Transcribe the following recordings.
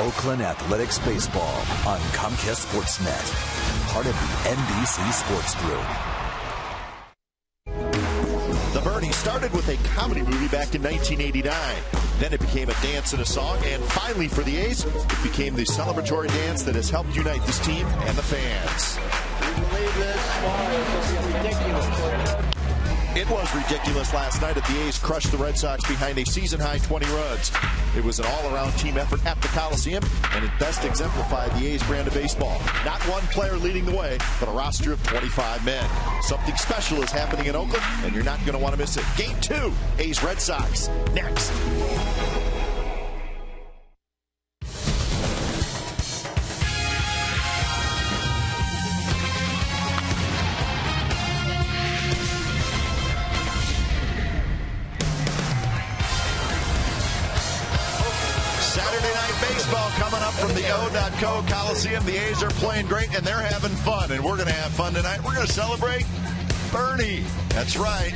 Oakland Athletics Baseball on Comcast Sportsnet, part of the NBC Sports Group. The Bernie started with a comedy movie back in 1989. Then it became a dance and a song, and finally for the A's, it became the celebratory dance that has helped unite this team and the fans. You believe this? It's ridiculous. It was ridiculous last night as the A's crushed the Red Sox behind a season-high 20 runs. It was an all-around team effort at the Coliseum, and it best exemplified the A's brand of baseball. Not one player leading the way, but a roster of 25 men. Something special is happening in Oakland, and you're not going to want to miss it. Game 2, A's-Red Sox, next. Baseball coming up from the BO.CO Coliseum. The A's are playing great, and they're having fun, and we're going to have fun tonight. We're going to celebrate Bernie. That's right.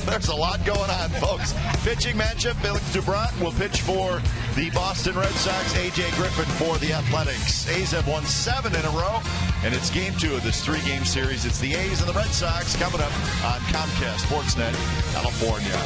There's a lot going on, folks. Pitching matchup, Felix Doubront will pitch for the Boston Red Sox, A.J. Griffin for the Athletics. A's have won 7 in a row, and it's game 2 of this 3-game series. It's the A's and the Red Sox coming up on Comcast Sportsnet, California.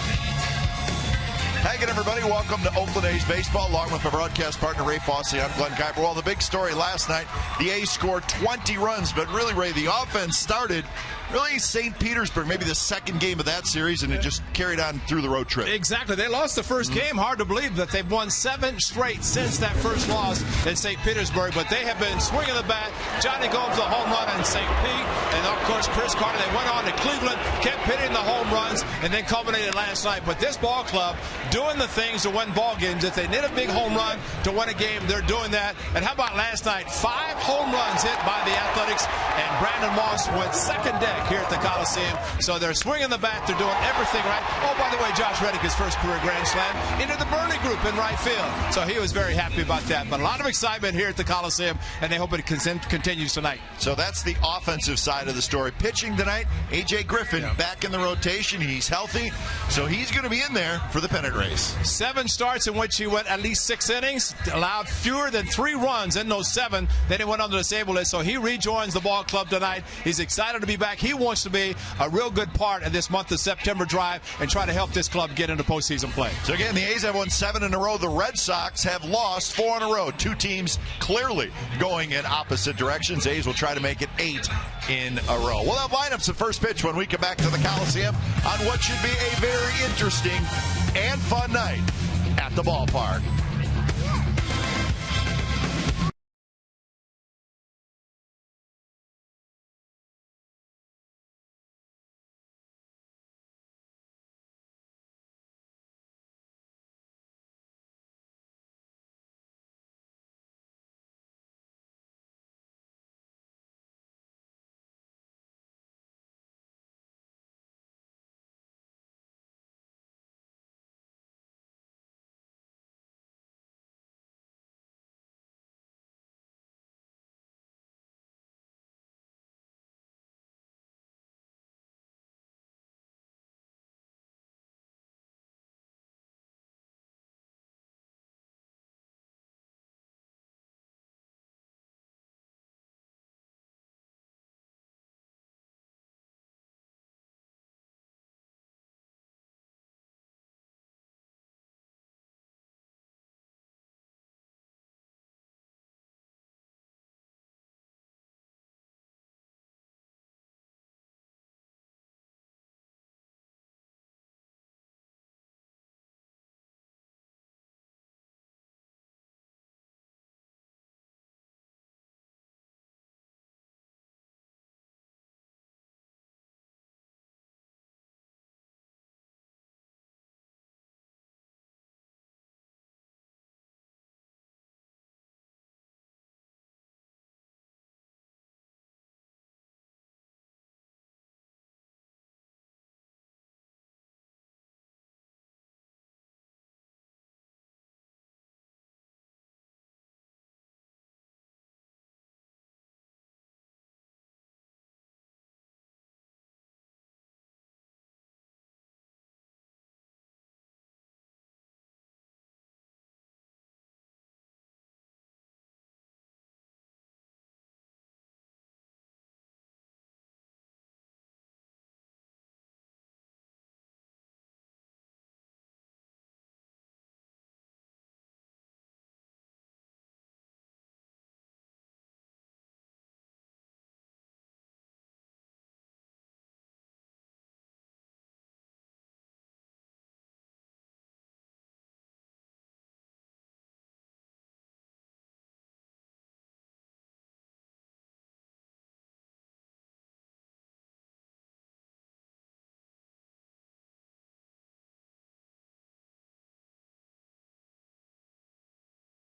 Hey again, everybody. Welcome to Oakland A's Baseball, along with my broadcast partner, Ray Fosse. I'm Glenn Kuiper. Well, the big story last night, the A's scored 20 runs, but really, Ray, the offense started really St. Petersburg, maybe the second game of that series, and it just carried on through the road trip. Exactly. They lost the first game. Hard to believe that they've won 7 straight since that first loss in St. Petersburg, but they have been swinging the bat. Johnny Gomes, a home run in St. Pete, and of course, Chris Carter. They went on to Cleveland, kept hitting the home runs, and then culminated last night. But this ball club doing the things to win ball games. If they need a big home run to win a game, they're doing that. And how about last night? 5 home runs hit by the Athletics, and Brandon Moss went second deck here at the Coliseum. So they're swinging the bat. They're doing everything right. Oh, by the way, Josh Reddick, his first career Grand Slam, into the Bernie group in right field. So he was very happy about that. But a lot of excitement here at the Coliseum, and they hope it continues tonight. So that's the offensive side of the story. Pitching tonight, A.J. Griffin back in the rotation. He's healthy, so he's going to be in there for the pennant race. 7 starts in which he went at least 6 innings, allowed fewer than 3 runs in those 7. Then he went on to disable it, so he rejoins the ball club tonight. He's excited to be back. He wants to be a real good part of this month of September drive and try to help this club get into postseason play. So again, the A's have won 7 in a row. The Red Sox have lost 4 in a row. 2 teams clearly going in opposite directions. A's will try to make it 8 in a row. We'll have lineups at first pitch when we come back to the Coliseum on what should be a very interesting and fun night at the ballpark.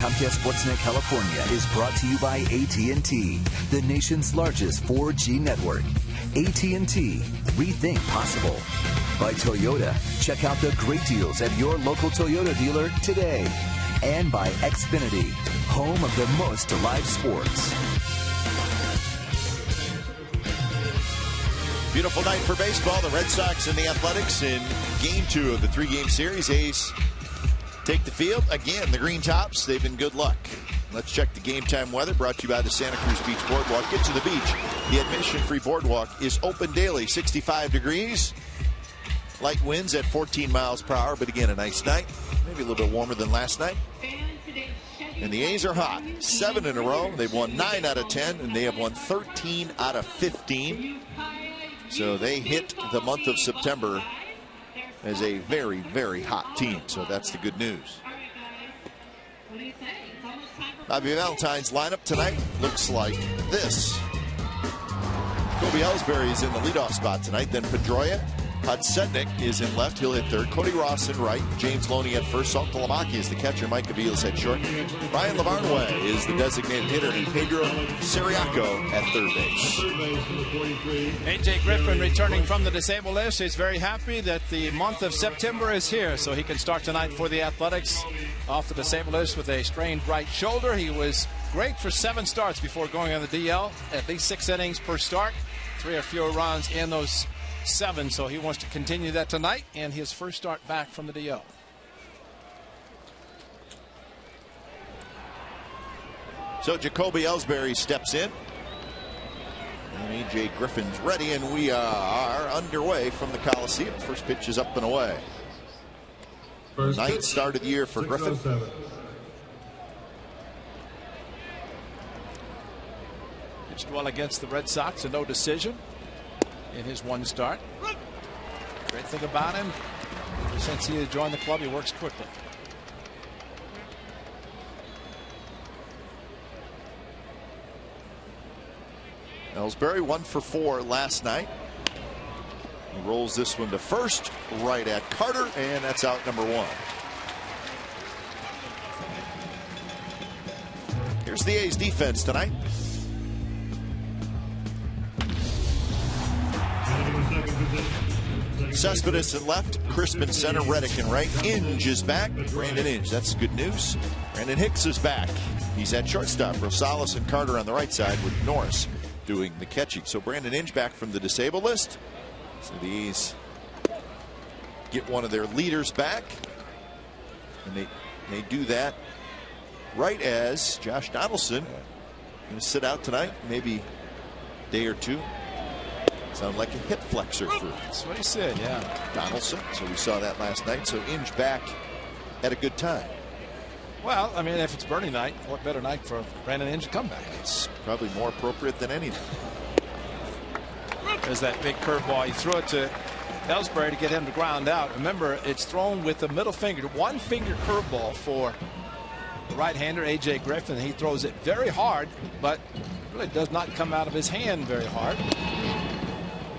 Comcast Sportsnet California is brought to you by AT&T, the nation's largest 4G network. AT&T, rethink possible. By Toyota, check out the great deals at your local Toyota dealer today. And by Xfinity, home of the most live sports. Beautiful night for baseball. The Red Sox and the Athletics in Game 2 of the 3-game series. A's take the field. Again, the Green Tops, they've been good luck. Let's check the game time weather, brought to you by the Santa Cruz Beach Boardwalk. Get to the beach. The admission-free boardwalk is open daily, 65 degrees. Light winds at 14 miles per hour, but again, a nice night. Maybe a little bit warmer than last night. And the A's are hot. 7 in a row. They've won 9 out of 10, and they have won 13 out of 15. So they hit the month of September as a very, very hot team. So that's the good news. Bobby Valentine's lineup tonight looks like this. Kobe Ellsbury is in the leadoff spot tonight. Then Pedroia. Podsednik is in left. He'll hit third. Cody Ross in right. James Loney at first. Salt Talamaki is the catcher. Mike Aviles at short. Brian Lavarnway is the designated hitter. And Pedro Siriaco at third base. A.J. Griffin returning from the disabled list. He's very happy that the month of September is here so he can start tonight for the Athletics off the disabled list with a strained right shoulder. He was great for 7 starts before going on the DL. At least 6 innings per start. 3 or fewer runs in those 7, so he wants to continue that tonight, and his first start back from the DL. So Jacoby Ellsbury steps in. And A.J. Griffin's ready, and we are underway from the Coliseum. First pitch is up and away. Ninth start of the year for Griffin. Pitched well against the Red Sox, a no decision in his 1 start. Great thing about him, since he joined the club, he works quickly. Ellsbury 1 for 4 last night. He rolls this one to first, right at Carter, and that's out number 1. Here's the A's defense tonight. Cespedes in left, Crispin center, Reddick in right. Inge is back. Brandon Inge, that's good news. Brandon Hicks is back. He's at shortstop. Rosales and Carter on the right side with Norris doing the catching. So Brandon Inge back from the disabled list. So the A's get one of their leaders back. And they do that right as Josh Donaldson going to sit out tonight, maybe a day or 2. Sound like a hip flexor through. That's what he said, yeah. Donaldson. So we saw that last night. So Inge back at a good time. Well, I mean, if it's Bernie night, what better night for Brandon Inge to come back? It's probably more appropriate than anything. There's that big curveball. He threw it to Ellsbury to get him to ground out. Remember, it's thrown with the middle finger. 1-finger curveball for the right-hander, A.J. Griffin. He throws it very hard, but really does not come out of his hand very hard.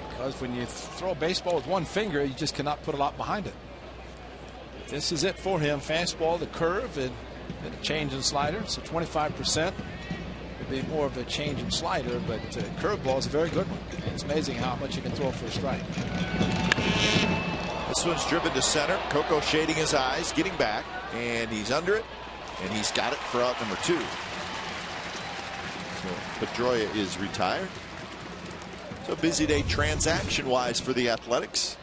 Because when you throw a baseball with 1 finger, you just cannot put a lot behind it. This is it for him. Fastball, the curve, and a change in slider. So 25% would be more of a change in slider, but curveball is a very good one. And it's amazing how much you can throw for a strike. This one's driven to center. Coco shading his eyes, getting back, and he's under it, and he's got it for out number 2. So Pedroia is retired. So busy day transaction-wise for the Athletics.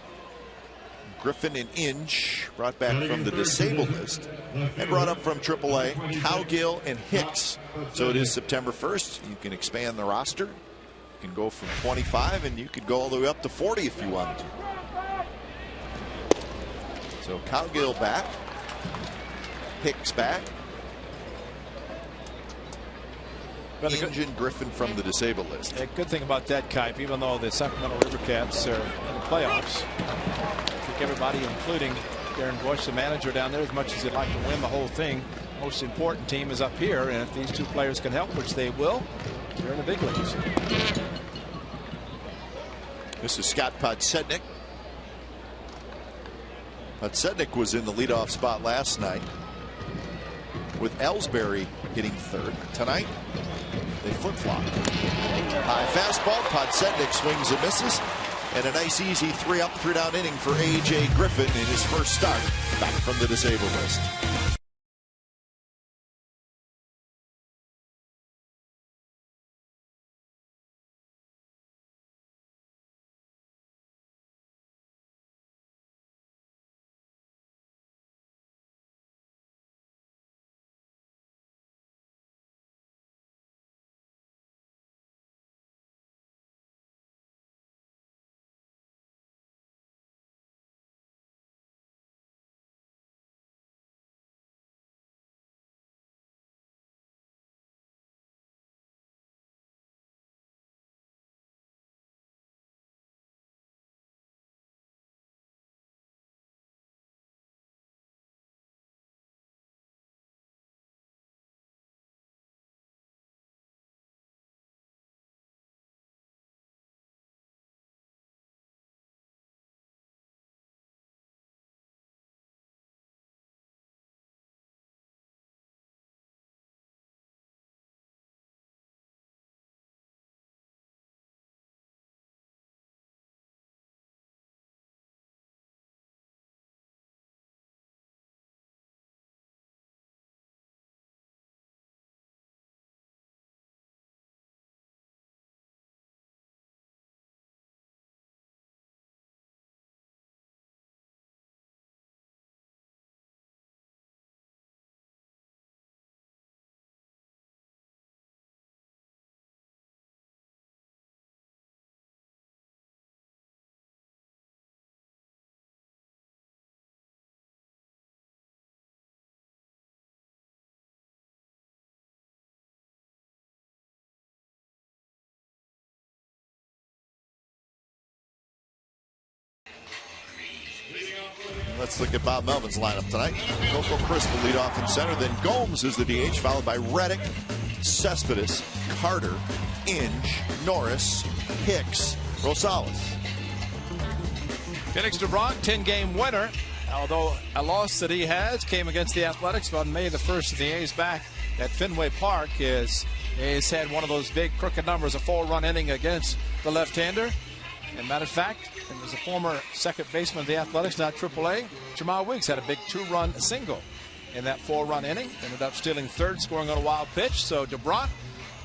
Griffin and Inge brought back from the disabled list and brought up from AAA. Cowgill and Hicks. So it is September 1st. You can expand the roster. You can go from 25 and you could go all the way up to 40 if you wanted to. So Cowgill back. Hicks back. Inge and Griffin from the disabled list. A good thing about that, Kipe, even though the Sacramento River Cats are in the playoffs, I think everybody, including Darren Bush, the manager down there, as much as they'd like to win the whole thing, most important team is up here, and if these 2 players can help, which they will, they're in the big leagues. This is Scott Podsednik. Podsednik was in the leadoff spot last night. with Ellsbury hitting third. Tonight, they flip-flop. High fastball, Podsednik swings and misses. And a nice, easy 3-up, 3-down inning for A.J. Griffin in his first start back from the disabled list. Let's look at Bob Melvin's lineup tonight. Coco Crisp will lead off in center. Then Gomes is the DH, followed by Reddick, Cespedes, Carter, Inge, Norris, Hicks, Rosales. Felix DeBron, 10-game winner. Although a loss that he has came against the Athletics on May the 1st. The A's back at Fenway Park. His A's had one of those big crooked numbers, a 4-run inning against the left-hander. And matter of fact, it was a former second baseman of the Athletics, now AAA. Jamal Weeks had a big 2-run single in that 4-run inning. Ended up stealing third, scoring on a wild pitch. So DeBron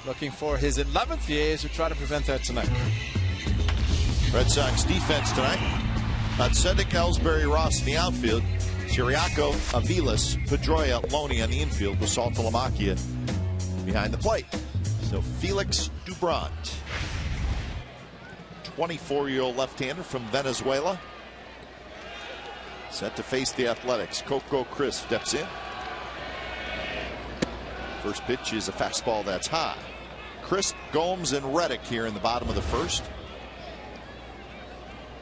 looking for his 11th. The A's will try to prevent that tonight. Red Sox defense tonight. Podsednik, Ellsbury, Ross in the outfield. Chiriaco, Aviles, Pedroia, Loney on the infield with Saltalamacchia behind the plate. So Felix DeBron, 24-year-old left-hander from Venezuela, set to face the Athletics. Coco Crisp steps in. First pitch is a fastball that's high. Crisp, Gomes, and Reddick here in the bottom of the first.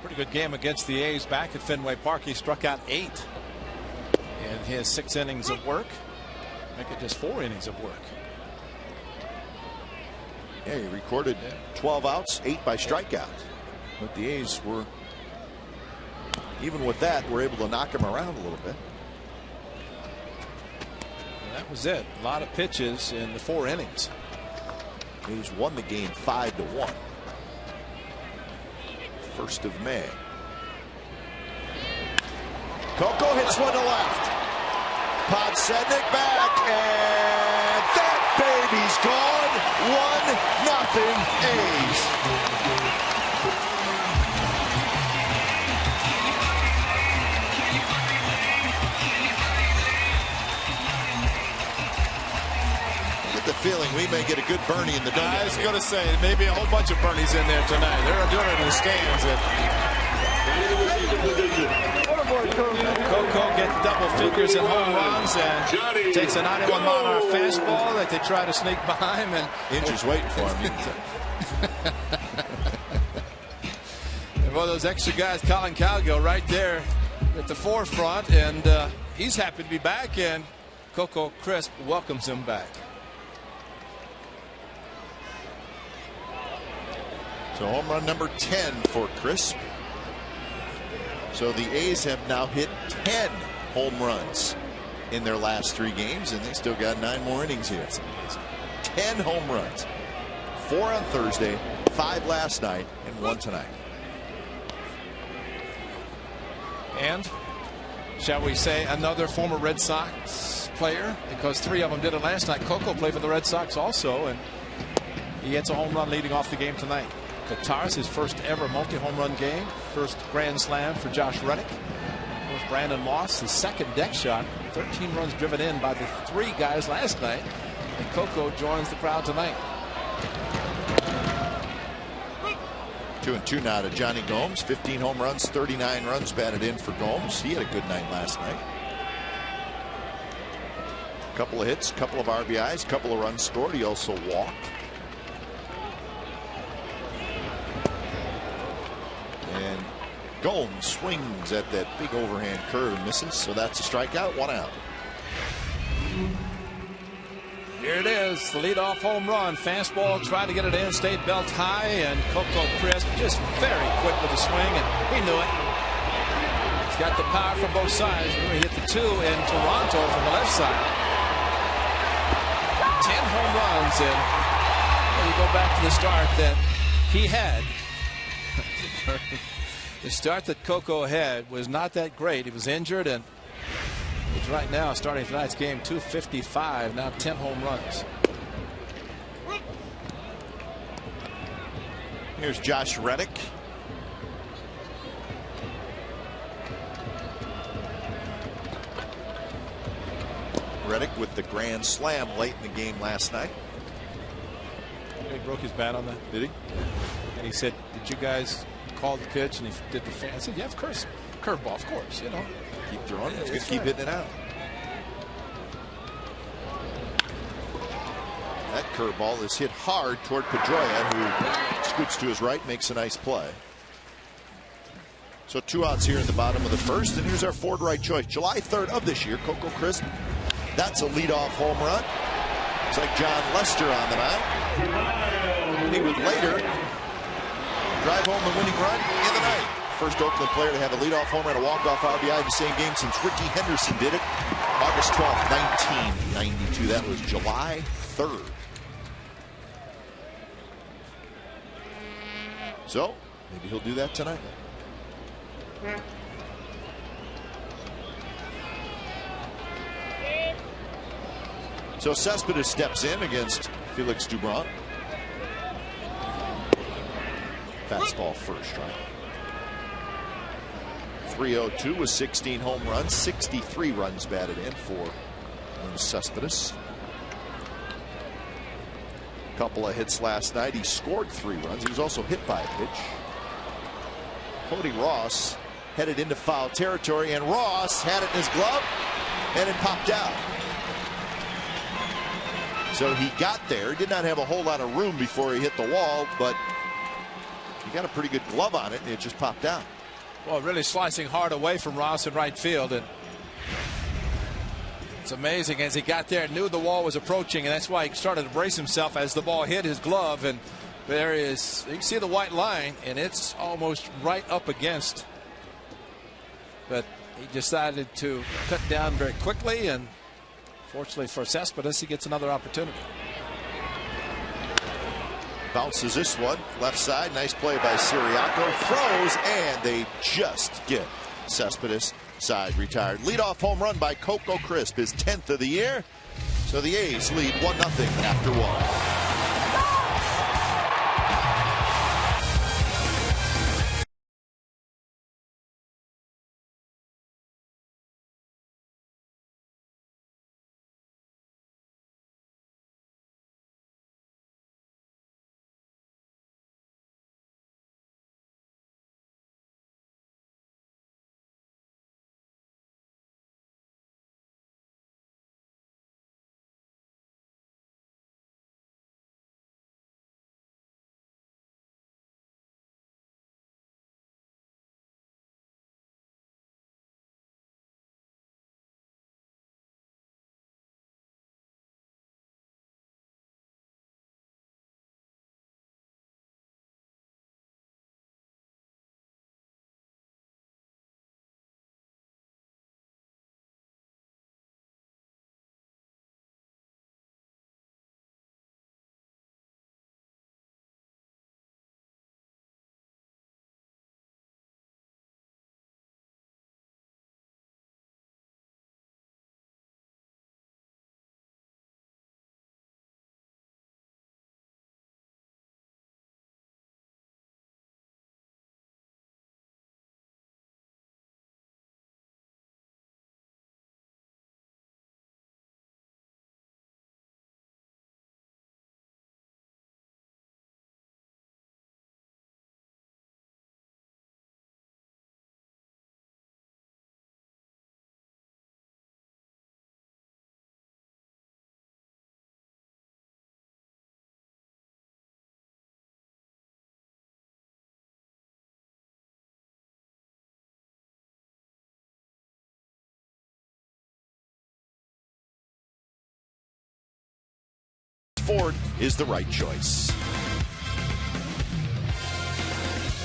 Pretty good game against the A's back at Fenway Park. He struck out 8 in his 6 innings of work. Make it just 4 innings of work. Yeah, he recorded 12 outs, 8 by strikeout. But the A's were, even with that, were able to knock him around a little bit. And that was it. A lot of pitches in the 4 innings. A's won the game 5-1. 1st of May. Coco hits one to left. Podsednik back, and that baby's gone. 1-0 A's. The feeling we may get a good Bernie in the dugout. I was going to say maybe a whole bunch of Bernies in there tonight. They're doing it in the stands. Coco gets double figures in home runs and takes a 91-mile-an-hour fastball that they try to sneak by him, and Inger's waiting for him. And one of those extra guys, Colin Cowgill, right there at the forefront, and he's happy to be back, and Coco Crisp welcomes him back. So home run number 10 for Crisp. So the A's have now hit 10 home runs in their last 3 games, and they still got 9 more innings here. 10 home runs, 4 on Thursday, 5 last night, and 1 tonight. And shall we say another former Red Sox player, because 3 of them did it last night. Coco played for the Red Sox also, and he gets a home run leading off the game tonight. Qatar's his first ever multi-home run game, first grand slam for Josh Reddick. Of course, Brandon Moss, his second deck shot, 13 runs driven in by the 3 guys last night, and Coco joins the crowd tonight. 2-2 now to Johnny Gomes. 15 home runs, 39 runs batted in for Gomes. He had a good night last night. Couple of hits, couple of RBIs, couple of runs scored. He also walked. And Gomes swings at that big overhand curve and misses. So that's a strikeout, 1 out. Here it is, the leadoff home run. Fastball, tried to get it in, stayed belt high, and Coco Crisp just very quick with the swing, and he knew it. He's got the power from both sides. He hit the 2 in Toronto from the left side. 10 home runs, and when you go back to the start that he had, the start that Coco had was not that great. He was injured, and he's right now starting tonight's game 255, now 10 home runs. Here's Josh Reddick. Reddick with the grand slam late in the game last night. He broke his bat on that. Did he? And he said, "Did you guys call the pitch?" And he did the fan. I said, "Yeah, of course. Curveball, of course. You know, Keep throwing it. He's going to keep hitting it out." That curveball is hit hard toward Pedroia, who scoots to his right, makes a nice play. So 2 outs here in the bottom of the first, and here's our Ford right choice. July 3rd of this year, Coco Crisp. That's a leadoff home run. It's like John Lester on the mound. He would later drive home the winning run in the night. First Oakland player to have a leadoff home run, a walk-off RBI in the same game since Ricky Henderson did it. August 12th, 1992. That was July 3rd. So, maybe he'll do that tonight. So Cespedes steps in against Felix Dubron. Fastball first strike. 302 with 16 home runs, 63 runs batted in for Cespedes. Couple of hits last night. He scored 3 runs. He was also hit by a pitch. Cody Ross headed into foul territory, and Ross had it in his glove, and it popped out. So he got there. Did not have a whole lot of room before he hit the wall, but he got a pretty good glove on it, and it just popped out. Well, really slicing hard away from Ross in right field, and it's amazing as he got there, knew the wall was approaching, and that's why he started to brace himself as the ball hit his glove. And there is, you can see the white line, and it's almost right up against. But he decided to cut down very quickly, and fortunately for Cespedes, he gets another opportunity. Bounces this one left side. Nice play by Siriaco. Throws, and they just get Cespedes side retired. Leadoff home run by Coco Crisp, his 10th of the year. So the A's lead 1-0 after 1. Ford is the right choice.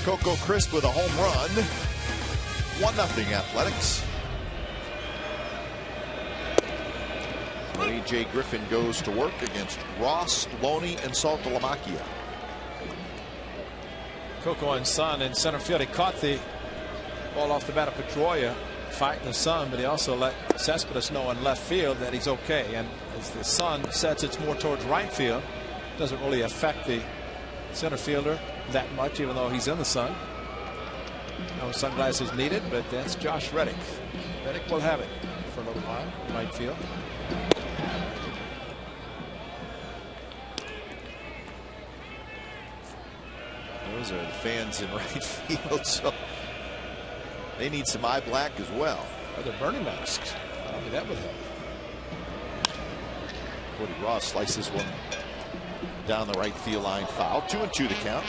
Coco Crisp with a home run. 1-0 Athletics. A.J. Griffin goes to work against Ross, Loney, and Saltalamacchia. Coco and Son in center field. He caught the ball off the bat of Pedroia fighting the Sun, but he also let Cespedes know in left field that he's okay. And as the Sun sets it's more towards right field, doesn't really affect the center fielder that much, even though he's in the sun. No sunglasses needed, but that's Josh Reddick. Reddick will have it for a little while, right field. Those are the fans in right field, so they need some eye black as well. Or the Bernie masks. Maybe that would help. Cody Ross slices one down the right field line, foul. 2-2 to count.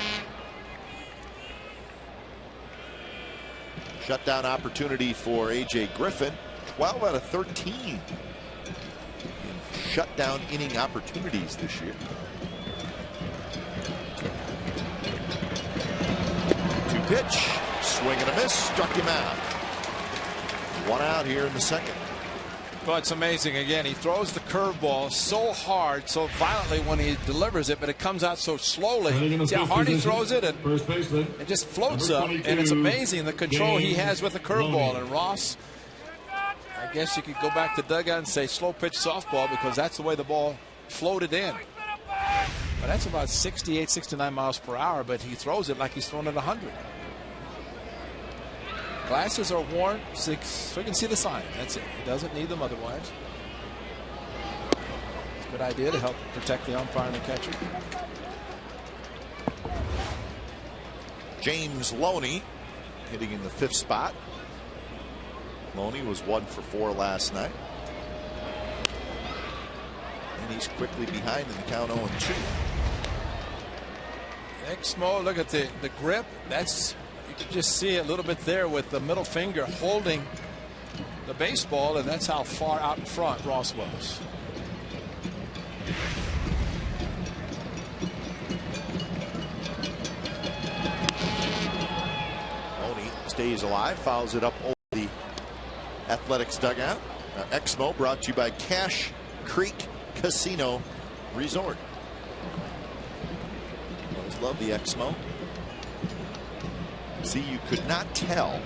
Shutdown opportunity for A.J. Griffin. 12 out of 13 in shutdown inning opportunities this year. 2-pitch, swing and a miss, struck him out. 1 out here in the second. But it's amazing. Again, he throws the curveball so hard, so violently when he delivers it, but it comes out so slowly. See how hard he throws it? It just floats up, and it's amazing the control he has with the curveball. And Ross, I guess you could go back to dugout and say slow pitch softball, because that's the way the ball floated in. But that's about 68, 69 miles per hour, but he throws it like he's throwing it 100. Glasses are worn so you can see the sign. That's it. He doesn't need them otherwise. It's a good idea to help protect the umpire and the catcher. James Loney hitting in the 5th spot. Loney was 1 for 4 last night. And he's quickly behind in the count 0-2. Exmo, look at the grip. That's, you can just see a little bit there with the middle finger holding the baseball, and that's how far out in front Ross was. Loney stays alive, fouls it up over the Athletics dugout. Exmo brought to you by Cache Creek Casino Resort. Always love the Exmo. See, you could not tell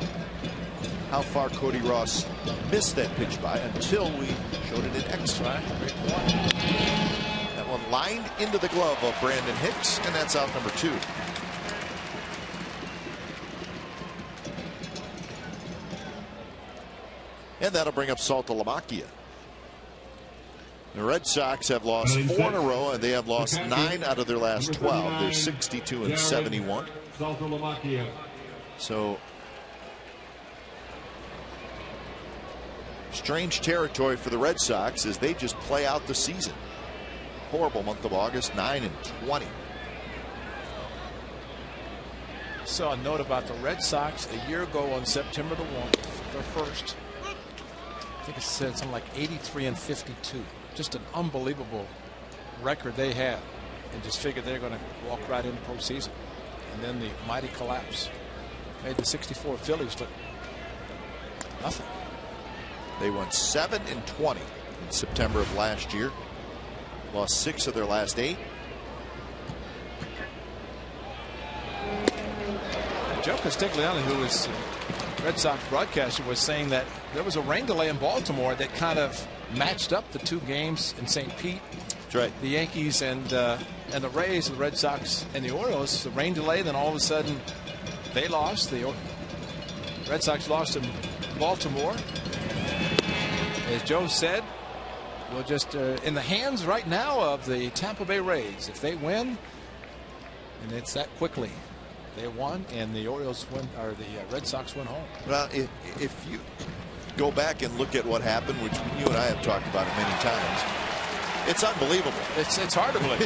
how far Cody Ross missed that pitch by until we showed it in Exmo. That one lined into the glove of Brandon Hicks, and that's out number 2. And that'll bring up Saltalamacchia. The Red Sox have lost 4 in a row, and they have lost 9 out of their last 12. They're 62 and 71. So strange territory for the Red Sox as they just play out the season. Horrible month of August, 9 and 20. Saw a note about the Red Sox a year ago on September the 1st, their first. I think it said something like 83 and 52. Just an unbelievable record they had, and just figured they're going to walk right into postseason. And then the mighty collapse made the 64 Phillies look nothing. They went 7 and 20 in September of last year. Lost 6 of their last 8. Joe Castiglione, who was Red Sox broadcaster, was saying that there was a rain delay in Baltimore that kind of matched up the 2 games in St. Pete. That's right. The Yankees and the Rays, the Red Sox and the Orioles. The rain delay, then all of a sudden they lost. The Red Sox lost in Baltimore. As Joe said, we're just in the hands right now of the Tampa Bay Rays. If they win, and it's that quickly, they won, and the Orioles win, or the Red Sox went home. Well, if you go back and look at what happened, which you and I have talked about it many times, it's unbelievable. It's hard to believe.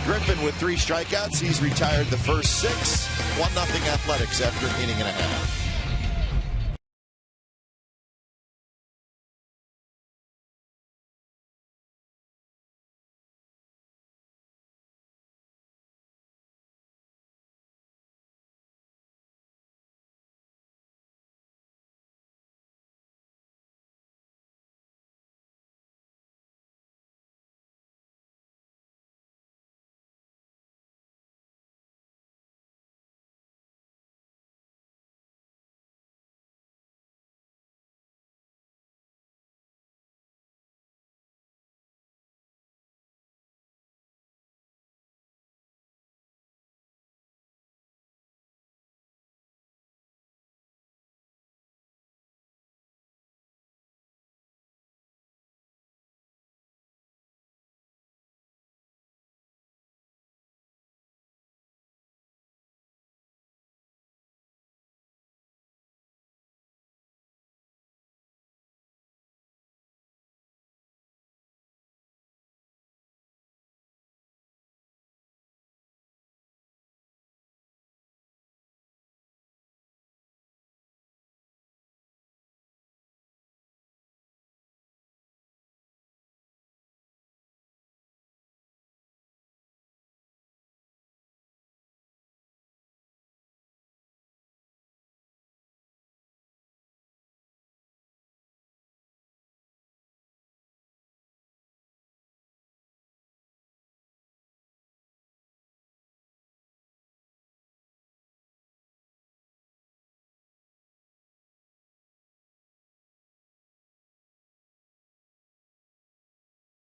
Griffin with 3 strikeouts. He's retired the first 6. 1-0 Athletics after an inning and a half.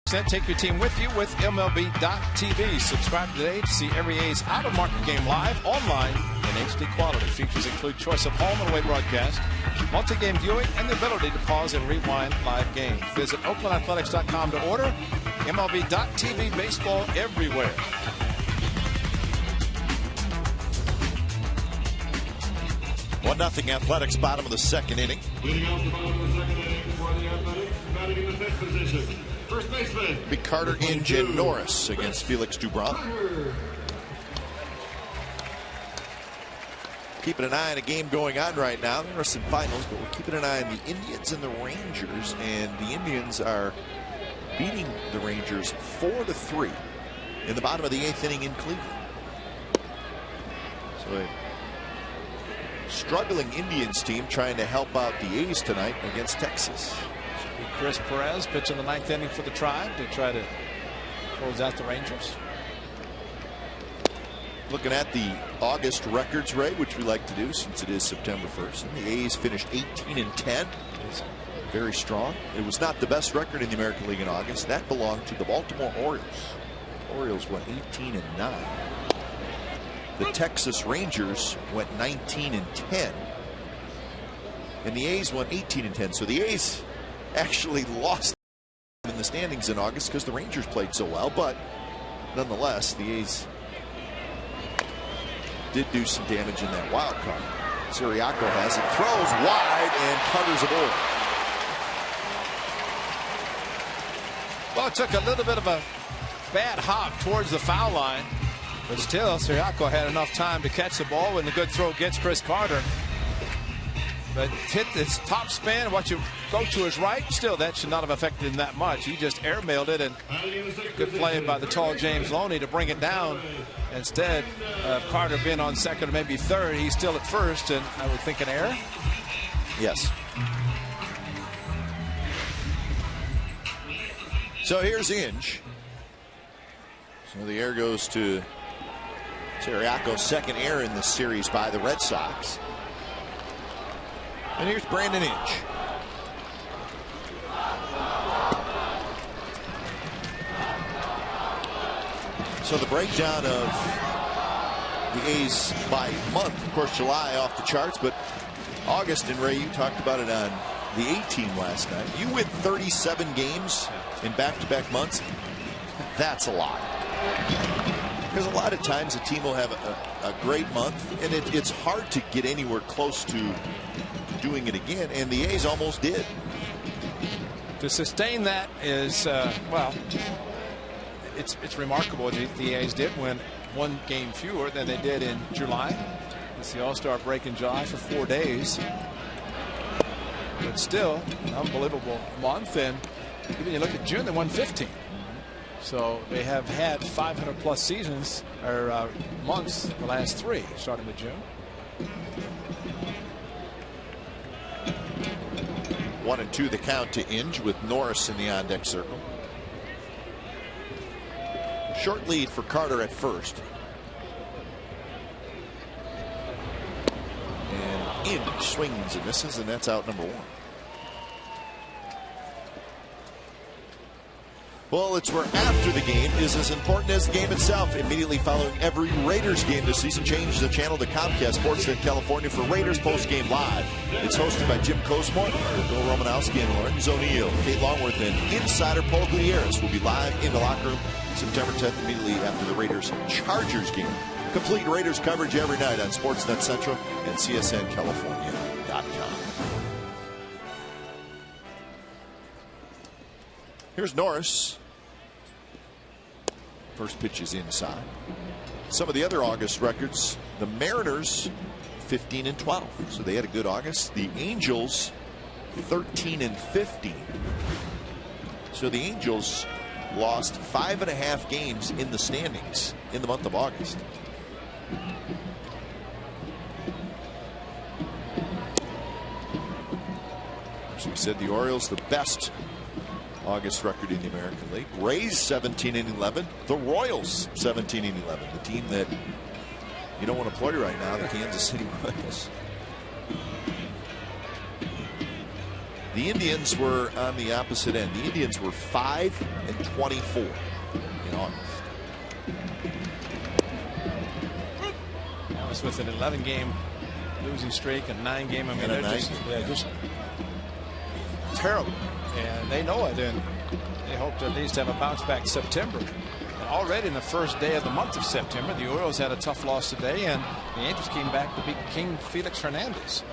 Take your team with you with MLB.tv. Subscribe today to see every A's out-of-market game live, online, in HD quality. Features include choice of home and away broadcast, multi-game viewing, and the ability to pause and rewind live games. Visit OaklandAthletics.com to order. MLB.tv, baseball everywhere. One nothing Athletics, bottom of the second inning. Leading off the bottom of the second inning for the Athletics, batting in the fifth position, first baseman. Big Carter, Inge, and Norris against Felix Dubron. Keeping an eye on a game going on right now. There are some finals, but we're keeping an eye on the Indians and the Rangers. And the Indians are beating the Rangers 4-3 in the bottom of the eighth inning in Cleveland. So a struggling Indians team trying to help out the A's tonight against Texas. Chris Perez pitching the ninth inning for the Tribe to try to close out the Rangers. Looking at the August records, Ray, which we like to do since it is September 1st. And the A's finished 18-10. Very strong. It was not the best record in the American League in August. That belonged to the Baltimore Orioles. Orioles went 18-9. The Texas Rangers went 19-10. And the A's went 18-10. So the A's actually lost in the standings in August because the Rangers played so well. But nonetheless, the A's did do some damage in that wild card. Siriaco has it, throws wide, and Carter's aboard. Well, it took a little bit of a bad hop towards the foul line, but still, Siriaco had enough time to catch the ball when the good throw gets Chris Carter. But hit this top spin, what you go to his right, still that should not have affected him that much. He just airmailed it, and good play by the tall James Loney to bring it down. Instead of Carter being on second or maybe third, he's still at first, and I would think an error. Yes. So here's Inge. So the air goes to Siriaco's second error in this series by the Red Sox. And here's Brandon Inge. So the breakdown of the A's by month, of course, July off the charts, but August, and Ray, you talked about it on the A-Team last night. You win 37 games in back-to-back months. That's a lot. Because a lot of times a team will have a great month, and it's hard to get anywhere close to doing it again, and the A's almost did. To sustain that is, well, it's remarkable. The A's did win one game fewer than they did in July. It's the All-Star break in July for 4 days. But still, an unbelievable month. And even you look at June, they won 15. So they have had 500-plus seasons or months the last three, starting with June. 1-2 the count to Inge with Norris in the on-deck circle. Short lead for Carter at first. And Inge swings and misses, and that's out number one. Well, it's where after the game is as important as the game itself. Immediately following every Raiders game this season, change the channel to Comcast Sportsnet California for Raiders Postgame Live. It's hosted by Jim Cosmore, Bill Romanowski, and Lorenzo O'Neill. Kate Longworth and insider Paul Gutierrez will be live in the locker room September 10th, immediately after the Raiders-Chargers game. Complete Raiders coverage every night on Sportsnet Central and CSNCalifornia.com. Here's Norris. First pitch is inside. Some of the other August records, the Mariners 15-12, so they had a good August. The Angels 13-15. So the Angels lost 5.5 games in the standings in the month of August. As we said, the Orioles the best August record in the American League. Rays 17-11. The Royals 17-11. The team that you don't want to play right now, the Kansas City Royals. The Indians were on the opposite end. The Indians were 5-24 in August. That was with an 11-game losing streak and 9-game. I mean, they're just terrible, and they know it. And they hope to at least have a bounce back September. And already in the first day of the month of September, the Orioles had a tough loss today, and the Angels came back to beat King Felix Hernandez.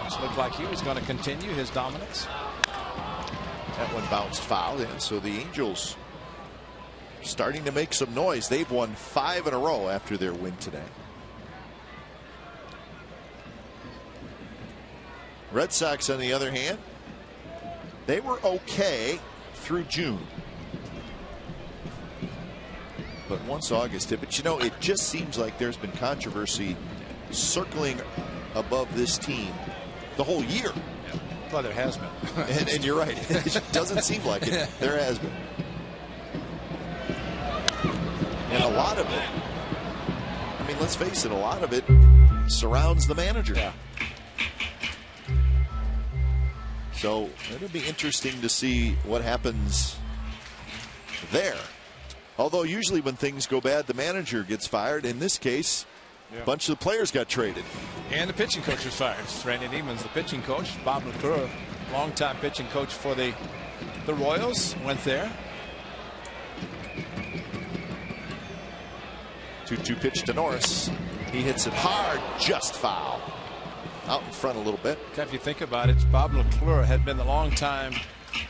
It looked like he was going to continue his dominance. That one bounced foul, and so the Angels starting to make some noise. They've won 5 in a row after their win today. Red Sox, on the other hand, they were okay through June. But once August hit, but you know, it just seems like there's been controversy circling above this team the whole year. Yeah. Well, there has been. and you're right. It doesn't seem like it. There has been. And a lot of it, I mean, let's face it, a lot of it surrounds the manager. Yeah. So it'll be interesting to see what happens there. Although usually when things go bad, the manager gets fired. In this case, a bunch of the players got traded. And the pitching coach was fired. Randy Neiman's the pitching coach. Bob McClure, longtime pitching coach for the Royals, went there. 2-2 pitch to Norris. He hits it hard, just foul. Out in front a little bit. If you think about it, Bob McClure had been the longtime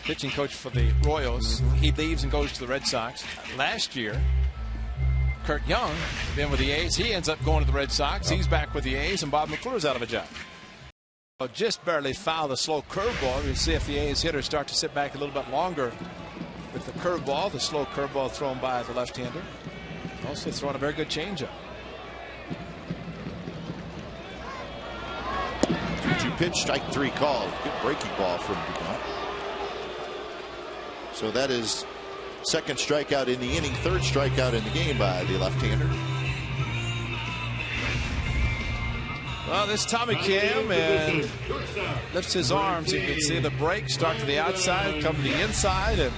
pitching coach for the Royals. He leaves and goes to the Red Sox. Last year, Kurt Young had been with the A's. He ends up going to the Red Sox. He's back with the A's, and Bob McClure's out of a job. Just barely fouled a slow curveball. We'll see if the A's hitters start to sit back a little bit longer with the curveball, the slow curveball thrown by the left-hander. Also throwing a very good changeup. 2-2 pitch, strike 3 called. Good breaking ball from DuPont. So that is second strikeout in the inning, third strikeout in the game by the left-hander. Well, this Tommy Kim and lifts his arms. You can see the break start to the outside, come to the inside, and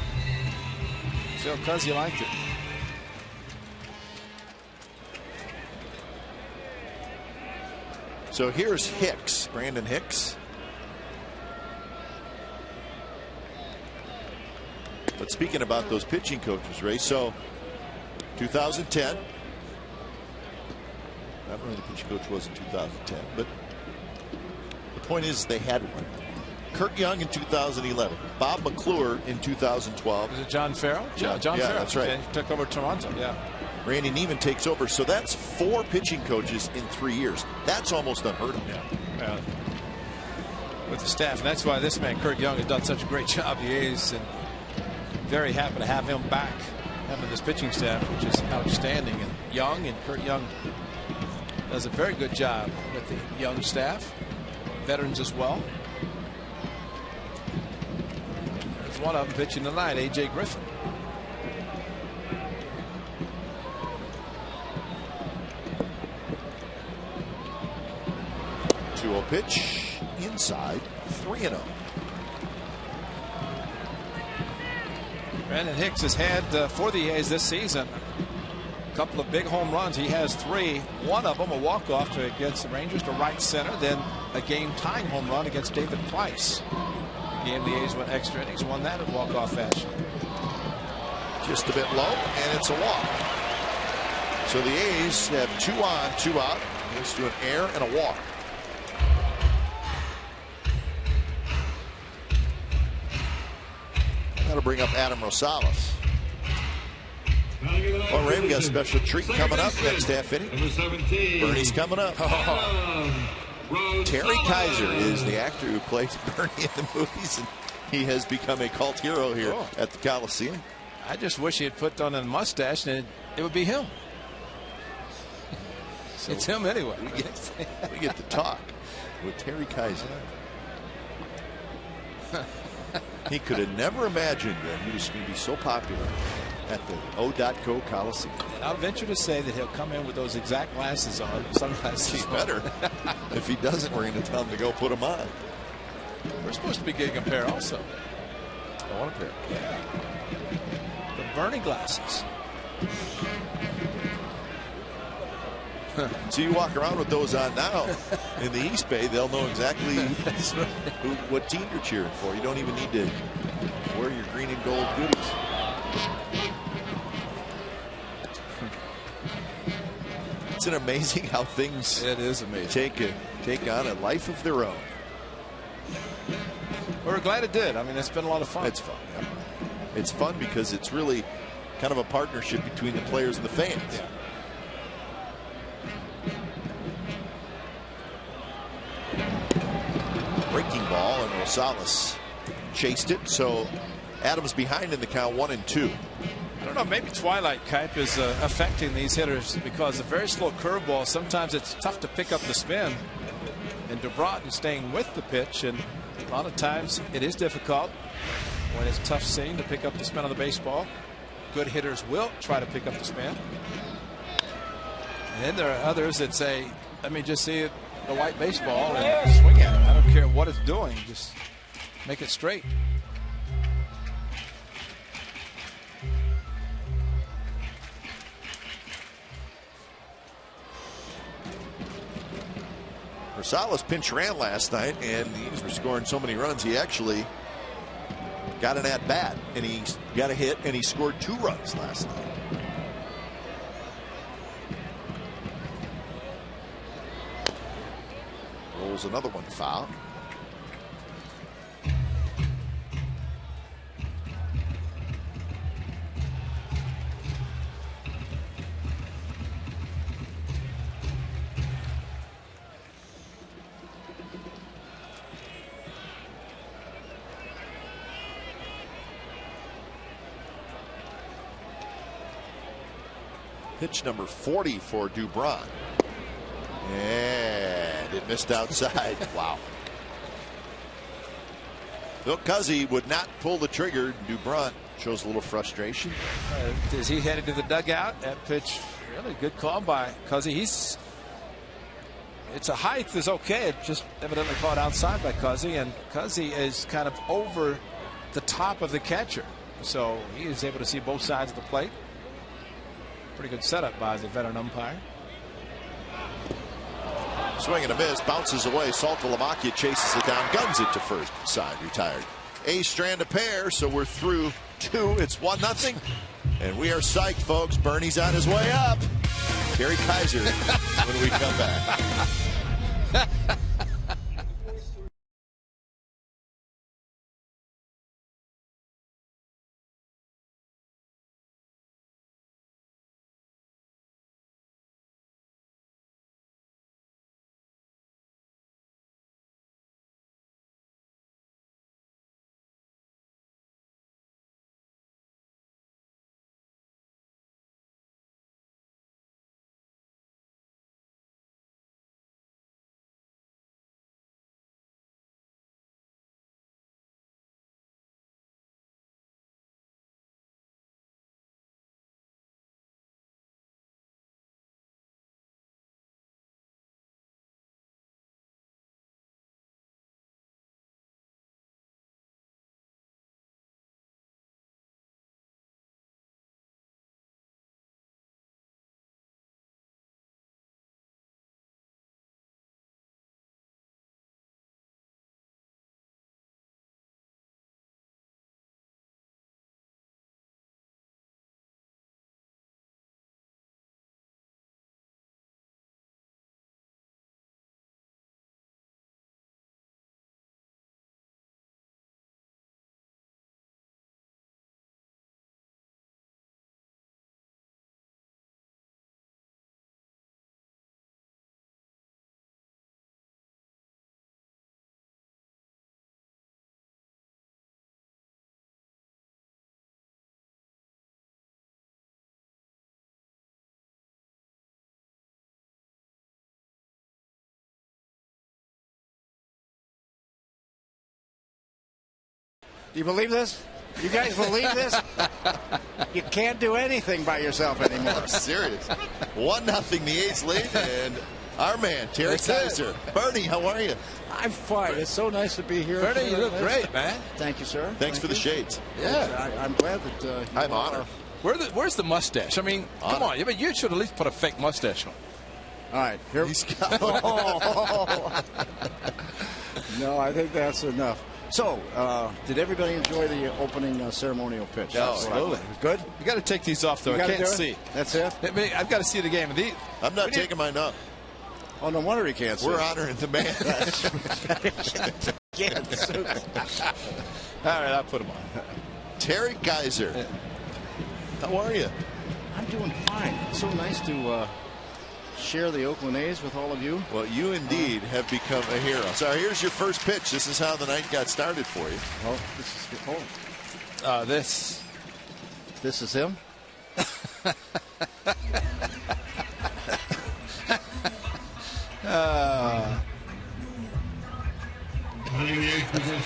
Phil Cuzzy liked it. So here's Hicks, Brandon Hicks. But speaking about those pitching coaches, Ray, so 2010. I don't know who the pitching coach was in 2010, but the point is they had one. Kurt Young in 2011. Bob McClure in 2012. Was it John Farrell? John Farrell. That's right. He took over Toronto, yeah. Randy Neiman takes over. So that's 4 pitching coaches in 3 years. That's almost unheard of. Yeah. With the staff. And that's why this man, Kurt Young, has done such a great job. The A's, and very happy to have him back, having this pitching staff, which is outstanding. And Young and Kurt Young does a very good job with the young staff, veterans as well. There's one of them pitching tonight, A.J. Griffin. 2-0 pitch inside, 3-0. Brandon Hicks has had for the A's this season a couple of big home runs. He has 3. One of them a walk-off against the Rangers to right center, then a game-tying home run against David Price. The game the A's went extra innings, won that in walk-off fashion. Just a bit low, and it's a walk. So the A's have 2 on, 2 out. Let's do an error and a walk. That'll bring up Adam Rosales. Well, Ray, we got a special treat coming up next half inning. Bernie's coming up. Terry Kaiser is the actor who played Bernie in the movies, and he has become a cult hero here at the Coliseum. I just wish he had put on a mustache, and it would be him. So it's him anyway. We get to talk with Terry Kaiser. He could have never imagined that he was going to be so popular at the O.Co Coliseum. And I'll venture to say that he'll come in with those exact glasses on, sunglasses. He's better. If he doesn't, we're going to tell him to go put them on. We're supposed to be getting a pair also. I want a pair. Yeah. The Bernie glasses. So you walk around with those on now in the East Bay, they'll know exactly what team you're cheering for. You don't even need to wear your green and gold goodies. It's an amazing how things take on a life of their own. We're glad it did. I mean, it's been a lot of fun. It's fun. Yeah. It's fun because it's really kind of a partnership between the players and the fans. Yeah. Breaking ball, and Rosales chased it. So Adams behind in the count, 1-2. I don't know, maybe Twilight Kipe is affecting these hitters because a very slow curveball, sometimes it's tough to pick up the spin. And DeBrot is staying with the pitch, and a lot of times it is difficult when it's tough seeing to pick up the spin on the baseball. Good hitters will try to pick up the spin. And then there are others that say, let me just see the white baseball and swing at it. I don't care what it's doing, just make it straight. Rosales pinch ran last night, and these were scoring so many runs. He actually got an at bat, and he got a hit, and he scored 2 runs last night. Rolls another one foul. Pitch number 40 for Dubron. And it missed outside. Wow. Phil Cuzzy would not pull the trigger. Dubron shows a little frustration. As he headed to the dugout, that pitch, really good call by Cuzzy. It's a height is okay. It just evidently caught outside by Cuzzy, and Cuzzy is kind of over the top of the catcher. So he is able to see both sides of the plate. Pretty good setup by the veteran umpire. Swing and a miss, bounces away. Saltalamacchia chases it down, guns it to first. Side retired. A strand a pair, so we're through 2. It's 1-0. And we are psyched, folks. Bernie's on his way up. Terry Kaiser when we come back. Do you believe this? You guys believe this? You can't do anything by yourself anymore. I'm serious. 1-0 the A's lead, and Our man, Terry Kaiser. Bernie, how are you? I'm fine. It's so nice to be here. Bernie, you look great, man. Thank you, sir. Thanks for the shades. Yeah. I'm glad that I'm honored. Where's the mustache? I mean, come on. You should at least put a fake mustache on. All right. Here. No, I think that's enough. So, did everybody enjoy the opening ceremonial pitch? Yeah, absolutely. Good? You got to take these off, though. I can't see. That's it? I mean, I've got to see the game. I'm not taking mine up. Oh, no wonder he can't see. We're honoring the man. All right, I'll put them on. Terry Kaiser. How are you? I'm doing fine. It's so nice to share the Oakland A's with all of you. Well, you indeed have become a hero. So here's your first pitch. This is how the night got started for you. Oh, this is him.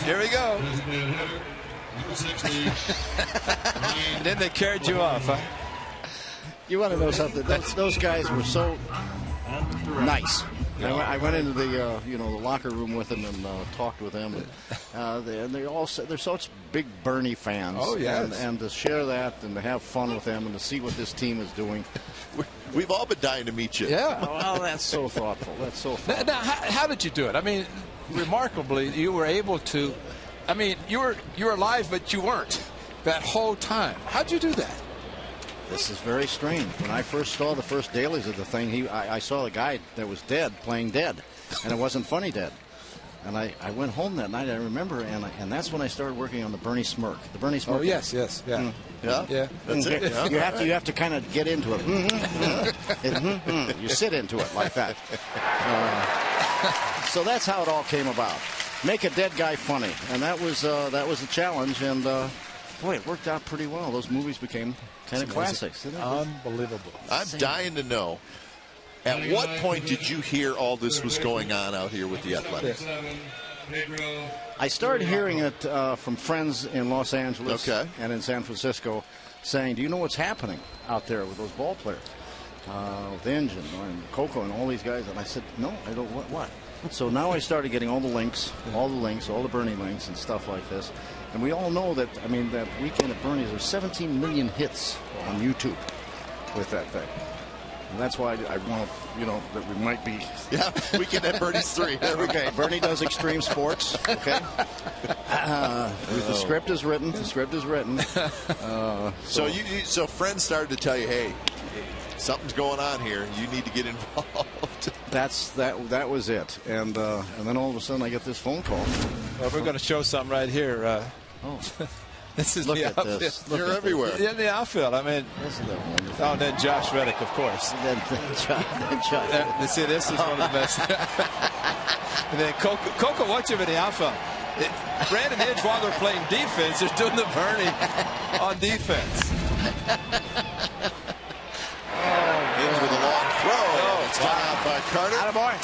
Here we go. And then they carried you off, huh? You want to know something? Those guys were so nice. I went into the the locker room with them and talked with them. And they're such big Bernie fans. Oh yes. And to share that and to have fun with them and to see what this team is doing. We've all been dying to meet you. Yeah. Well, that's so thoughtful. That's so thoughtful. Now, how did you do it? I mean, remarkably, you were able to. I mean, you were alive, but you weren't that whole time. How'd you do that? This is very strange. When I first saw the first dailies of the thing, I saw the guy that was dead playing dead, and it wasn't funny dead. And I went home that night, I remember, and that's when I started working on the Bernie Smirk. The Bernie Smirk. Oh, yes, yeah. Yeah? That's it. Yeah. You have to kind of get into it. You sit into it like that. So that's how it all came about. Make a dead guy funny, and that was the challenge. And boy, it worked out pretty well. Those movies became kind of classics. Didn't they? Unbelievable. I'm dying to know, at what point did you hear all this was going on out here with the Athletics? I started hearing it from friends in Los Angeles and in San Francisco saying, do you know what's happening out there with those ball players? Vinge and Coco and all these guys. And I said, no, I don't. What? So now I started getting all the Bernie links and stuff like this. And we all know that, I mean, that weekend at Bernie's, there's 17 million hits on YouTube with that thing. And that's why I want to, that we might be. Yeah, weekend at Bernie's 3. Okay, Bernie does extreme sports. Okay. The script is written. The script is written. So friends started to tell you, hey, something's going on here. You need to get involved. That was it. And then all of a sudden I get this phone call. Well, we're going to show something right here. This is Look the at outfield. this. You're everywhere. In the outfield. I mean, Isn't that wonderful? oh, and then Josh Reddick, of course. Then Josh. See, this is one of the best. And then Coco, watch him in the outfield. Brandon Hinge, while they're playing defense, they're doing the Bernie on defense. Hinge with a long throw. It's got out by Carter. Attaboy.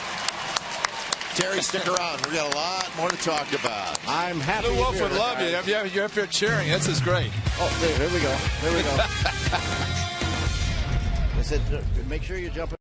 Terry, stick around. We got a lot more to talk about. I'm happy. Lou Wolf to would love you. You're up here cheering. This is great. Oh, here we go. Here we go. I said, make sure you jump in.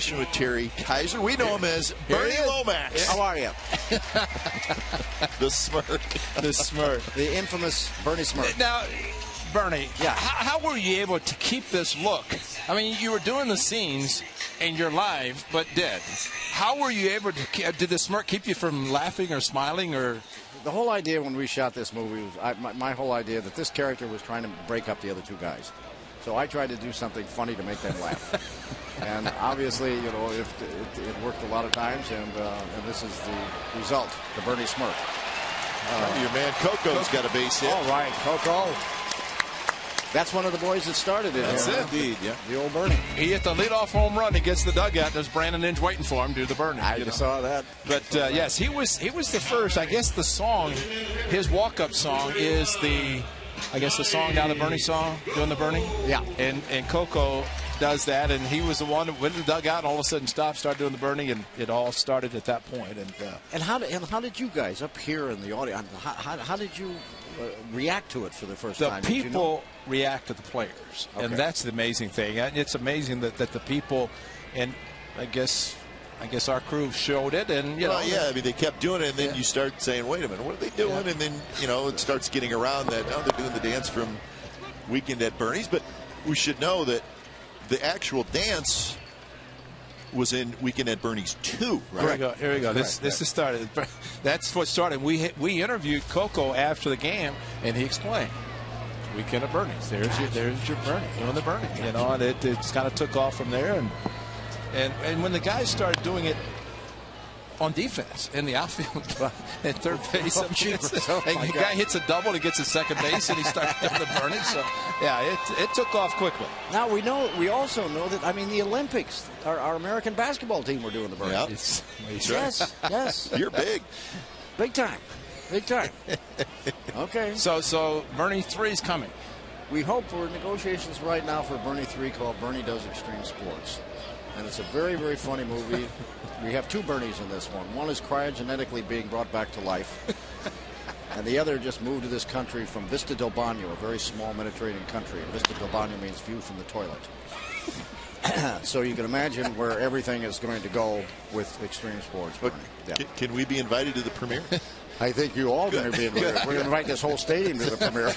conversation with Terry Kaiser. We know him as Bernie Lomax. How are you? The smirk. The smirk. The infamous Bernie smirk. Now, Bernie, yeah. How were you able to keep this look? I mean, you were doing the scenes and you're live but dead. How were you able to? Did the smirk keep you from laughing or smiling or? The whole idea when we shot this movie was my whole idea that this character was trying to break up the other two guys. So I tried to do something funny to make them laugh. And obviously, you know, it worked a lot of times, and this is the result, the Bernie smirk. Your man Coco's got a base hit. All right, Coco. That's one of the boys that started it. That's it. Indeed, yeah. The old Bernie. He hit the leadoff home run. He gets the dugout. There's Brandon Inge waiting for him to do the Bernie. I saw that. But yes, he was the first. I guess the song, his walk-up song is the song now, the Bernie song, doing the Bernie. Yeah. And Coco does that, and he was the one that went to the dugout and all of a sudden stopped, started doing the Bernie, and it all started at that point. And how did you guys up here in the audience? How did you react to it for the first time? The people react to the players, and that's the amazing thing. And it's amazing that the people, and I guess our crew showed it, and you know. Yeah, I mean, they kept doing it, and then you start saying, "Wait a minute, what are they doing?" And then it starts getting around that. Oh, they're doing the dance from Weekend at Bernie's, but we should know that the actual dance was in Weekend at Bernie's 2, right? Here we go. This is started. That's what started. We interviewed Coco after the game, and he explained. Weekend at Bernie's. There's your Bernie, doing the Bernie. You know, and it's kind of took off from there, and when the guys started doing it on defense in the outfield at third base, and the guy hits a double, he gets a second base, and he starts doing the Bernie. So yeah, it took off quickly. Now we also know that the Olympics, our American basketball team were doing the Bernie. Yep. Yes. You're big. Big time. Okay. So Bernie 3 is coming. We hope we're in negotiations right now for Bernie 3 called Bernie Does Extreme Sports. And it's a very, very funny movie. We have 2 Bernies in this one. One is cryogenetically being brought back to life. And the other just moved to this country from Vista del Baño, a very small Mediterranean country. And Vista del Baño means view from the toilet. So you can imagine where everything is going to go with Extreme Sports. Bernie. Yeah. Can we be invited to the premiere? I think you all going to be invited. We're going to invite this whole stadium to the premiere.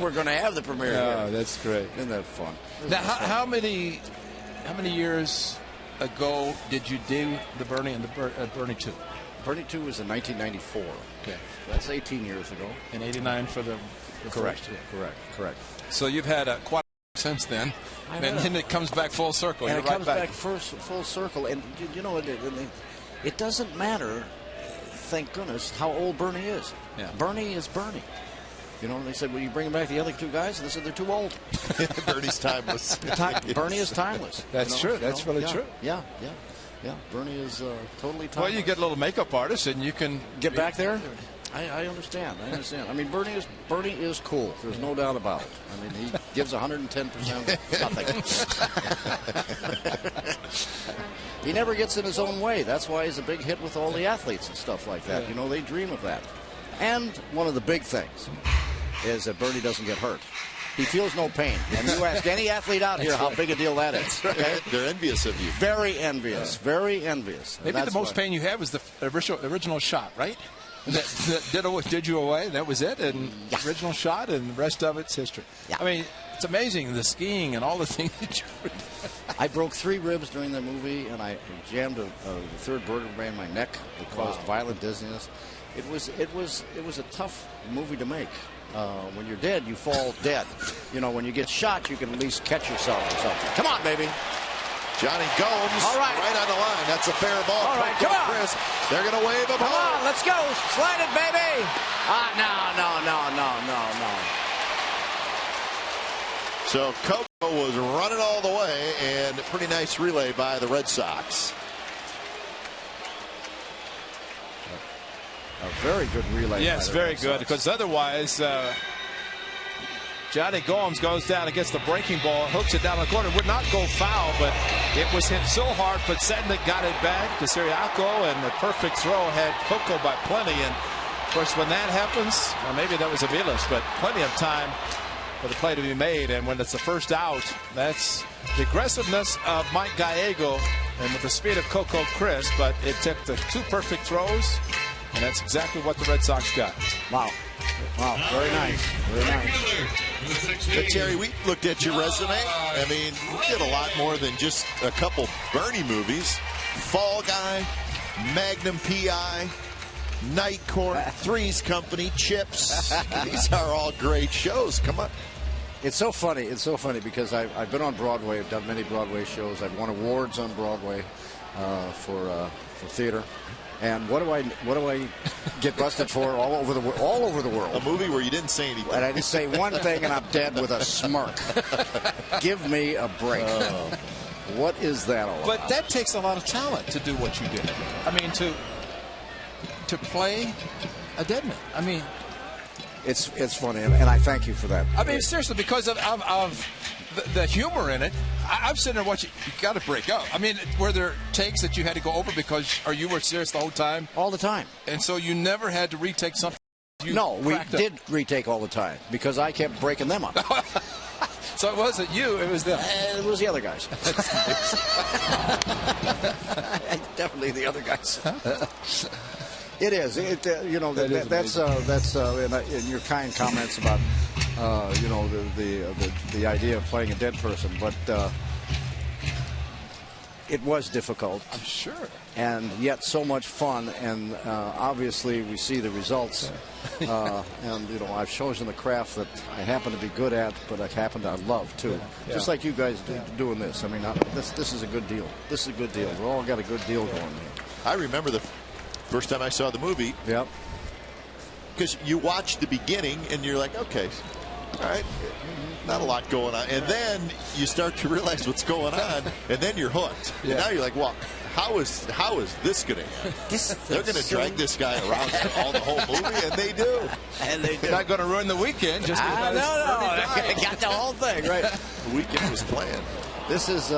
We're going to have the premiere. Oh, that's great. Isn't that fun? Now, how many years ago did you do the Bernie and the Bernie 2? Bernie 2 was in 1994. Okay. That's 18 years ago. And 89 for the correct. First, yeah. Correct. So you've had quite a since then. And then it comes back full circle. And You're it comes back full circle. And you know, it doesn't matter, thank goodness, how old Bernie is. Yeah. Bernie is Bernie. You know, they said, "Will you bring back the other 2 guys?" And they said they're too old. Bernie's timeless. Bernie is timeless. That's true. That's really true. Yeah. Bernie is totally timeless. Well, you get a little makeup artist, and you can get back there. I understand. I mean, Bernie is cool. There's no doubt about it. I mean, he gives 110% nothing. He never gets in his own way. That's why he's a big hit with all the athletes and stuff like that. You know, they dream of that. And one of the big things is that Bernie doesn't get hurt. He feels no pain. And you ask any athlete out here how big a deal that is. Okay? They're envious of you. Very envious. Very envious. Maybe the most pain you had was the original shot, right? That did you away. That was it. And original shot, and the rest of it's history. Yeah. I mean, it's amazing, the skiing and all the things that you were doing. I broke 3 ribs during the movie, and I jammed the 3rd vertebrae in my neck. It caused violent dizziness. It was a tough movie to make. When you're dead, you fall dead. You know, when you get shot, you can at least catch yourself or something. Come on, baby. Johnny Gomes, right on the line. That's a fair ball. All right, come on. Chris. They're going to wave him Come home. on, let's go. Slide it, baby. No. So Coco was running all the way, and a pretty nice relay by the Red Sox. A very good relay. Yes, very good, because otherwise Johnny Gomes goes down and gets the breaking ball, hooks it down the corner. Would not go foul, but it was hit so hard. But Sednick got it back to Siriaco, and the perfect throw had Coco by plenty. And of course, when that happens, well, maybe that was Aviles, but plenty of time for the play to be made. And when it's the first out, that's the aggressiveness of Mike Gallego and with the speed of Coco Chris, but it took the 2 perfect throws, and that's exactly what the Red Sox got. Wow. Wow, very nice. Very nice. But Terry, we looked at your resume. I mean, you did a lot more than just a couple Bernie movies. Fall Guy, Magnum P.I., Night Court, Three's Company, Chips. These are all great shows. Come on. It's so funny. It's so funny because I've been on Broadway. I've done many Broadway shows. I've won awards on Broadway for theater. And what do I get busted for all over the world? A movie where you didn't say anything. And I just say one thing and I'm dead with a smirk. Give me a break. What is that all about? But that takes a lot of talent to do what you did. I mean, to play a dead man. I mean, it's funny, and I thank you for that. I mean, seriously, because of the humor in it. I'm sitting there watching. You got to break up. I mean, were there takes that you had to go over because you were serious the whole time? All the time. And so you never had to retake something? No, we did retake all the time because I kept breaking them up. So it wasn't you, it was them. It was the other guys. Definitely the other guys. It is. That's in your kind comments about the idea of playing a dead person, but it was difficult. I'm sure. And yet so much fun, and obviously we see the results. And I've chosen the craft that I happen to be good at, but I love too. Yeah. Just like you guys doing this. I mean, this is a good deal. This is a good deal. We've all got a good deal going here. I remember the first time I saw the movie. Yep. Because you watch the beginning and you're like, okay, all right, not a lot going on. And then you start to realize what's going on, and then you're hooked. Yeah. And now you're like, well, how is this going to end? They're going to drag this guy around the whole movie, and they do. And they do. They're not going to ruin the weekend. Just no. I got the whole thing right. The weekend was planned. This is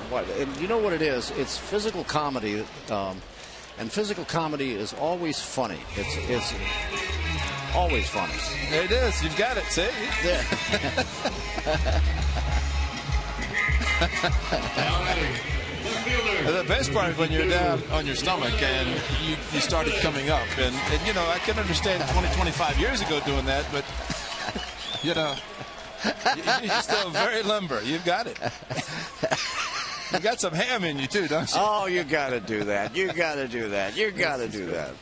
what? And you know what it is? It's physical comedy. And physical comedy is always funny. It's always funny. There it is. You've got it. See? Yeah. The best part is when you're down on your stomach and you started coming up. And I can understand 25 years ago doing that, but, you're still very limber. You've got it. You got some ham in you, too, don't you? Oh, you got to do that. You got to do that. You got to do that.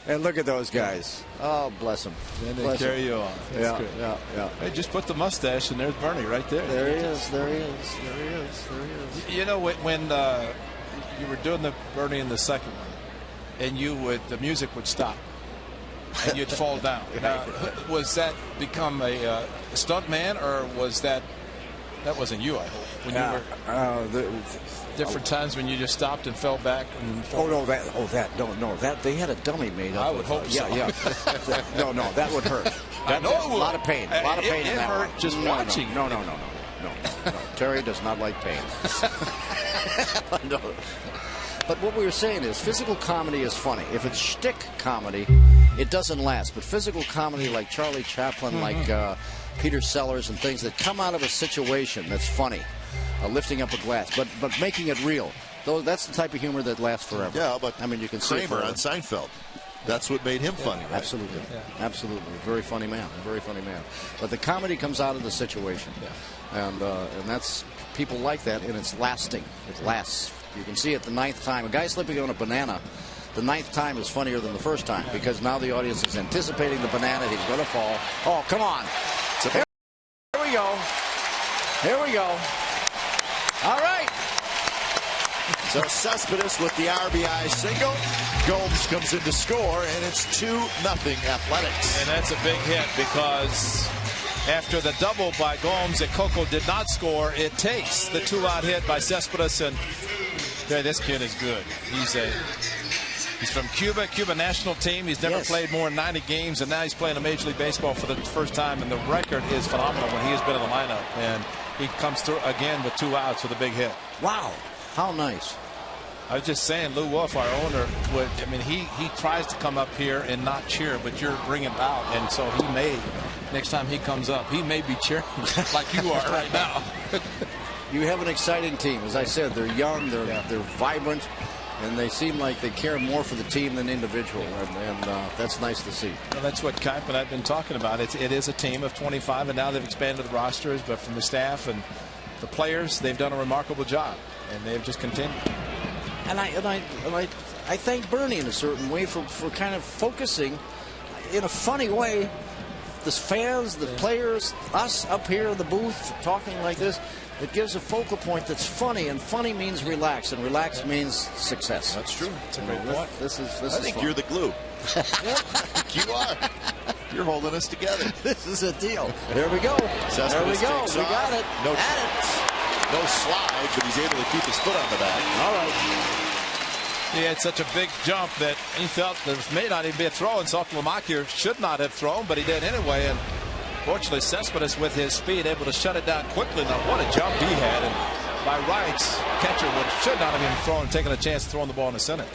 And look at those guys. Oh, bless them. And they carry you on. That's good. Yeah. Hey, just put the mustache, and there's Bernie right there. There he is. There he is. When you were doing the Bernie in the second one, and the music would stop, and you'd fall down. Now, was that become a stunt man, or was that wasn't you, I hope? When you were different times when you just stopped and fell back and that they had a dummy made up. I would hope so. Yeah. No, that would hurt. I know it would. A lot of pain. A lot of pain in that hurt one. just watching. No. Terry does not like pain. No. But what we were saying is physical comedy is funny. If it's shtick comedy, it doesn't last. But physical comedy like Charlie Chaplin, like Peter Sellers and things that come out of a situation that's funny, lifting up a glass, but making it real. That's the type of humor that lasts forever. Yeah, but I mean, you can see Kramer on Seinfeld. That's what made him funny. Right? Absolutely. Yeah. Absolutely. Very funny man. Very funny man. But the comedy comes out of the situation. Yeah. And that's, people like that, and it's lasting. It lasts. You can see it the 9th time. A guy slipping on a banana, the 9th time is funnier than the first time because now the audience is anticipating the banana. He's going to fall. Oh, come on. So here we go. Here we go. All right. So Cespedes with the RBI single. Gomes comes in to score, and it's 2-0 Athletics. And that's a big hit because after the double by Gomes that Coco did not score, it takes the 2-out hit by Cespedes. And this kid is good. He's from Cuba national team. He's never played more than 90 games, and now he's playing a Major League Baseball for the first time, and the record is phenomenal when he has been in the lineup. And he comes through again with 2 outs with a big hit. Wow. How nice. I was just saying, Lou Wolf, our owner, he tries to come up here and not cheer, but you're bringing it out, and so he may, next time he comes up, he may be cheering like you are right now. You have an exciting team. As I said, they're young, they're vibrant, and they seem like they care more for the team than individual, and that's nice to see. Well, that's what Kipe and I've been talking about. It is a team of 25, and now they've expanded the rosters, but from the staff and the players, they've done a remarkable job, and they've just continued. And I thank Bernie in a certain way for kind of focusing in a funny way the fans, the players, us up here in the booth talking like this. It gives a focal point that's funny, and funny means relax, and relax means success. That's true. That's a great point. This is I think fun. you're the glue. I think you are. You're holding us together. This is a deal. There we go. There we go. We got it. No slide, but he's able to keep his foot on the back. All right. He had such a big jump that he felt there may not even be a throw, and Saltlamakir should not have thrown, but he did anyway. And fortunately, Cespedes, with his speed, able to shut it down quickly. Now, what a jump he had. And by rights, catcher should not have even thrown, taken a chance of throwing the ball in the center.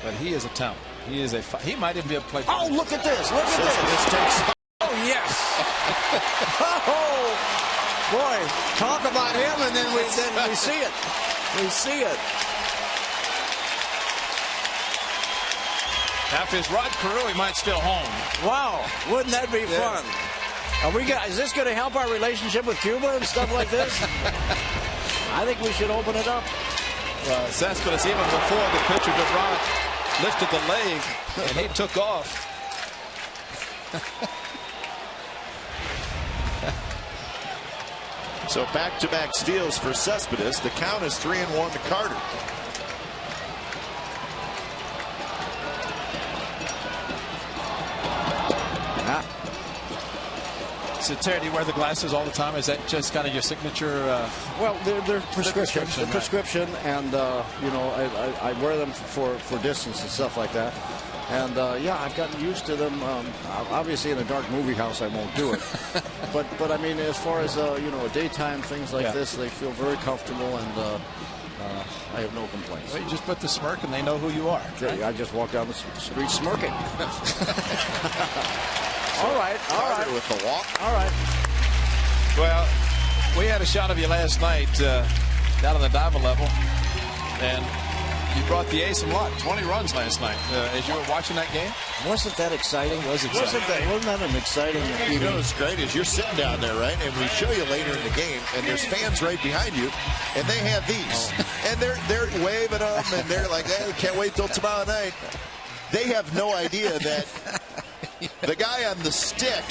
But he is a talent. He might even be able to play. Oh, look at this. Look at this. Oh, yes. Oh, boy. Talk about him, and then we see it. We see it. Now, if it's Rod Carew, he might still home. Wow. Wouldn't that be fun? Is this going to help our relationship with Cuba and stuff like this? I think we should open it up. Cespedes, even before the pitcher DeVront lifted the leg, and he took off. So back-to-back steals for Cespedes. The count is 3-1 to Carter. So, Terry, do you wear the glasses all the time? Is that just kind of your signature? Well, they're prescription. Prescription, and I wear them for distance and stuff like that. And I've gotten used to them. Obviously, in a dark movie house, I won't do it. but I mean, as far as daytime things like this, they feel very comfortable, and I have no complaints. Well, you just put the smirk, and they know who you are. Right? I just walk down the street smirking. All right. With the walk. All right. Well, we had a shot of you last night down on the diver level, and you brought the A's some luck. 20 runs last night. As you were watching that game, wasn't that exciting? Wasn't that an exciting? You know what's great is you're sitting down there, right? And we show you later in the game, and there's fans right behind you, and they have these, and they're waving them, and they're like, "Hey, can't wait till tomorrow night." They have no idea that the guy on the stick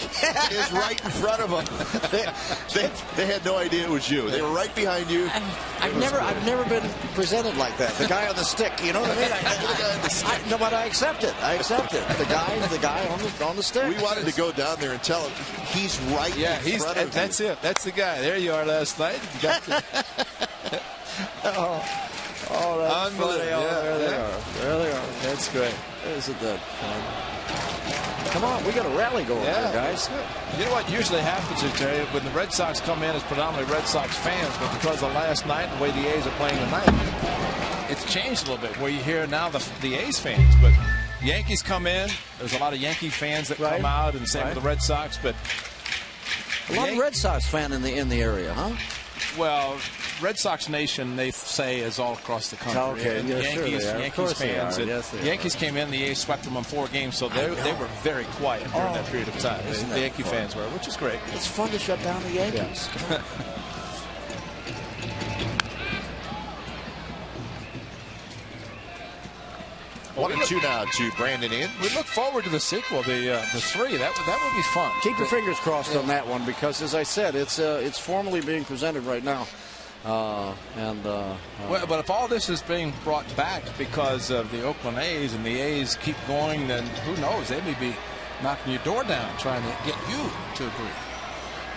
is right in front of them. They had no idea it was you. They were right behind you. I've never been presented like that. The guy on the stick. You know what I mean? No, but I accept it. The guy on the stick. We wanted to go down there and tell him he's right. Yeah, in front of that's you. it. That's the guy. There you are last night. You got Oh, that's funny. There they are. That's great. Isn't that fun? Come on, we got a rally going here, guys. You know what usually happens is, Terry, when the Red Sox come in as predominantly Red Sox fans, but because of last night and the way the A's are playing tonight, it's changed a little bit where you hear now the A's fans, but Yankees come in. There's a lot of Yankee fans that come out, and same with the Red Sox, but a lot of Red Sox fan in the area, huh? Well, Red Sox Nation, they say, is all across the country. Okay, Yankees, sure Yankees fans. Yes, Yankees came in, the A's swept them on 4 games, so they were very quiet during that period of time. The Yankee fans were, which is great. It's fun to shut down the Yankees. Yeah. 1-2 now to Brandon Inge. We look forward to the sequel, the 3. That would be fun. Keep your fingers crossed on that one, because, as I said, it's formally being presented right now. Well, but if all this is being brought back because of the Oakland A's and the A's keep going, then who knows? They may be knocking your door down trying to get you to agree.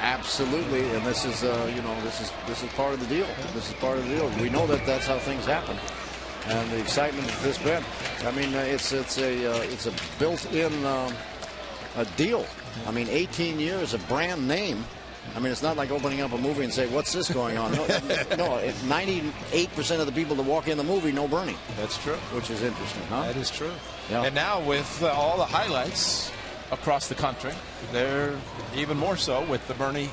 Absolutely, and this is this is part of the deal. This is part of the deal. We know that that's how things happen, and the excitement of this been. I mean, it's a built-in a deal. I mean, 18 years, a brand name. I mean, it's not like opening up a movie and say, what's this going on? No, 98% of the people that walk in the movie know Bernie. That's true. Which is interesting, huh? That is true. Yeah. And now with all the highlights across the country, they're even more so with the Bernie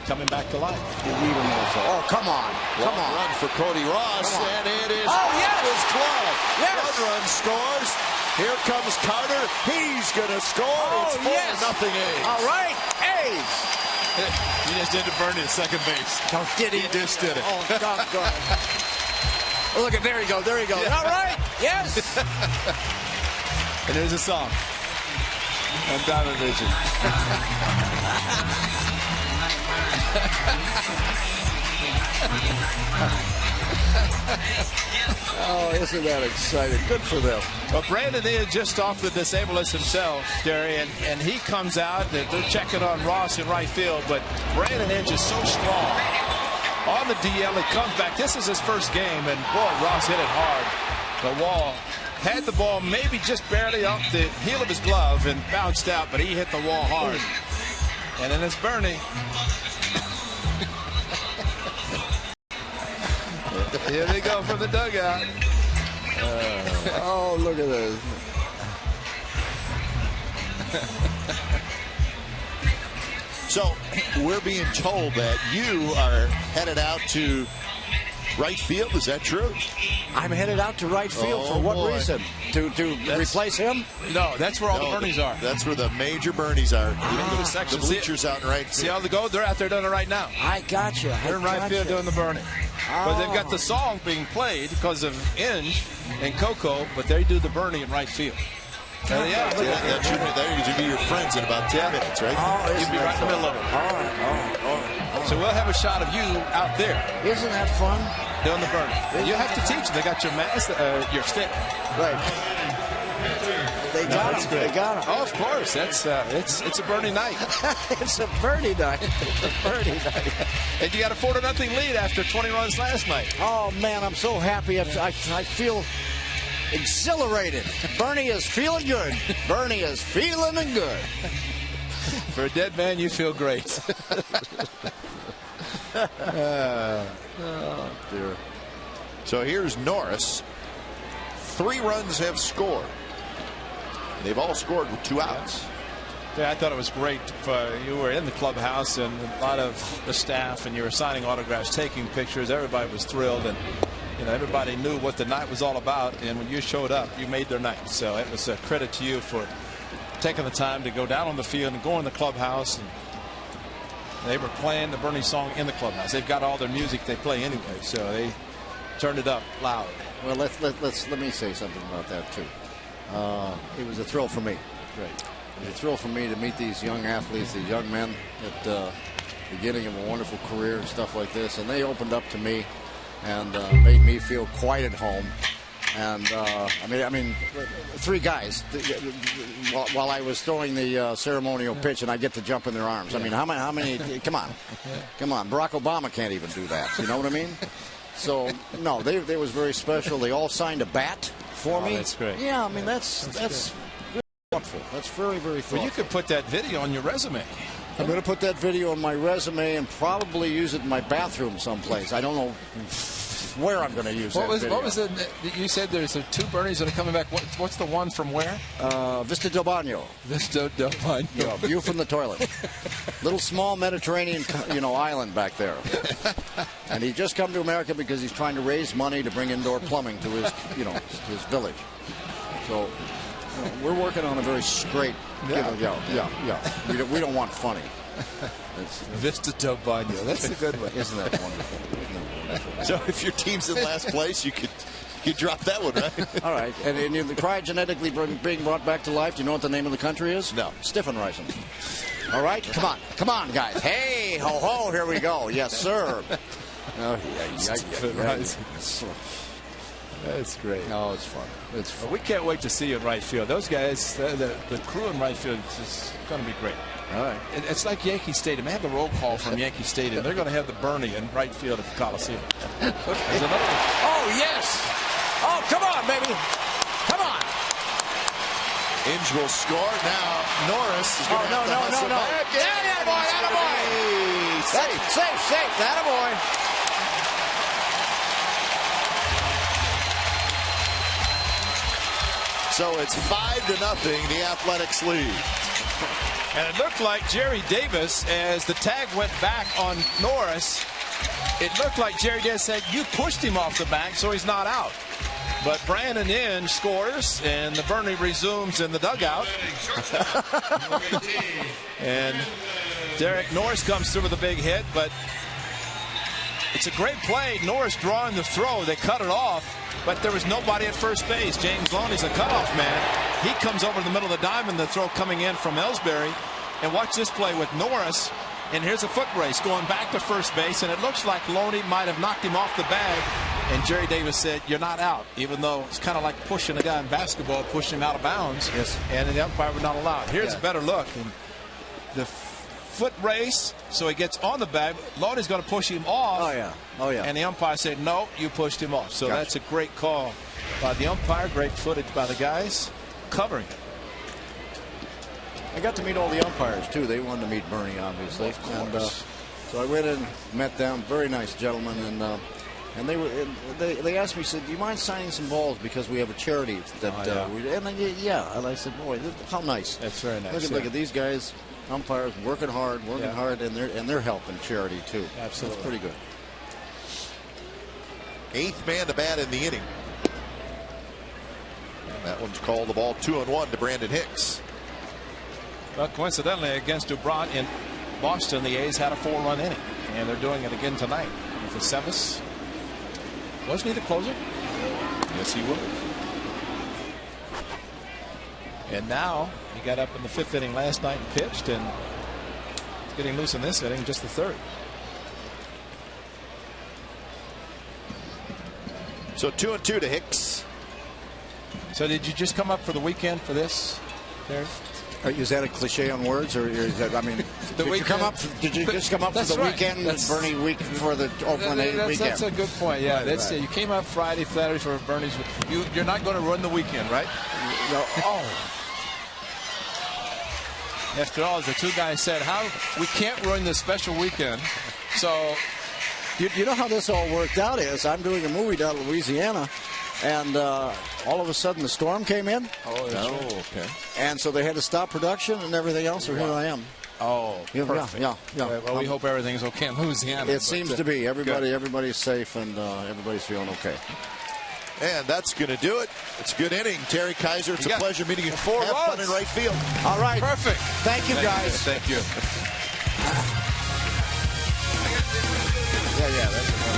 coming back to life. Even more so. Oh, come on. Come on. Run for Cody Ross, and it is his glove. Yes. Run scores. Here comes Carter. He's going to score. It's 4-0 A's. All right, A's. He just did to Bernie at second base. Oh, did he? He just did it. Oh, doggone. Oh, look at, there he goes. There he goes. Yeah. All right. Yes. And there's a song on Diamond Vision. Oh, isn't that exciting? Good for them. Well, Brandon is just off the disabled list himself, Terry, and he comes out. They're checking on Ross in right field, but Brandon Inge is so strong. On the DL, he comes back. This is his first game, and boy, Ross hit it hard. The wall had the ball maybe just barely off the heel of his glove and bounced out, but he hit the wall hard. And then it's Bernie. Here they go from the dugout. Oh, look at this. So we're being told that you are headed out to right field. Is that true? I'm headed out to right field. Oh, for what boy. reason? To replace him? No, that's where all the Bernies are. That's where the major Bernies are. The section. The bleachers out in right field. See how they go? They're out there doing it right now. I got you. They're in right field doing the Bernie. But they've got the song being played because of Inge and Coco, but they do the Bernie in right field. That should be your friends in about 10 minutes, right? Oh, You'd be right in the middle of it. All right. So we'll have a shot of you out there. Isn't that fun? Doing the Bernie. You have to teach them. They got your mask, your stick. Right. They got him. They got him. Oh, of course. That's it's a Bernie night. It's a Bernie night. It's a Bernie night. And you got a 4-0 lead after 20 runs last night. Oh man, I'm so happy. I feel exhilarated. Bernie is feeling good. Bernie is feeling good. For a dead man, you feel great. Oh dear. So here's Norris. 3 runs have scored. They've all scored with 2 outs. Yeah, I thought it was great. You were in the clubhouse and a lot of the staff, and you were signing autographs, taking pictures. Everybody was thrilled, and everybody knew what the night was all about. And when you showed up, you made their night. So it was a credit to you for taking the time to go down on the field and go in the clubhouse. And they were playing the Bernie song in the clubhouse. They've got all their music they play anyway, so they turned it up loud. Well, let me say something about that too. It was a thrill for me. Great. It was a thrill for me to meet these young athletes, these young men at the beginning of a wonderful career and stuff like this, and they opened up to me and made me feel quite at home. And I mean, 3 guys while I was throwing the ceremonial pitch, and I get to jump in their arms. I mean, how many? Come on. Barack Obama can't even do that. You know what I mean? So no, they was very special. They all signed a bat for me. That's great. Yeah, I mean that's really thoughtful. That's very, very thoughtful. Well, you could put that video on your resume. I'm going to put that video on my resume and probably use it in my bathroom someplace. I don't know where I'm going to use that video. What was it? You said there's 2 Bernies that are coming back. What's the one from where? Vista del Baño. Vista del Baño. Yeah, view from the toilet. Little small Mediterranean, island back there. And he just come to America because he's trying to raise money to bring indoor plumbing to his, his village. So we're working on a very straight. Yeah. We don't want funny. Vista del Baño. That's a good one. Isn't that wonderful? So if your team's in last place, you drop that one, right? All right. And the cryogenetically being brought back to life, do you know what the name of the country is? No. Stiffenreisen. All right? Come on, guys. Hey, ho, here we go. Yes, sir. That's great. No, it's fun. It's fun. Well, we can't wait to see you in right field. Those guys, the crew in right field is going to be great. All right. It's like Yankee Stadium. They have the roll call from Yankee Stadium. They're going to have the Bernie in right field at the Coliseum. There's another one. Oh, yes. Oh, come on, baby. Come on. Inge will score. Now Norris is going to have to hustle back. Attaboy. Safe. Attaboy. So it's 5-0, the Athletics lead. And it looked like Jerry Davis, as the tag went back on Norris, it looked like Jerry Davis said, you pushed him off the bank, so he's not out. But Brandon Inge scores, and the Bernie resumes in the dugout. And Derek Norris comes through with a big hit, but it's a great play. Norris drawing the throw. They cut it off, but there was nobody at first base. James Loney's a cutoff man. He comes over the middle of the diamond, the throw coming in from Ellsbury. And watch this play with Norris. And here's a foot race going back to first base, and it looks like Loney might have knocked him off the bag. And Jerry Davis said, you're not out, even though it's kind of like pushing a guy in basketball, pushing him out of bounds. Yes. And the umpire would not allow it. Here's a better look. And the foot race, so he gets on the bag. Loney's going to push him off. Oh, yeah. And the umpire said, no, you pushed him off. So that's a great call by the umpire. Great footage by the guys covering it. I got to meet all the umpires, too. They wanted to meet Bernie, obviously. Of course. And so I went and met them. Very nice gentlemen. And they asked me, said, do you mind signing some balls because we have a charity that and I said, boy, how nice. That's very nice. Look at these guys, umpires, working hard, and they're helping charity too. Absolutely. That's pretty good. 8th man to bat in the inning. And that one's called the ball 2-1 to Brandon Hicks. Well, coincidentally, against Dubront in Boston, the A's had a 4-run inning, and they're doing it again tonight. For Sevis, wasn't he the closer? Yes, he was. And now he got up in the 5th inning last night and pitched, and he's getting loose in this inning, just the 3rd. So 2-2 to Hicks. So did you just come up for the weekend for this, Terry? Is that a cliche on words, or is that, I mean, did you just come up for the weekend, Bernie week for the Oakland A's weekend? That's a good point. Yeah, right. You came up Friday, Saturday for Bernie's. You're not going to run the weekend, right? No. Oh. After all, as the two guys said, we can't ruin this special weekend. So, you know how this all worked out is I'm doing a movie down in Louisiana. And all of a sudden, the storm came in. Okay. And so they had to stop production and everything else. So here I am. Oh, perfect. Yeah. Well, we hope everything's okay in Louisiana. It seems to be. Everybody's safe and everybody's feeling okay. And that's going to do it. It's a good inning. Terry Kaiser, it's a pleasure meeting you. 4 Have fun in right field. All right. Perfect. Thank you, guys. Thank you. That's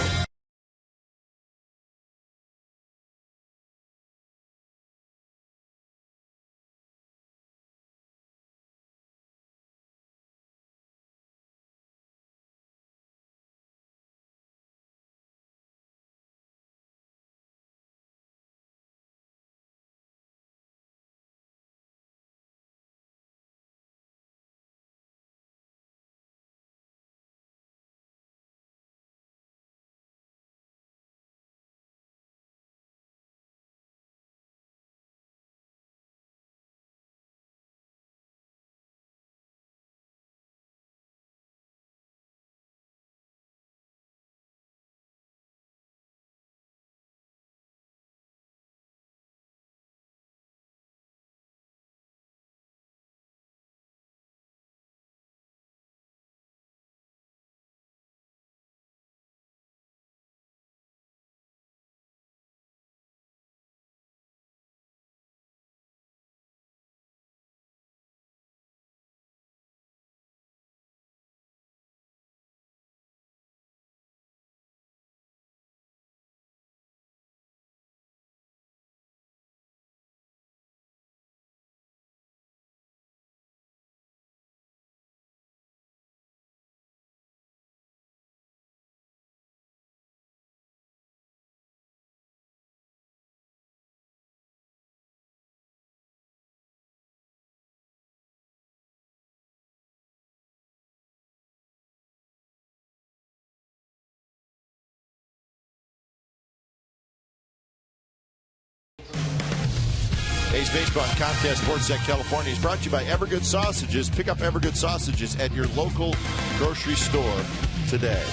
A's Baseball and Contest Sportsnet California is brought to you by Evergood Sausages. Pick up Evergood Sausages at your local grocery store today.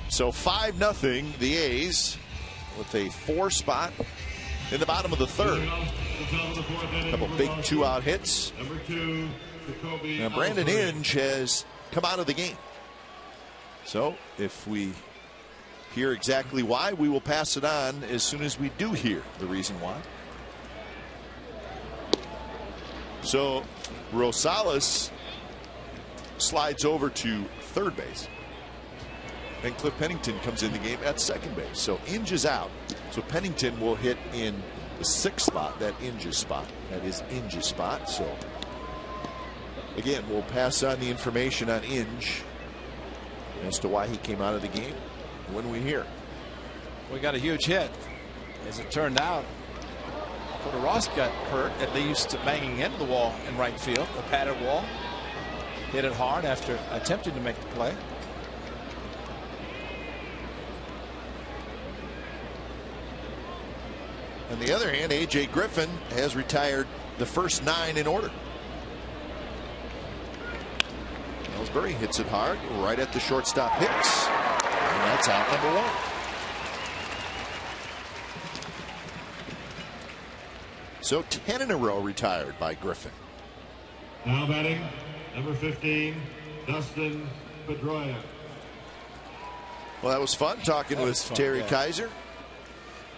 So 5-0, the A's with a 4 spot in the bottom of the third. A couple big 2-out hits. Now Brandon Inge has come out of the game. So if we hear exactly why, we will pass it on as soon as we do hear the reason why. So Rosales slides over to third base. And Cliff Pennington comes in the game at second base. So Inge is out. So Pennington will hit in the 6th spot. That Inge's spot. That is Inge's spot. So again, we'll pass on the information on Inge as to why he came out of the game when we hear. We got a huge hit. As it turned out, Dakota Ross got hurt, at least banging into the wall in right field, a padded wall. Hit it hard after attempting to make the play. On the other hand, A.J. Griffin has retired the first 9 in order. Ellsbury hits it hard right at the shortstop Hicks. And that's out number 1. So 10 in a row retired by Griffin. Now batting, number 15, Dustin Pedroia. Well, that was fun talking with Terry Kaiser.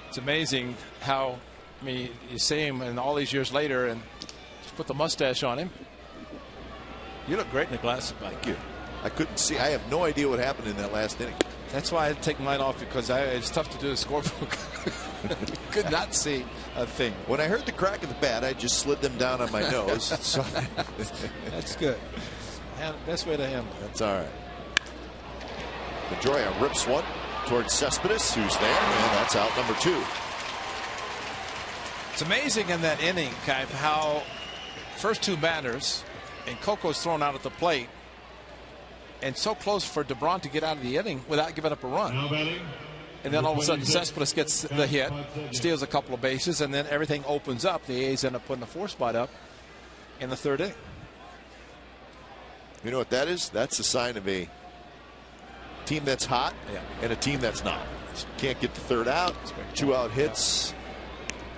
It's amazing how, I mean, you see him and all these years later and just put the mustache on him. You look great in the glasses, Mike. Thank you. I couldn't see. I have no idea what happened in that last inning. That's why I had to take mine off, because it's tough to do the scorebook. Could not see a thing. When I heard the crack of the bat, I just slid them down on my nose. So that's good. Best way to handle it. That's all right. Pedroia rips one towards Cespedes, who's there, and that's out number 2. It's amazing in that inning, Kai, how first 2 batters, and Coco's thrown out at the plate, and so close for DeBron to get out of the inning without giving up a run. And then all of a sudden Cespedes gets the hit, steals a couple of bases, and then everything opens up. The A's end up putting a 4 spot up in the 3rd inning. You know what that is? That's a sign of a team that's hot and a team that's not. Can't get the 3rd out. 2-out hits.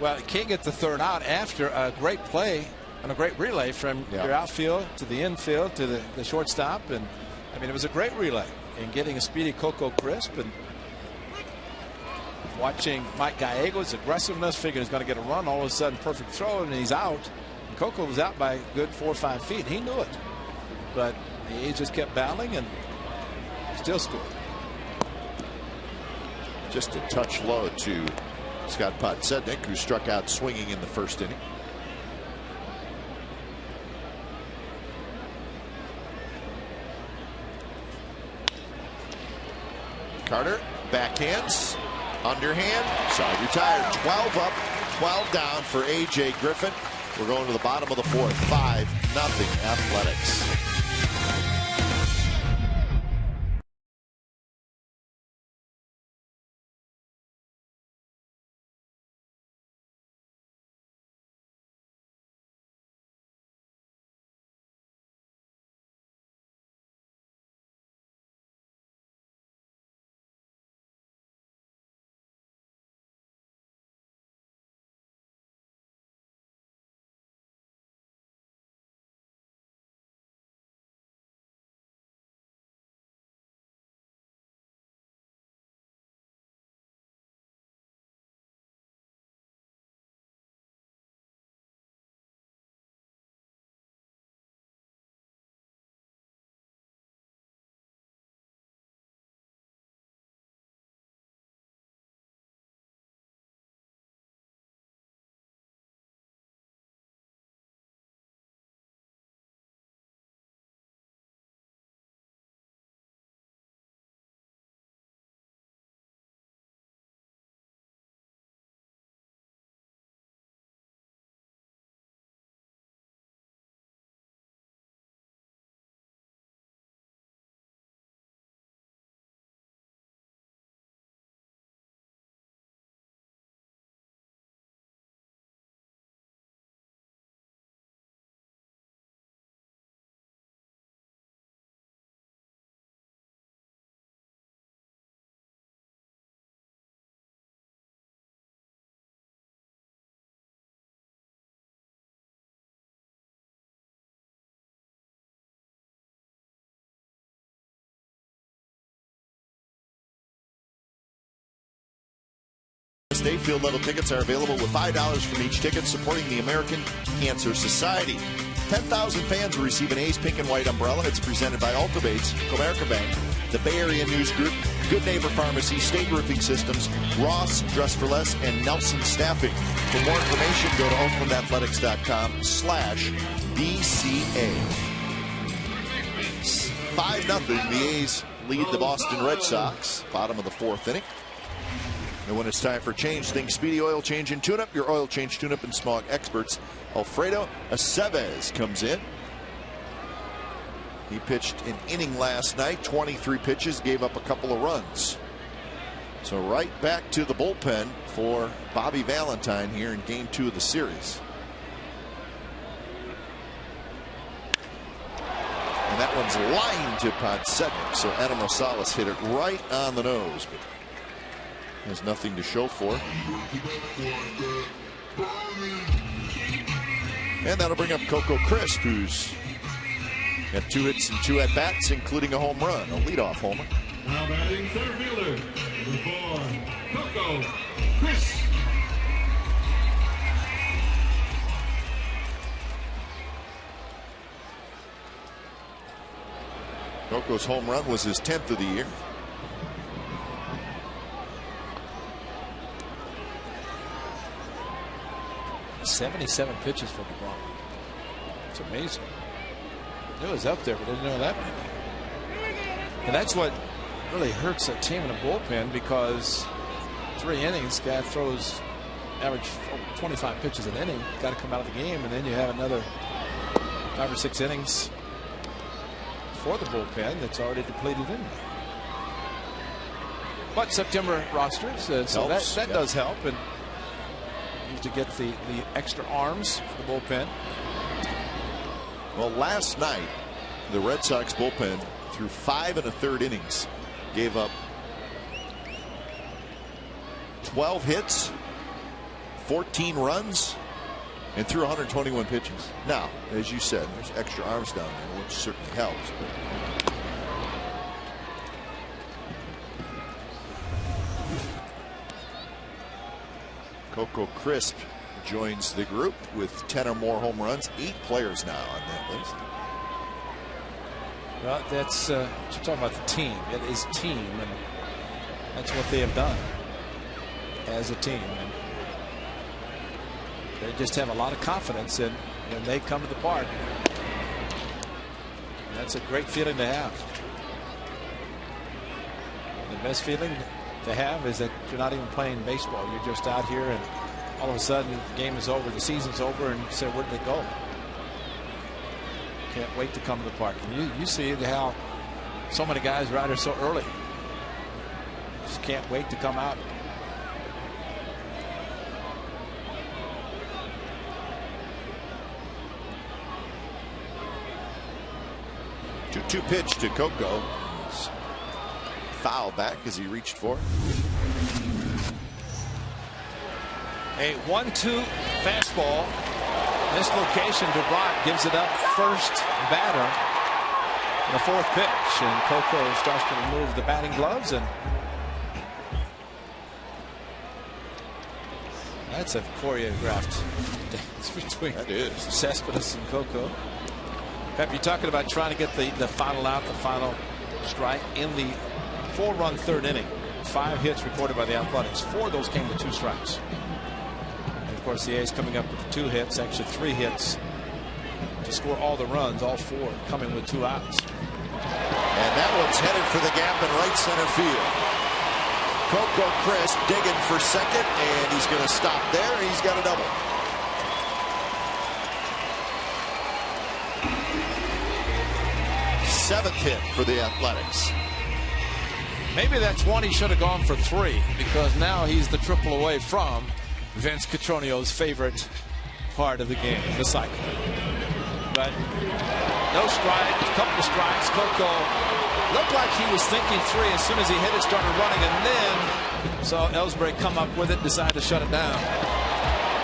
Well, you can't get the 3rd out after a great play and a great relay from your outfield to the infield to the shortstop. And I mean, it was a great relay in getting a speedy Coco crisp, and watching Mike Gallego's aggressiveness, figuring he's going to get a run, all of a sudden perfect throw, and he's out. And Coco was out by a good 4 or 5 feet. He knew it, but the A's just kept battling and still scored. Just a touch low to Scott Podsednik, who struck out swinging in the 1st inning. Carter backhands, underhand, side retired. 12 up, 12 down for A.J. Griffin. We're going to the bottom of the 4th. 5-0 Athletics. Day. Field level tickets are available with $5 from each ticket, supporting the American Cancer Society. 10,000 fans will receive an A's Pink and White umbrella. It's presented by Altabates, Comerica Bank, the Bay Area News Group, Good Neighbor Pharmacy, State Roofing Systems, Ross Dress for Less, and Nelson Staffing. For more information, go to oaklandathletics.com/BCA. 5-0, the A's lead the Boston Red Sox, bottom of the 4th inning. And when it's time for change, think Speedy Oil Change and Tune-Up, your oil change, tune-up, and smog experts. Alfredo Aceves comes in. He pitched an inning last night, 23 pitches, gave up a couple of runs. So right back to the bullpen for Bobby Valentine here in Game 2 of the series. And that one's lined to Podsednik, so Adam Rosales hit it right on the nose. But there's nothing to show for it. And that'll bring up Coco Crisp, who's got 2 hits and 2 at-bats, including a home run, a leadoff homer. Now batting center fielder, number 4, Coco Crisp. Coco's home run was his 10th of the year. .77 pitches for LeBron. It's amazing. It was up there, but I didn't know that many. And that's what really hurts a team in a bullpen, because 3 innings, guy throws average 25 pitches an inning, got to come out of the game, and then you have another 5 or 6 innings for the bullpen that's already depleted in there. But September rosters, so that does help, and to get the extra arms for the bullpen. Well, last night the Red Sox bullpen through 5 1/3 innings gave up 12 hits, 14 runs, and threw 121 pitches. Now, as you said, there's extra arms down there, which certainly helps. But Coco Crisp joins the group with 10 or more home runs. 8 players now on that list. Well, that's you're talking about the team. It is team, and that's what they have done as a team. And they just have a lot of confidence, and they come to the park. And that's a great feeling to have. The best feeling to have is that you're not even playing baseball. You're just out here, and all of a sudden the game is over, the season's over, and you say, where did they go? Can't wait to come to the park. And you see how so many guys are out here so early. Just can't wait to come out. Two pitch to Coco. Foul back as he reached for it. A 1-2 fastball. This location, DeBrot gives it up first batter. The 4th pitch, and Coco starts to remove the batting gloves, and that's a choreographed dance between Cespedes and Coco. Pep, you're talking about trying to get the final out, the final strike in the 4-run 3rd inning. 5 hits recorded by the Athletics. 4 of those came with 2 strikes. And of course, the A's coming up with 2 hits, actually 3 hits to score all the runs, all 4 coming with 2 outs. And that one's headed for the gap in right center field. Coco Crisp digging for second, and he's going to stop there. He's got a double. Seventh hit for the Athletics. Maybe that's one he should have gone for 3, because now he's the triple away from Vince Cotronio's favorite part of the game, the cycle. But no strike, a couple of strikes. Coco looked like he was thinking 3 as soon as he hit it, started running, and then saw Ellsbury come up with it, decided to shut it down.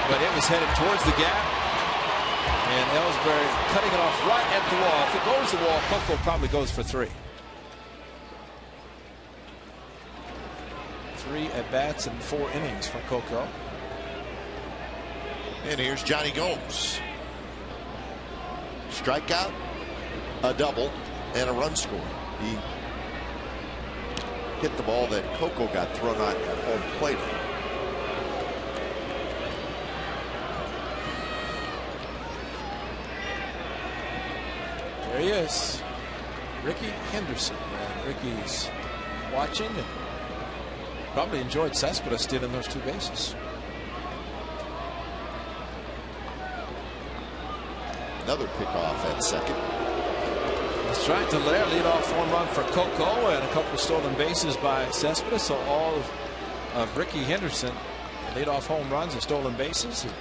But it was headed towards the gap, and Ellsbury cutting it off right at the wall. If it goes to the wall, Coco probably goes for 3. 3 at-bats and 4 innings for Coco. And here's Johnny Gomes. Strikeout, a double, and a run score. He hit the ball that Coco got thrown out at home plate. There he is, Ricky Henderson. And Ricky's watching and probably enjoyed Cespedes stealing those 2 bases. Another pickoff at second. That's right. Delaire leadoff home run for Coco and a couple of stolen bases by Cespedes. So all of Ricky Henderson leadoff home runs and stolen bases. Of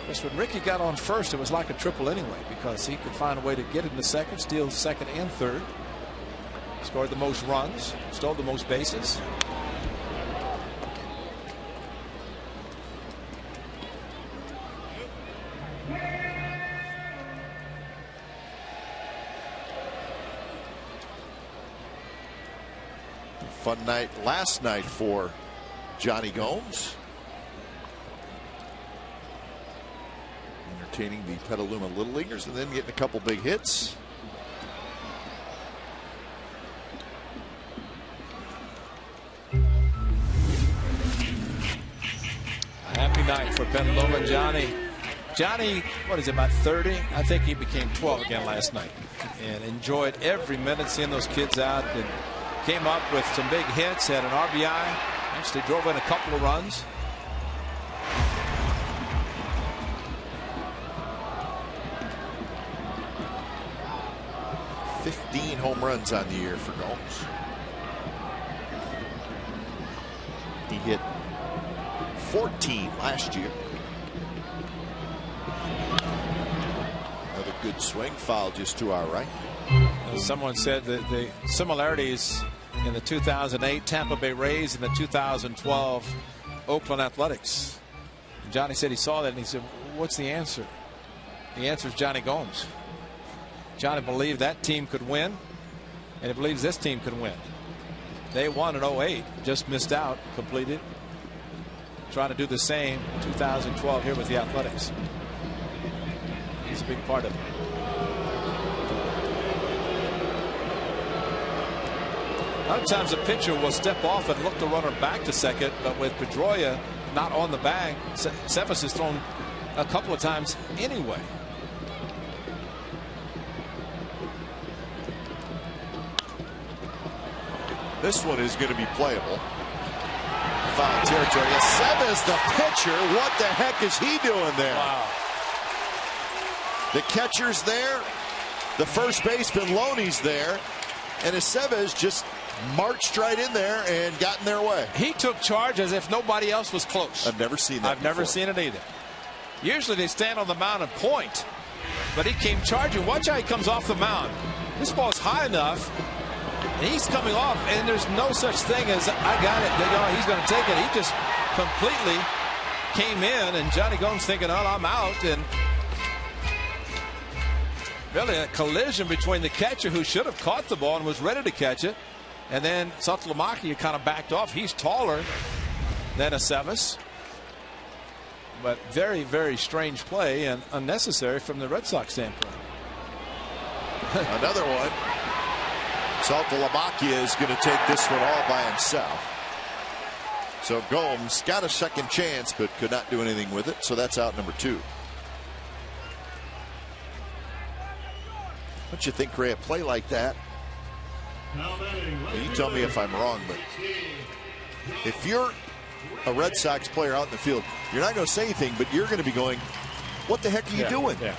course, when Ricky got on first, it was like a triple anyway, because he could find a way to get into second, steal second and third. Scored the most runs, stole the most bases. Fun night last night for Johnny Gomes. Entertaining the Petaluma Little Leaguers and then getting a couple big hits. A happy night for Petaluma. Johnny, what is it, about 30? I think he became 12 again last night and enjoyed every minute seeing those kids out, and came up with some big hits, had an RBI. Actually drove in a couple of runs. $15 home runs on the year for Gomes. He hit 14 last year. Another good swing, foul just to our right. Someone said that the similarities in the 2008 Tampa Bay Rays and the 2012 Oakland Athletics. And Johnny said he saw that and he said, what's the answer? The answer is Johnny Gomes. Johnny believed that team could win, and he believes this team could win. They won in 08, just missed out, completed. Trying to do the same in 2012 here with the Athletics. He's a big part of it. A lot of times a pitcher will step off and look the runner back to second, but with Pedroia not on the bag, Cephas has thrown a couple of times anyway. This one is going to be playable. Foul territory. Cephas, the pitcher, what the heck is he doing there? Wow. The catcher's there. The first baseman, Loney's there. And Aceves just marched right in there and got in their way. He took charge as if nobody else was close. I've never seen that I've never seen it either. Usually they stand on the mound and point, but he came charging. Watch how he comes off the mound. This ball's high enough, and he's coming off, and there's no such thing as, I got it, you know, he's going to take it. He just completely came in, and Johnny Gomes thinking, oh, I'm out, and really a collision between the catcher, who should have caught the ball and was ready to catch it, and then Satalamaki kind of backed off. He's taller than Aceves. But very, very strange play and unnecessary from the Red Sox standpoint. Another one. Satalamaki is going to take this one all by himself. So Gomes got a second chance but could not do anything with it. So that's out number 2. Don't you think, Ray, a play like that? You tell me if I'm wrong, but if you're a Red Sox player out in the field, you're not going to say anything, but you're going to be going, what the heck are you doing? Yeah.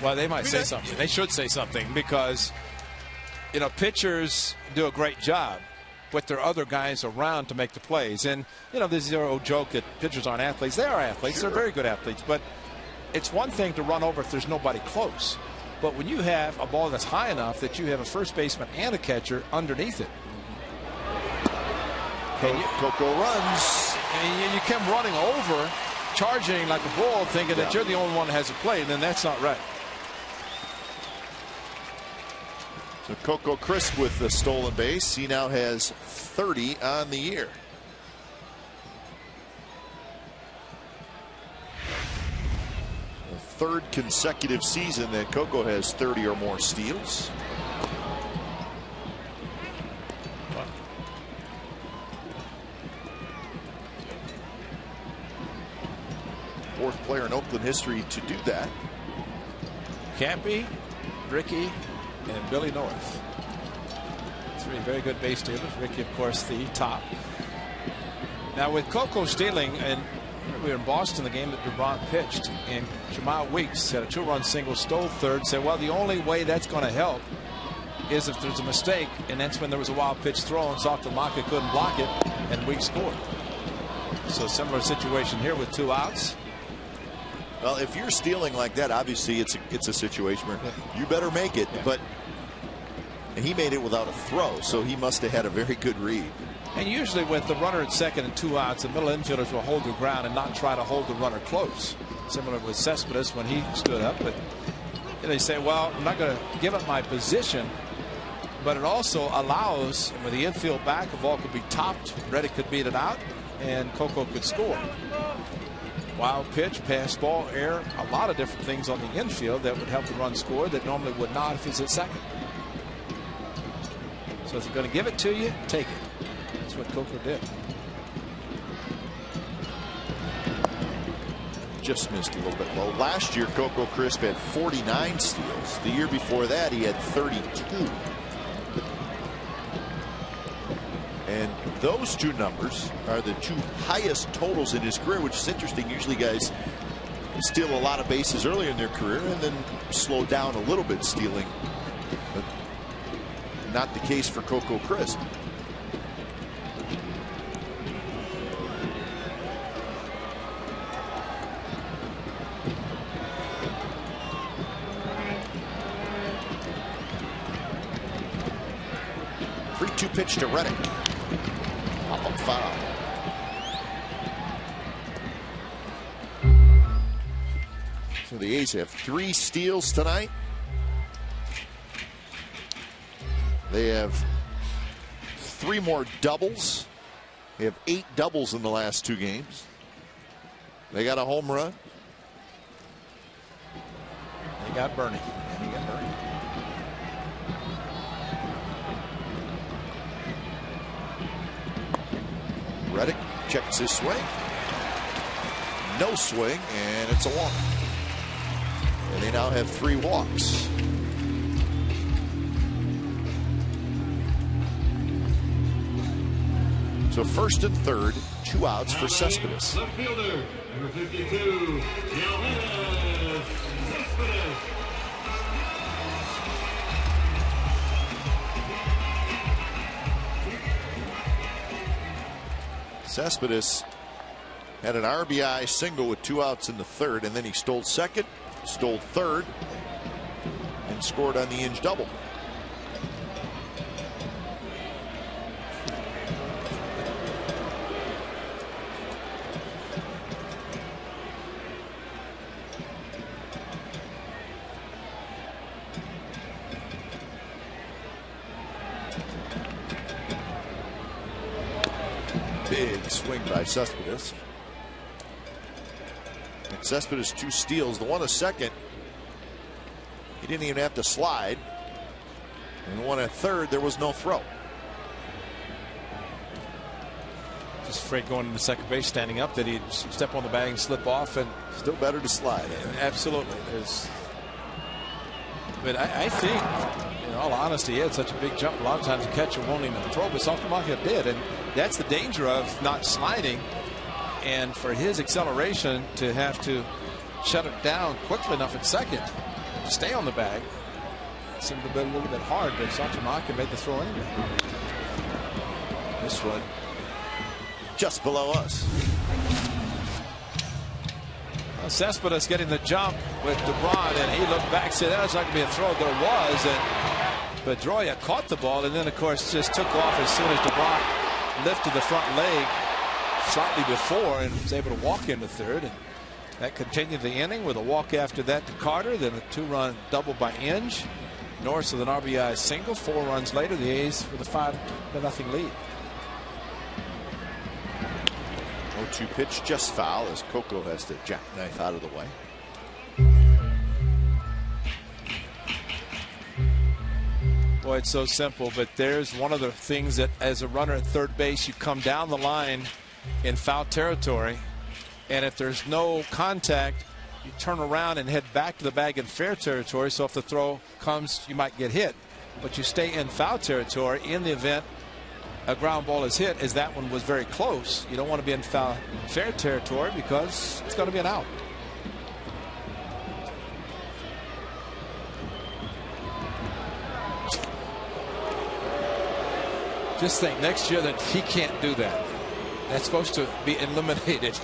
Well, they might say something. They should say something, because, you know, pitchers do a great job with their other guys around to make the plays. And, you know, there's zero joke that pitchers aren't athletes. They are athletes. Sure. They're very good athletes. But it's one thing to run over if there's nobody close. But when you have a ball that's high enough that you have a first baseman and a catcher underneath it. Coco runs. And you come running over, charging like a bull, thinking that you're the only one that has a play, and then that's not right. So Coco crisp with the stolen base. He now has 30 on the year. third consecutive season that Coco has 30 or more steals. Fourth player in Oakland history to do that. Campy, Ricky, and Billy North. Three very good base stealers. Ricky, of course, the top. Now with Coco stealing, and we were in Boston the game that DeBron pitched, and Jamal Weeks had a 2-run single, stole third, said, well, the only way that's going to help is if there's a mistake, and that's when there was a wild pitch thrown. Saltalamacca couldn't block it, and Weeks scored. So similar situation here with 2 outs. Well, if you're stealing like that, obviously it's a situation where you better make it. But he made it without a throw, so he must have had a very good read. And usually with the runner at second and 2 outs, the middle infielders will hold their ground and not try to hold the runner close. Similar with Cespedes when he stood up. But they say, well, I'm not going to give up my position. But it also allows, with the infield back, the ball could be topped, Reddick could beat it out, and Coco could score. Wild pitch, pass ball, air, a lot of different things on the infield that would help the run score that normally would not if he's at second. So if you're going to give it to you, take it. That's what Coco did. Just missed a little bit low. Last year, Coco Crisp had 49 steals. The year before that, he had 32. And those 2 numbers are the 2 highest totals in his career, which is interesting. Usually guys steal a lot of bases early in their career and then slow down a little bit stealing. But not the case for Coco Crisp. Three-two pitch to Reddick. Pop-up foul. So the A's have 3 steals tonight. They have 3 more doubles. They have 8 doubles in the last 2 games. They got a home run. They got Bernie. Reddick checks his swing. No swing, and it's a walk. And they now have 3 walks. So first and third, 2 outs for Cespedes. Left fielder, number 52, Cespedes. Cespedes had an RBI single with 2 outs in the third, and then he stole second, stole third, and scored on the Inge double. Big swing by Cespedes. And Cespedes 2 steals. The one a second, he didn't even have to slide. And the one at third, there was no throw. Just afraid going into second base, standing up, that he'd step on the bag and slip off. And still better to slide. Absolutely. But I think, in all honesty, he had such a big jump. A lot of times the catcher won't even throw, but Saltalamacca did. And that's the danger of not sliding. And for his acceleration to have to shut it down quickly enough at second to stay on the bag, it seemed to be a little bit hard, but Saltalamacca made the throw anyway. This one just below us. Cespedes getting the jump with DeBron, and he looked back, said that was not going to be a throw. There was, and Pedroia caught the ball, and then of course just took off as soon as DeBron lifted the front leg slightly before and was able to walk into third. And that continued the inning with a walk after that to Carter, then a 2-run double by Inge. Norris with an RBI single. 4 runs later, the A's with a 5-0 lead. 0-2 pitch just foul as Coco has to jackknife out of the way. Boy, it's so simple, but there's one of the things that as a runner at third base, you come down the line in foul territory, and if there's no contact, you turn around and head back to the bag in fair territory. So if the throw comes, you might get hit, but you stay in foul territory in the event a ground ball is hit, as that one was very close. You don't want to be in fair territory because it's going to be an out. Just think next year that he can't do that. That's supposed to be eliminated.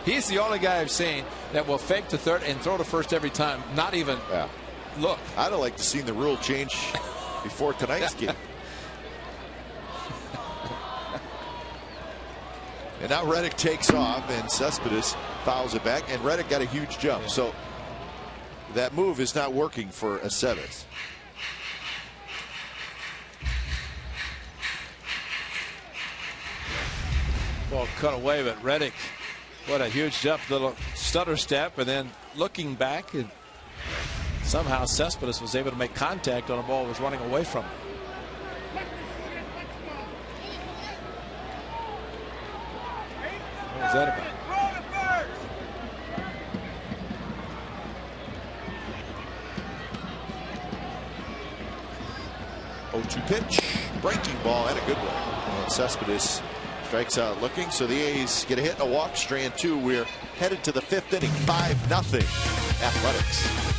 He's the only guy I've seen that will fake to third and throw to first every time. Not even look. I'd have liked to see the rule change before tonight's game. And now Reddick takes off, and Cespedes fouls it back, and Reddick got a huge jump. So that move is not working for Aceves. Ball cut away, but Reddick, what a huge jump, little stutter step, and then looking back, and somehow Cespedes was able to make contact on a ball that was running away from him. What was that about? 0-2 pitch, breaking ball, and a good one. And Cespedes strikes out looking, so the A's get a hit, a walk, strand 2. We're headed to the 5th inning, 5-0 Athletics.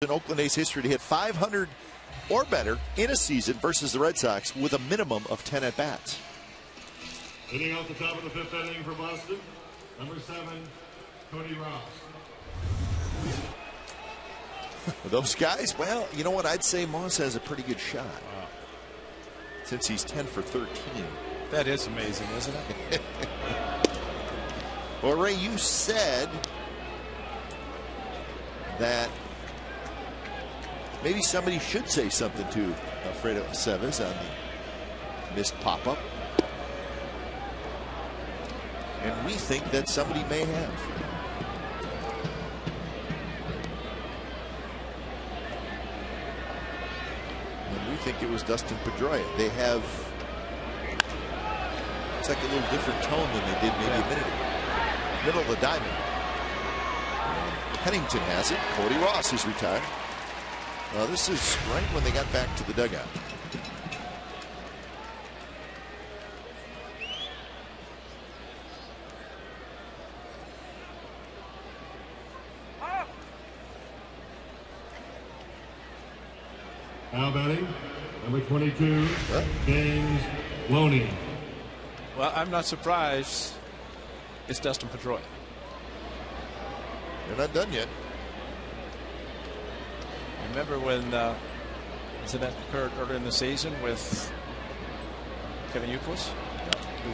In Oakland A's history to hit 500 or better in a season versus the Red Sox with a minimum of 10 at-bats. Hitting off the top of the 5th inning for Boston, number 7, Cody Ross. Those guys, well, you know what? I'd say Moss has a pretty good shot. Wow. Since he's 10 for 13. That is amazing, isn't it? Well, Ray, you said that maybe somebody should say something to Alfredo Aceves on the missed pop-up. And we think that somebody may have. And we think it was Dustin Pedroia. They have, it's like a little different tone than they did maybe a minute ago. Middle of the diamond. And Pennington has it. Cody Ross is retired. Well, this is right when they got back to the dugout. Now batting, number 22, James Loney. Well, I'm not surprised it's Dustin Pedroia. They're not done yet. Remember when the incident occurred earlier in the season with Kevin Youkilis, who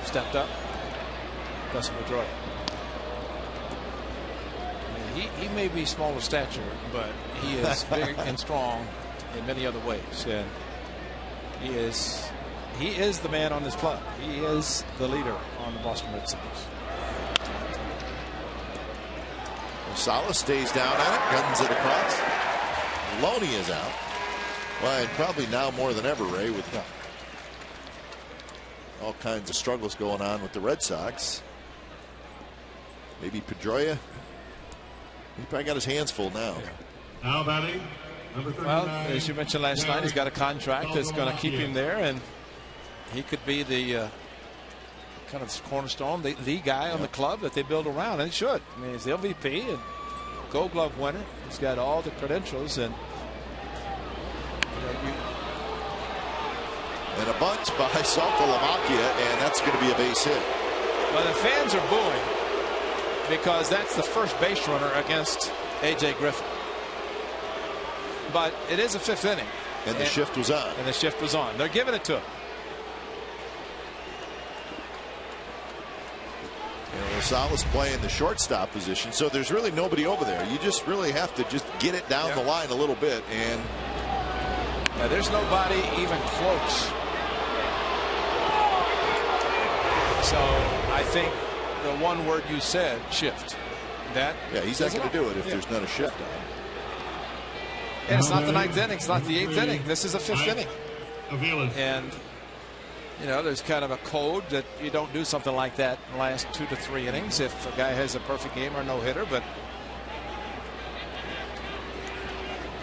stepped up? Dustin Pedroia. He may be small of stature, but he is big and strong in many other ways, and he is the man on this club. He is the leader on the Boston Red Sox. Salas stays down on it, guns it across. Loney is out. Well, and probably now more than ever, Ray, with all kinds of struggles going on with the Red Sox. Maybe Pedroia. He probably got his hands full now. Now batting, number 39. Well, as you mentioned last night, he's got a contract that's going to keep him there, and he could be the kind of cornerstone, the guy on the club that they build around, and he should. I mean, he's the MVP and Gold Glove winner. He's got all the credentials, and and a bunt by Saltalamakia, and that's going to be a base hit. Well, the fans are booing because that's the first base runner against A.J. Griffin. But it is a fifth inning. And the shift was on. And the shift was on. They're giving it to him. Salas playing the shortstop position, so there's really nobody over there. You just really have to just get it down the line a little bit, and there's nobody even close. So I think the one word you said, shift. That he's not going to do it if there's not a shift on. And it's not the ninth inning. It's not the eighth inning. This is a fifth inning. And you know, there's kind of a code that you don't do something like that in the last 2 to 3 innings if a guy has a perfect game or no hitter. But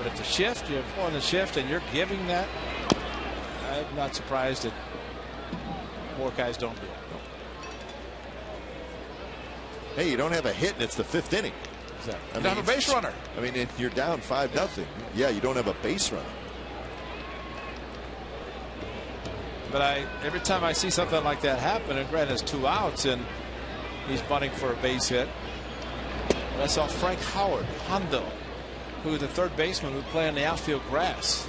it's a shift. You're pulling the shift and you're giving that. I'm not surprised that more guys don't do it. Hey, you don't have a hit and it's the fifth inning. Exactly. You don't have a base runner. I mean, you're down 5-0. Yeah, you don't have a base runner. But every time I see something like that happen, and Grant has 2 outs and he's bunting for a base hit. And I saw Frank Howard, Hondo, who was the third baseman who played on the outfield grass.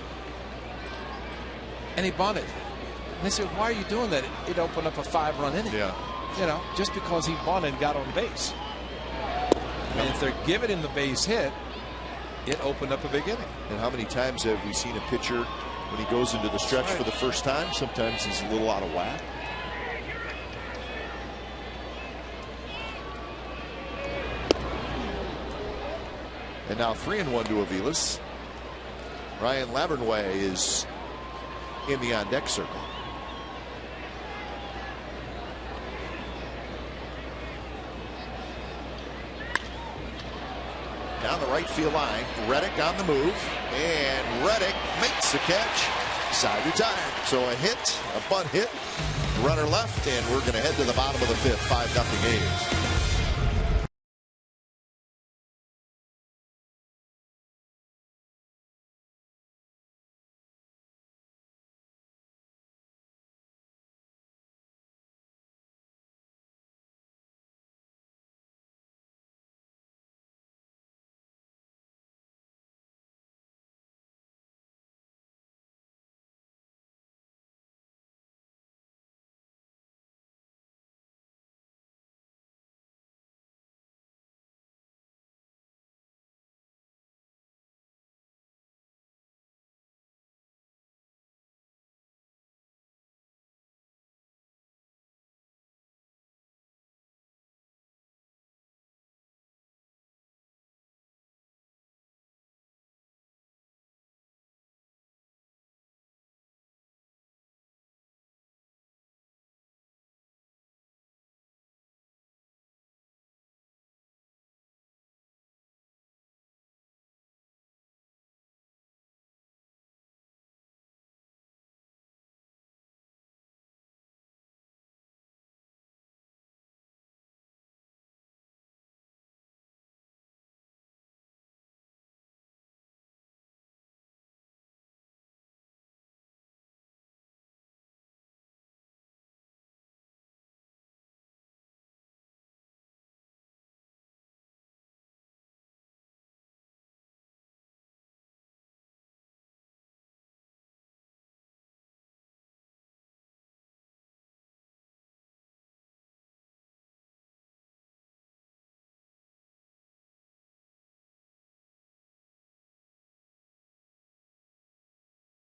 And he bunted. And they said, why are you doing that? It opened up a 5-run inning. Yeah. You know, just because he bunted and got on base. And if they're giving him the base hit, it opened up a big inning. And how many times have we seen a pitcher when he goes into the stretch for the first time? Sometimes he's a little out of whack. And now 3-1 to Aviles. Ryan Lavernway is in the on-deck circle. Down the right field line, Reddick on the move, and Reddick makes the catch. Side retired. So a hit, a bunt hit, runner left, and we're going to head to the bottom of the fifth. 5-0 A's.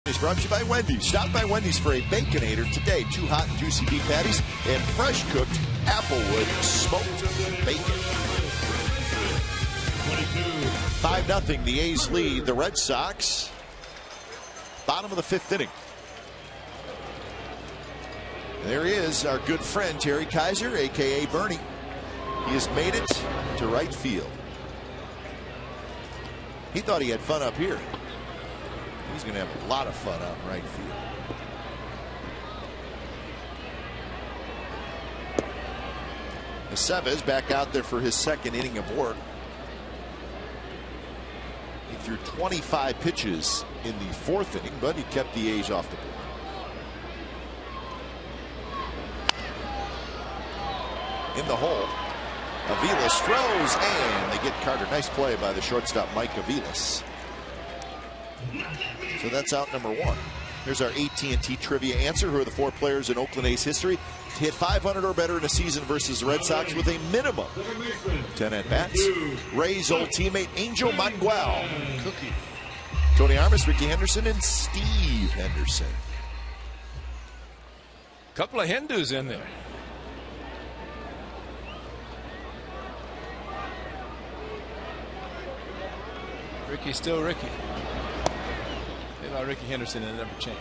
Is brought to you by Wendy's. Stop by Wendy's for a Baconator today. 2 hot and juicy beef patties and fresh cooked Applewood smoked bacon. 5-0. The A's lead the Red Sox. Bottom of the 5th inning. There he is, our good friend Terry Kaiser, a.k.a. Bernie. He has made it to right field. He thought he had fun up here. He's going to have a lot of fun out in right field. Aceves back out there for his 2nd inning of work. He threw 25 pitches in the 4th inning, but he kept the A's off the board. In the hole, Aviles throws, and they get Carter. Nice play by the shortstop, Mike Aviles. So that's out number 1. Here's our AT&T trivia answer. Who are the 4 players in Oakland A's history to hit 500 or better in a season versus the Red Sox with a minimum of 10 at-bats? Ray's old teammate, Angel Mangual. Cookie. Tony Armas, Ricky Henderson, and Steve Henderson. Couple of Hindus in there. Ricky's still Ricky. You know, Ricky Henderson will never change.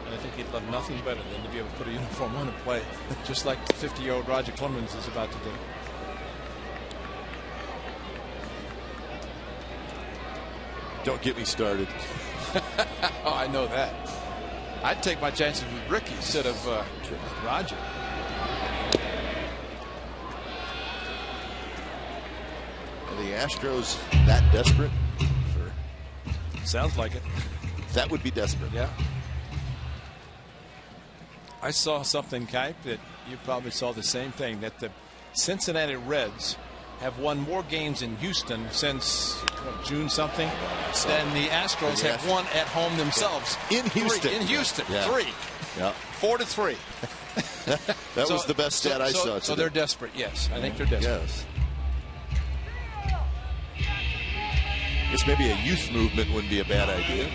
And I think he'd love nothing better than to be able to put a uniform on and play, just like 50-year-old Roger Clemens is about to do. Don't get me started. Oh, I know that. I'd take my chances with Ricky instead of Roger. The Astros that desperate? Sounds like it. That would be desperate. Yeah. I saw something, Kite, that you probably saw the same thing, that the Cincinnati Reds have won more games in Houston since June something than the Astros have won at home themselves. In Houston. 3. In Houston. Yeah. 3. Yeah. 4-3. That was the best stat I saw. So they're desperate. Yes, I think they're desperate. Yes. I guess maybe a youth movement wouldn't be a bad idea.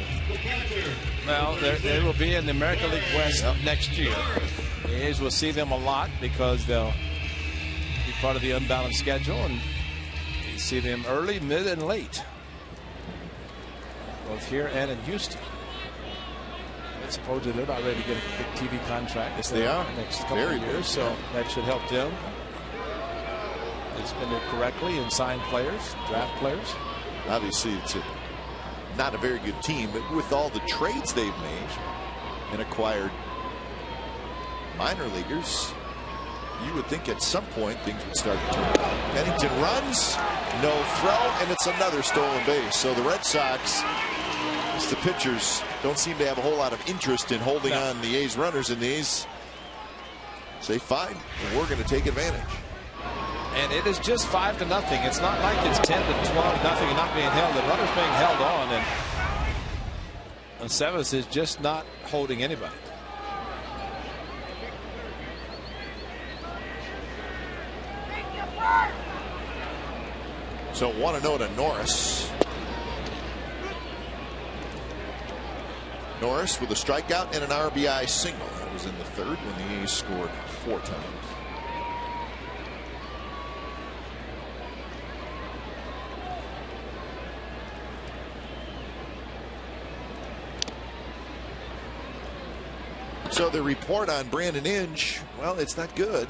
Well, they will be in the American League West next year. The A's will see them a lot because they'll be part of the unbalanced schedule, and you see them early, mid, and late, both here and in Houston. And supposedly they're about ready to get a big TV contract. Yes, they are. Next couple of years, so that should help them. They spend it correctly and sign players, draft players. Obviously, it's not a very good team, but with all the trades they've made and acquired minor leaguers, you would think at some point things would start to turn around. Pennington runs, no throw, and it's another stolen base. So the Red Sox, the pitchers, don't seem to have a whole lot of interest in holding on the A's runners, and the A's say, fine, we're going to take advantage. And it is just 5-0. It's not like it's 10-12 nothing and not being held. The runner's being held on, and Aceves is just not holding anybody. So 1-0 to Norris. Norris with a strikeout and an RBI single. That was in the 3rd when the A's scored 4 times. So the report on Brandon Inge, well, it's not good.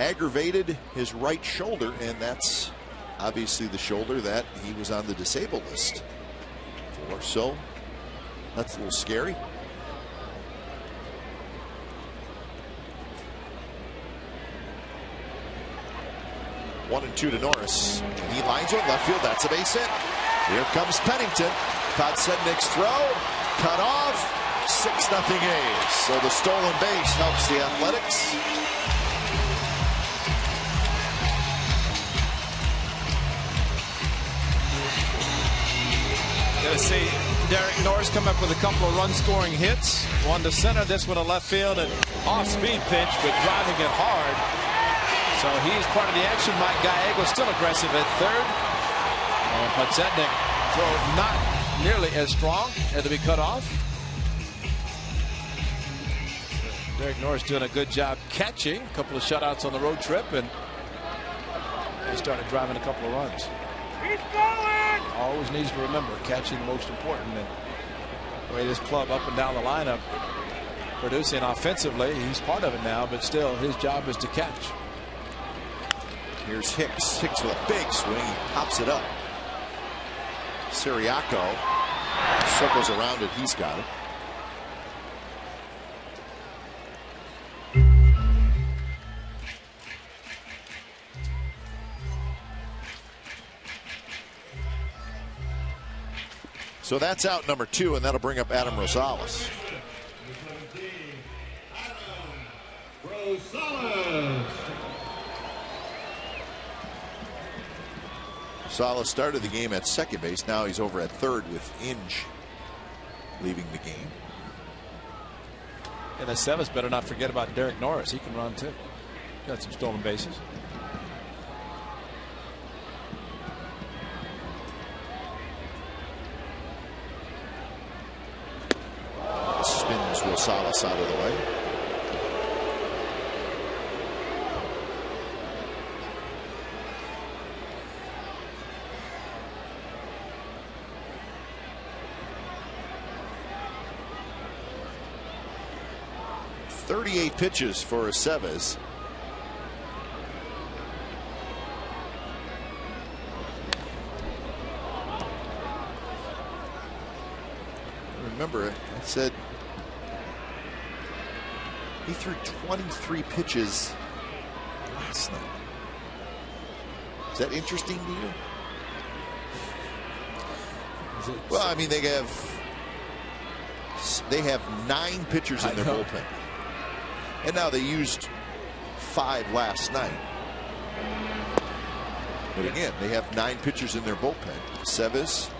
Aggravated his right shoulder, and that's obviously the shoulder that he was on the disabled list for. So that's a little scary. One and 2 to Norris. And he lines one left field. That's a base hit. Here comes Pennington. Podsednik's throw. Cut off. 6-0 A's. So the stolen base helps the Athletics. Gonna see Derek Norris come up with a couple of run-scoring hits. One to center, this one to left field, and off-speed pitch, but driving it hard. So he's part of the action. Mike Gallego still aggressive at third. And Podsednik throw not nearly as strong, had to be cut off. Derek Norris doing a good job catching. A couple of shutouts on the road trip, and he started driving a couple of runs. He's going! Always needs to remember catching most important. And the way this club up and down the lineup producing offensively, he's part of it now, but still his job is to catch. Here's Hicks. Hicks with a big swing. He pops it up. Siriaco circles around it. He's got it. So that's out number 2, and that'll bring up Adam Rosales. Rosales started the game at second base. Now he's over at third with Inge leaving the game. And the Sevens better not forget about Derek Norris. He can run too. Got some stolen bases. Spins Rosales out of the way. Pitches for Aceves. Remember, I said he threw 23 pitches last night. Is that interesting to you? Well, I mean, they have 9 pitchers in their bullpen. And now they used 5 last night. But again, they have 9 pitchers in their bullpen. Aceves,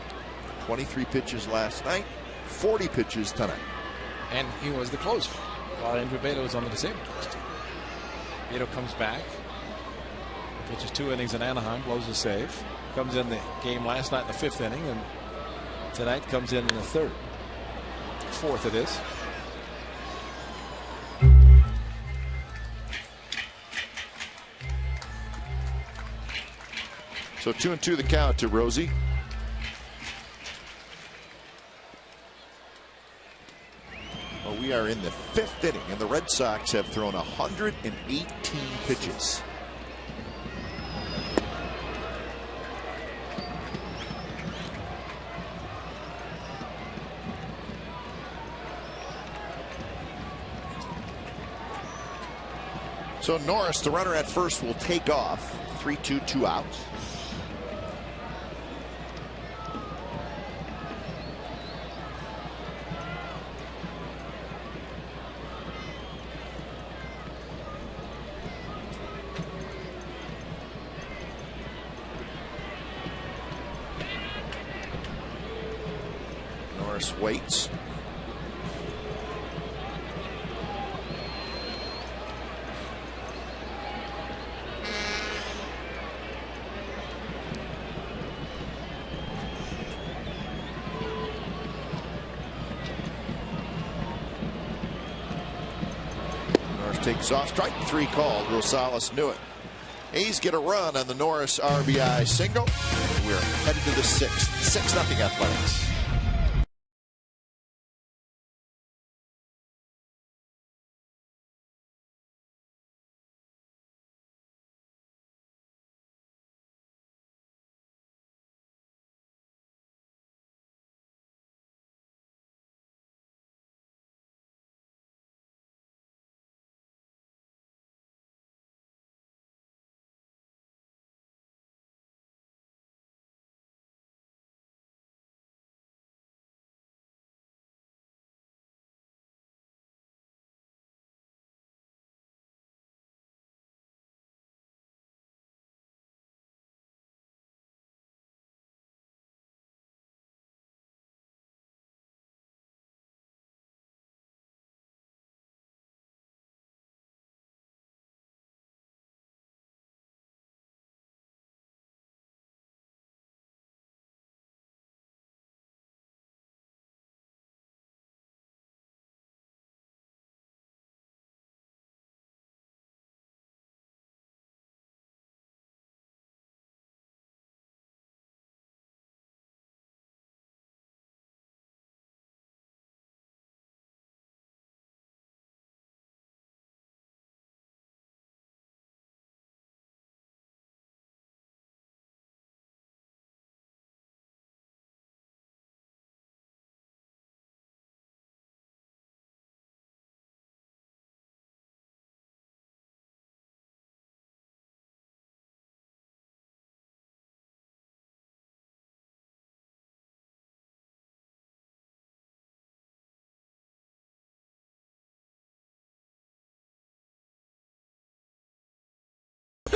23 pitches last night, 40 pitches tonight. And he was the closer while Andrew Beto was on the disabled list. Beto comes back, pitches 2 innings in Anaheim, blows a save. Comes in the game last night in the 5th inning, and tonight comes in the 3rd. 4th it is. So 2-2 the count to Rosie. Well, we are in the 5th inning, and the Red Sox have thrown 118 pitches. So Norris, the runner at first, will take off. 3-2, 2 outs. Norris waits. Takes off. Strike 3 called. Rosales knew it. A's get a run on the Norris RBI single. We're headed to the 6th. 6-0 Athletics.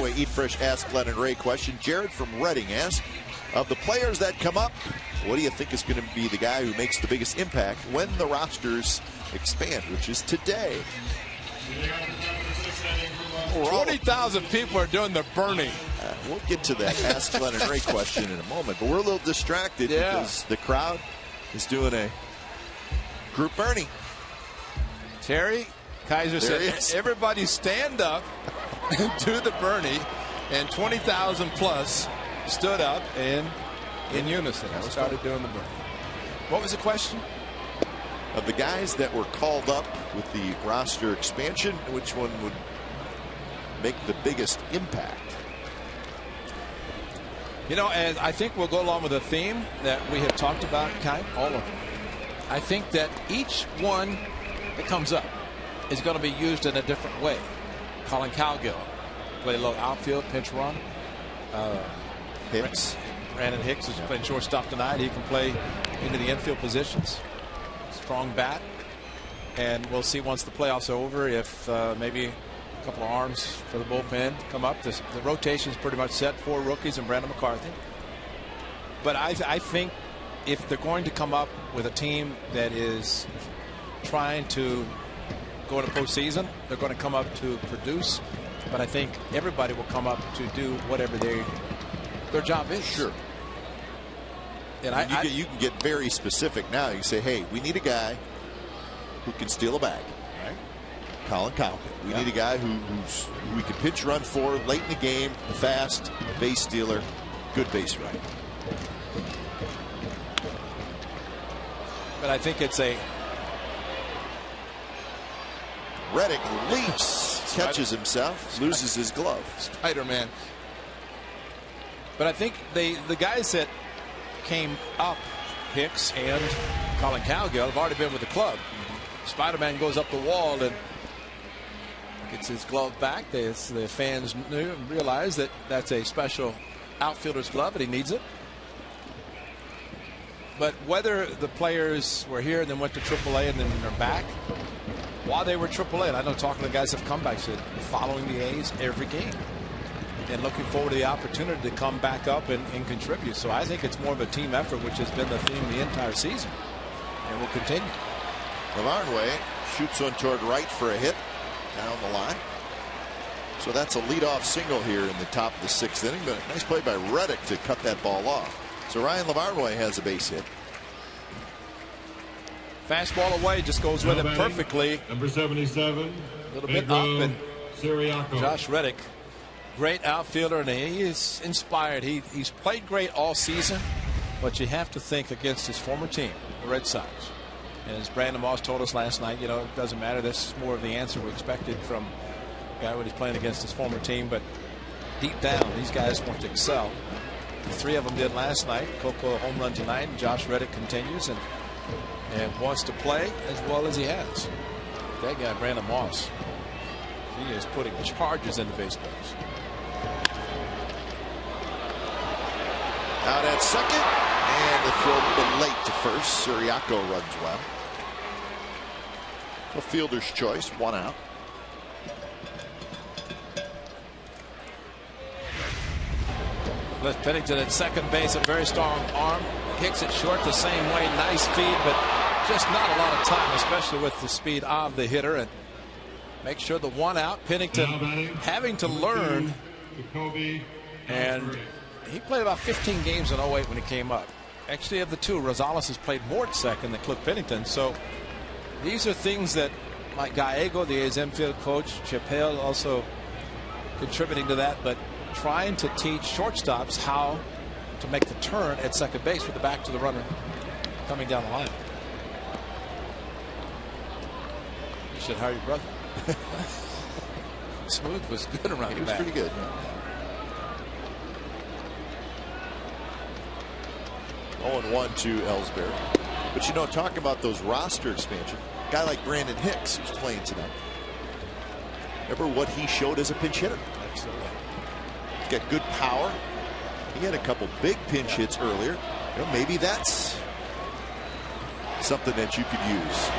Hardway Eat Fresh Ask Glenn and Ray question. Jared from Reading asks, of the players that come up, what do you think is going to be the guy who makes the biggest impact when the rosters expand, which is today? 20,000 people are doing the burning. We'll get to that Ask Glenn and Ray question in a moment, but we're a little distracted because the crowd is doing a group burning. Terry Kaiser said, everybody stand up and do the Bernie, and 20,000 plus stood up and in unison started doing the Bernie. What was the question? Of the guys that were called up with the roster expansion, which one would make the biggest impact? You know, and I think we'll go along with the theme that we have talked about, all of them. I think that each one that comes up is going to be used in a different way. Colin Cowgill, play low outfield, pinch run. Hicks. Brandon Hicks is playing shortstop tonight. He can play into the infield positions. Strong bat. And we'll see once the playoffs are over if maybe a couple of arms for the bullpen come up. The rotation is pretty much set. 4 rookies and Brandon McCarthy. But I think if they're going to come up with a team that is trying to go to postseason, they're going to come up to produce. But I think everybody will come up to do whatever their job is. Sure. And you can get very specific now. You say, hey, we need a guy who can steal a bag. Right. Colin Cowgill. We need a guy who we can pitch run for late in the game, fast, base stealer, good base runner. But I think it's a Reddick leaps, catches himself, loses his glove. Spider-Man. But I think the guys that came up, Hicks and Colin Cowgill, have already been with the club. Spider-Man goes up the wall and gets his glove back. The fans knew and realized that that's a special outfielder's glove and he needs it. But whether the players were here and then went to AAA and then they're back, while they were AAA, and I know talking to guys have come back, said following the A's every game and looking forward to the opportunity to come back up and contribute. So I think it's more of a team effort, which has been the theme the entire season and will continue. Lavarnway shoots one toward right for a hit down the line. So that's a leadoff single here in the top of the 6th inning, but a nice play by Reddick to cut that ball off. So Ryan Lavarnway has a base hit. Fastball away, just goes with it perfectly. Number 77. A little bit up, and Josh Reddick, great outfielder, and he is inspired. He's played great all season, but you have to think against his former team, the Red Sox. And as Brandon Moss told us last night, you know, it doesn't matter. This is more of the answer we expected from a guy when he's playing against his former team. But deep down, these guys want to excel. The 3 of them did last night. Coco a home run tonight, and Josh Reddick continues and wants to play as well as he has. That guy, Brandon Moss, he is putting charges into baseballs. Out at second, and the throw a little bit late to first. Siriaco runs well. A fielder's choice, 1 out. Cliff Pennington at second base, a very strong arm. Kicks it short the same way. Nice feed, but just not a lot of time, especially with the speed of the hitter. And make sure the 1 out. Pennington having to learn. And he played about 15 games in 08 when he came up. Actually, of the 2, Rosales has played more at second than Cliff Pennington. So these are things that Mike Gallego, the A's infield coach, Chappelle also contributing to that, but trying to teach shortstops how to make the turn at second base with the back to the runner coming down the line. You should hire your brother. Smooth was good around the back. He was pretty good. Yeah. 0-1 to Ellsbury. But you know, talk about those roster expansion. A guy like Brandon Hicks, who's playing tonight. Remember what he showed as a pinch hitter? Absolutely. He's got good power. He had a couple big pinch hits earlier. You know, maybe that's something that you could use.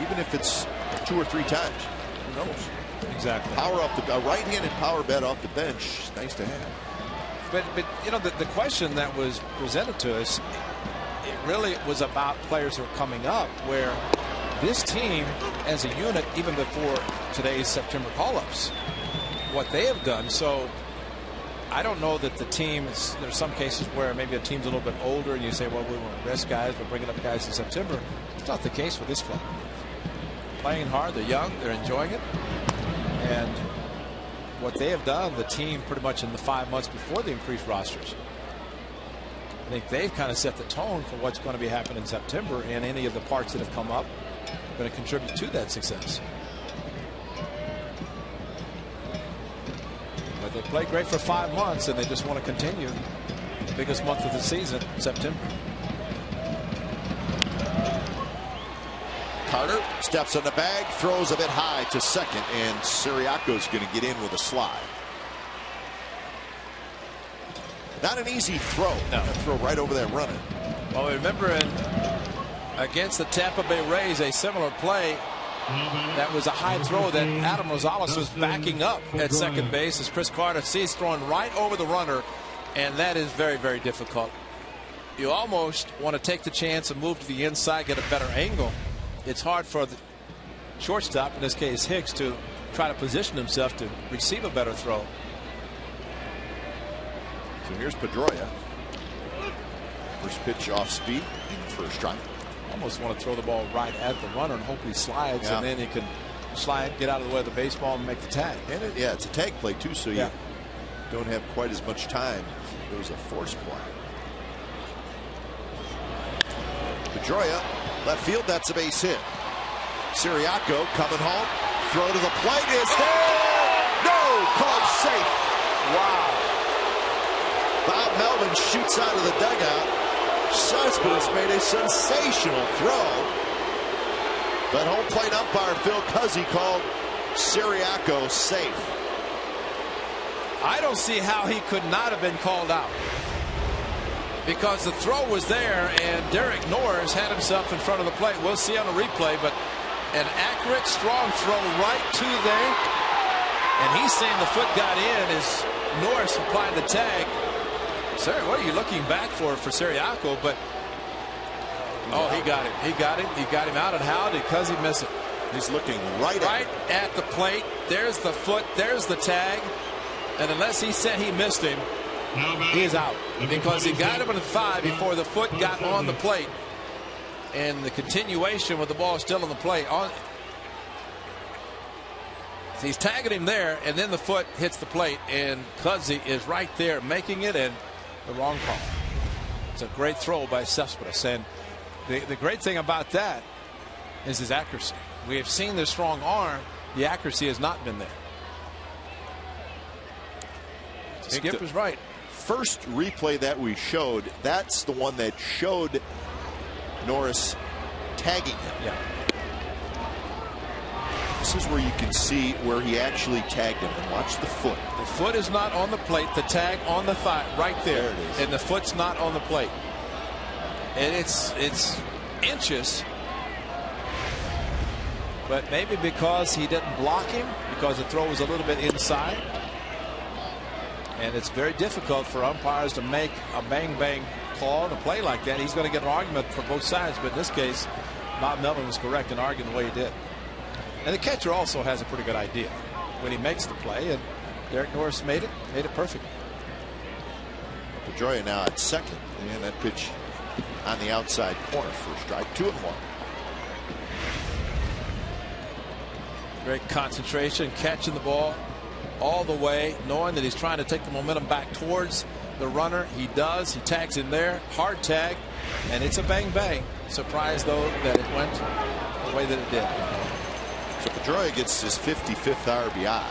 Even if it's 2 or 3 times. Who knows? Exactly. Power off a right-handed power bat off the bench. Nice to have. But you know, the question that was presented to us, it really was about players who are coming up, where this team as a unit, even before today's September call-ups, what they have done. So I don't know that the teams, there's some cases where maybe a team's a little bit older and you say, well, we want to rest guys, we're bringing up guys in September. It's not the case with this club. Playing hard, they're young, they're enjoying it. And what they have done, the team pretty much in the 5 months before the increased rosters, I think they've kind of set the tone for what's going to be happening in September, and any of the parts that have come up are going to contribute to that success. But they played great for 5 months, and they just want to continue the biggest month of the season, September. Carter steps on the bag, throws a bit high to second, and Siriaco's going to get in with a slide. Not an easy throw. No. Throw right over that runner. Well, remember against the Tampa Bay Rays, a similar play that was a high throw that Adam Rosales was backing up at second base as Chris Carter sees throwing right over the runner, and that is very, very difficult. You almost want to take the chance and move to the inside, get a better angle. It's hard for the shortstop, in this case Hicks, to try to position himself to receive a better throw. So here's Pedroia. First pitch off speed in the first strike. Almost want to throw the ball right at the runner and hope he slides, and then he can slide, get out of the way of the baseball, and make the tag. And it's a tag play too, so you don't have quite as much time. It was a force play. Pedroia, left field, that's a base hit. Siriaco coming home. Throw to the plate is there. No, called safe. Wow. Bob Melvin shoots out of the dugout. Cespedes made a sensational throw. But home plate umpire Phil Cuzzy called Siriaco safe. I don't see how he could not have been called out, because the throw was there and Derek Norris had himself in front of the plate. We'll see on the replay, but an accurate, strong throw right to there. And he's saying the foot got in as Norris applied the tag. Sir, what are you looking back for Siriaco? But he got it. He got it. He got him out. And how did Cuzzy miss it? He's looking right at the plate. There's the foot. There's the tag. And unless he said he missed him, he is out, because he got him in the thigh before the foot got on the plate. And the continuation with the ball still on the plate. He's tagging him there, and then the foot hits the plate, and Cuzzy is right there making it, and the wrong call. It's a great throw by Cespedes, and the great thing about that is his accuracy. We have seen the strong arm. The accuracy has not been there. Skip is right. First replay that we showed, that's the one that showed Norris tagging him. Yeah. This is where you can see where he actually tagged him. And watch the foot. The foot is not on the plate. The tag on the thigh, right there. There it is. And the foot's not on the plate. And it's inches. But maybe because he didn't block him, because the throw was a little bit inside. And it's very difficult for umpires to make a bang-bang call in a play like that. He's going to get an argument for both sides. But in this case, Bob Melvin was correct in arguing the way he did. And the catcher also has a pretty good idea when he makes the play. And Derek Norris made it perfect. Pedroia now at second. And that pitch on the outside corner for a strike. 2-1. Great concentration, catching the ball all the way, knowing that he's trying to take the momentum back towards the runner. He does. He tags in there. Hard tag. And it's a bang-bang. Surprised, though, that it went the way that it did. So Pedroia gets his 55th RBI.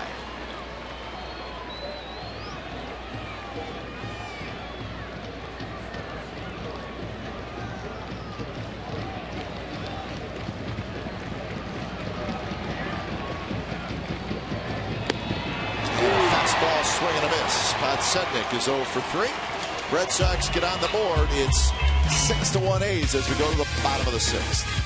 Fastball swing and a miss. Podsednik is 0 for 3. Red Sox get on the board. It's 6-1 A's as we go to the bottom of the 6th.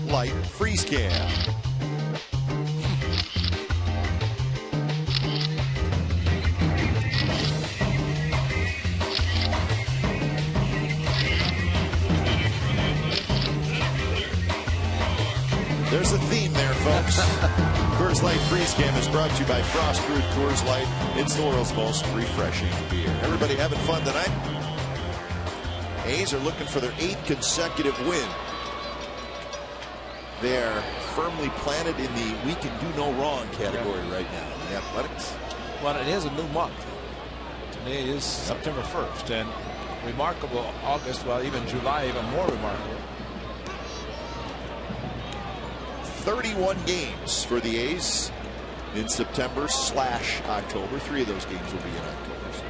Light Freeze Cam. There's a theme there, folks. Coors Light Freeze Cam is brought to you by Frost Brewed Coors Light. It's the world's most refreshing beer. Everybody having fun tonight? A's are looking for their 8th consecutive win. They're firmly planted in the we can do no wrong category right now in the Athletics. Well, it is a new month. Today is September 1st, and remarkable August, well, even July, even more remarkable. 31 games for the A's in September/October. 3 of those games will be in October. So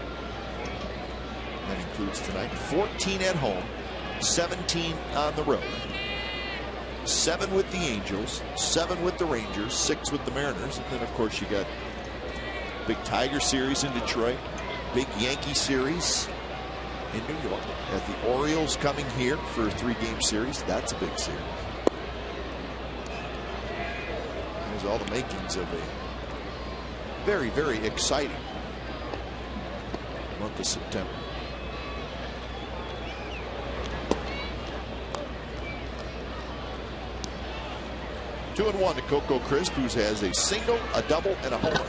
that includes tonight. 14 at home, 17 on the road. 7 with the Angels, 7 with the Rangers, 6 with the Mariners. And then, of course, you got big Tiger series in Detroit, big Yankee series in New York. At the Orioles coming here for a 3-game series. That's a big series. There's all the makings of a very, very exciting month of September. Two and one to Coco Crisp, who has a single, a double, and a homer.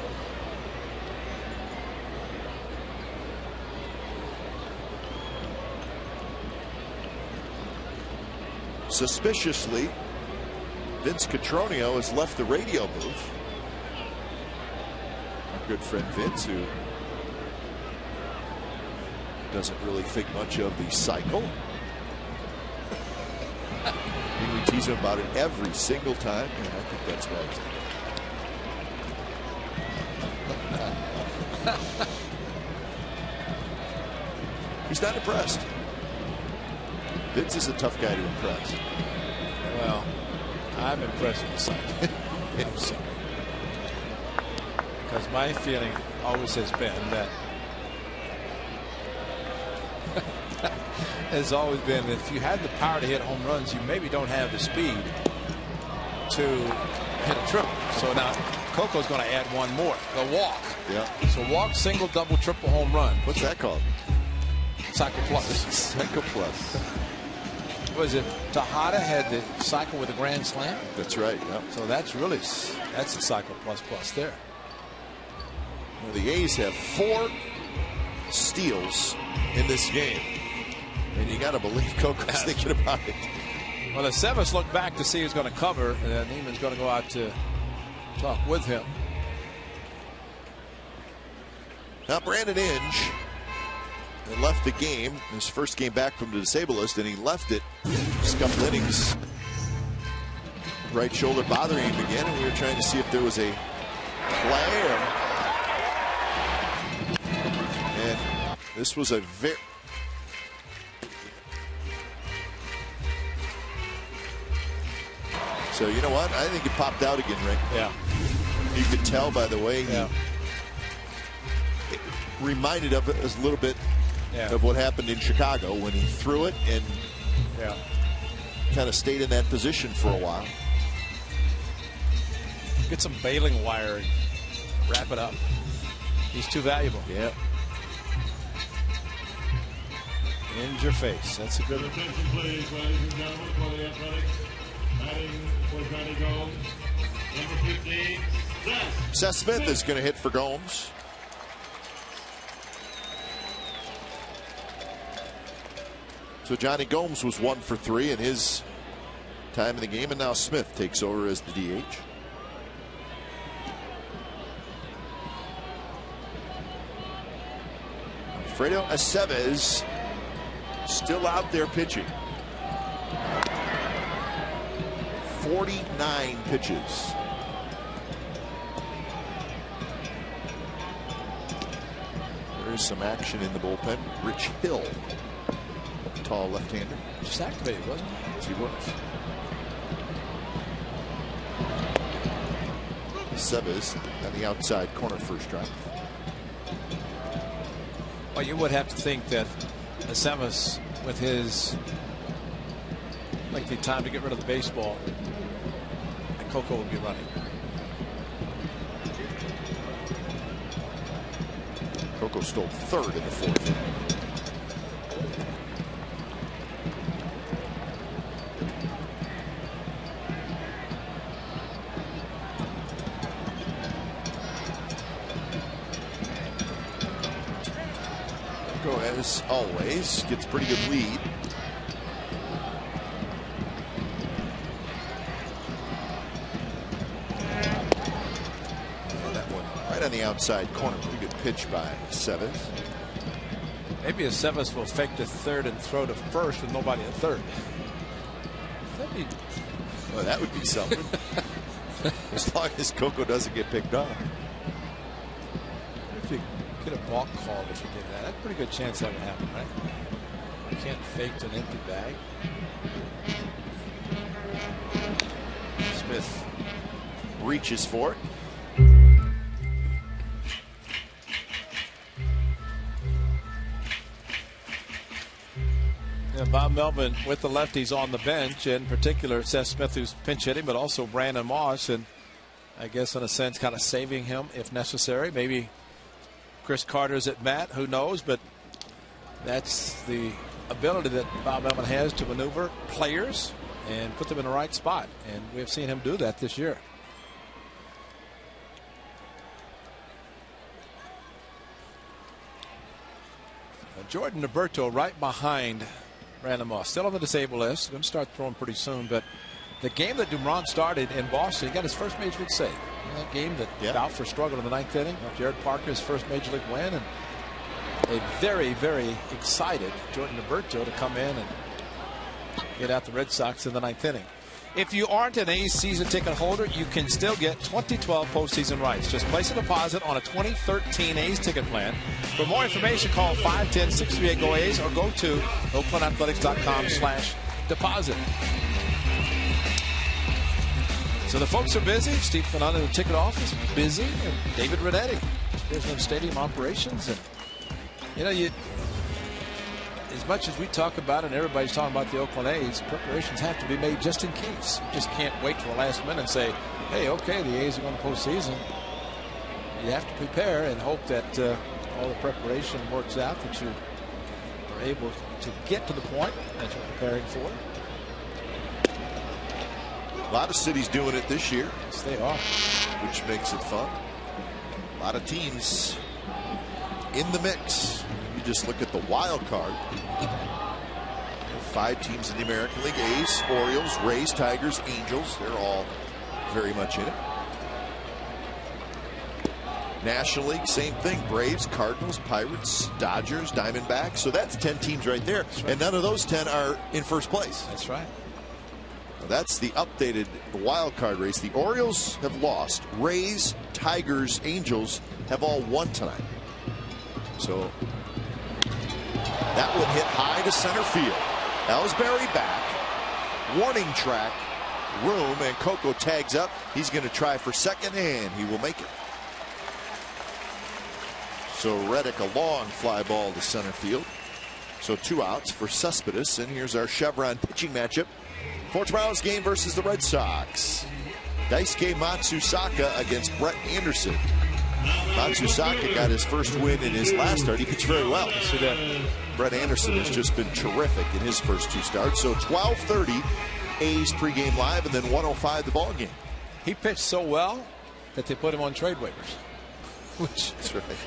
Suspiciously, Vince Cotroneo has left the radio booth. Our good friend Vince, who doesn't really think much of the cycle. We tease him about it every single time, and I think that's right. He's not impressed. Vince is a tough guy to impress. Well, I'm impressed with the cycle. Because my feeling always has been that has always been that if you had the power to hit home runs, you maybe don't have the speed to hit a triple. So now Coco's going to add one more, the walk. Yeah. So walk, single, double, triple, home run. What's that called? Cycle plus. Cycle plus. Was it Tejada had the cycle with a grand slam? That's right. Yep. So that's the cycle plus there. Well, the A's have 4 steals in this game. And you got to believe Coco's thinking about it. Well, the Sevens look back to see who's going to cover, and Neiman's going to go out to talk with him. Now, Brandon Inge left the game, his first game back from the disabled list, and he left it just a couple innings. Right shoulder bothering him again, and we were trying to see if there was a play. And this was a very... So, you know what? I think it popped out again, Rick. Yeah. You could tell by the way it reminded of us a little bit of what happened in Chicago when he threw it and kind of stayed in that position for a while. Get some baling wire and wrap it up. He's too valuable. Yeah. In your face. That's a good one. Attention, please, ladies and gentlemen, for the Athletics. Batting for Johnny Gomes, number 15, Seth Smith is going to hit for Gomes. So Johnny Gomes was 1 for 3 in his time in the game, and now Smith takes over as the DH. Alfredo Aceves still out there pitching. 49 pitches. There's some action in the bullpen. Rich Hill, tall left-hander. Just activated, wasn't he? Yes, he was. Aceves on the outside corner first drive. Well, you would have to think that Aceves, with his lengthy time to get rid of the baseball, Coco would be running. Coco stole third in the fourth inning. Coco, as always, gets a pretty good lead. On the outside corner, pretty good pitch by Seves. Maybe a Seves will fake to third and throw to first with nobody at third. Well, that would be something. As long as Coco doesn't get picked off. If you get a balk call if you did that, that's a pretty good chance that would happen, right? You can't fake to an empty bag. Smith reaches for it. Bob Melvin with the lefties on the bench, in particular Seth Smith, who's pinch hitting, but also Brandon Moss, and I guess in a sense kind of saving him if necessary. Maybe Chris Carter's at bat, who knows, but that's the ability that Bob Melvin has to maneuver players and put them in the right spot, and we've seen him do that this year. Jordan Roberto right behind Brandon Moss, still on the disabled list. Going to start throwing pretty soon. But the game that Dumont started in Boston, he got his first major league save. That game that Balfour struggled in the ninth inning. Jared Parker's first major league win, and a very, very excited Jordan Roberto to come in and get out the Red Sox in the ninth inning. If you aren't an A's season ticket holder, you can still get 2012 postseason rights. Just place a deposit on a 2013 A's ticket plan. For more information, call 510-638-GO-A's or go to oaklandathletics.com/deposit. So the folks are busy. Steve Fernando, the ticket office, busy. And David Renetti, president of stadium operations. And, you know, as much as we talk about it and everybody's talking about the Oakland A's, preparations have to be made just in case. You just can't wait till the last minute and say, hey, okay, the A's are going to postseason. You have to prepare and hope that all the preparation works out, that you are able to get to the point that you're preparing for. A lot of cities doing it this year. Yes, they are. Which makes it fun. A lot of teams in the mix. You just look at the wild card. 5 teams in the American League: A's, Orioles, Rays, Tigers, Angels. They're all very much in it. National League, same thing: Braves, Cardinals, Pirates, Dodgers, Diamondbacks. So that's 10 teams right there. Right. And none of those 10 are in first place. That's right. That's the updated wild card race. The Orioles have lost. Rays, Tigers, Angels have all won tonight. So that one hit high to center field. Ellsbury back. Warning track. Room, and Coco tags up. He's going to try for second, and he will make it. So Reddick, a long fly ball to center field. So 2 outs for Cespedes. And here's our Chevron pitching matchup for tomorrow's game versus the Red Sox. Daisuke Matsusaka against Brett Anderson. Matsusaka got his first win in his last start. He pitched very well. Brett Anderson has just been terrific in his first 2 starts. So 12:30 A's pregame live, and then 1:05 the ball game. He pitched so well that they put him on trade waivers, which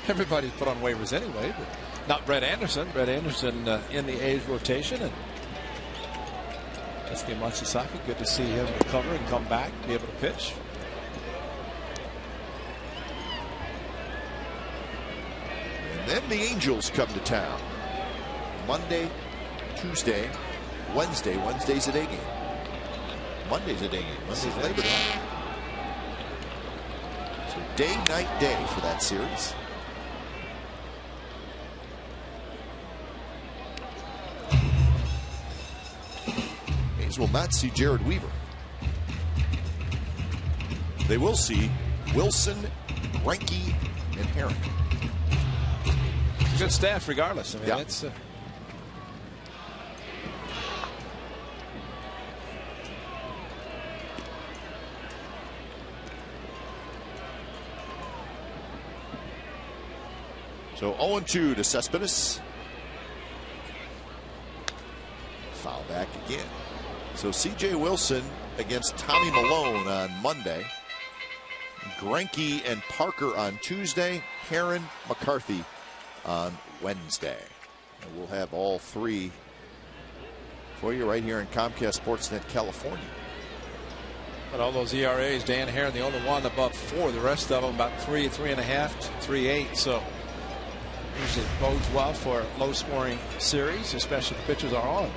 everybody put on waivers anyway, but not Brett Anderson. Brett Anderson in the A's rotation, and Daisuke Matsusaka, good to see him recover and come back, be able to pitch. And then the Angels come to town. Monday, Tuesday, Wednesday. Wednesday's a day game. Monday's a day game. Monday's Labor Day. So day, night, day for that series. A's will not see Jared Weaver. They will see Wilson, Greinke, and Herring. Good staff regardless. I mean, it's So 0-2 to Cespedes. Foul back again. So C.J. Wilson against Tommy Malone on Monday. Greinke and Parker on Tuesday. Heron, McCarthy on Wednesday. And we'll have all three for you right here in Comcast Sportsnet California. But all those ERAs, Dan Heron, the only one above 4. The rest of them about 3, 3.5, 3.8. So usually bodes well for low-scoring series, especially if the pitchers are on.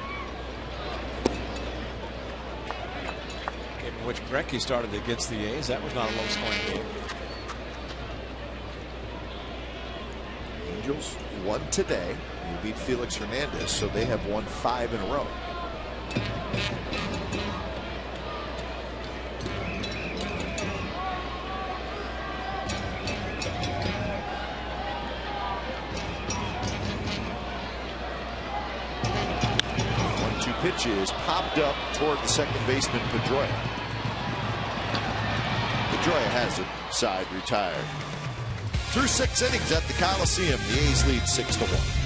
Game in which Greinke started against the A's, that was not a low-scoring game. Angels won today. They beat Felix Hernandez, so they have won 5 in a row. Pitch is popped up toward the second baseman, Pedroia. Pedroia has it. Side retired. Through 6 innings at the Coliseum, the A's lead 6-1.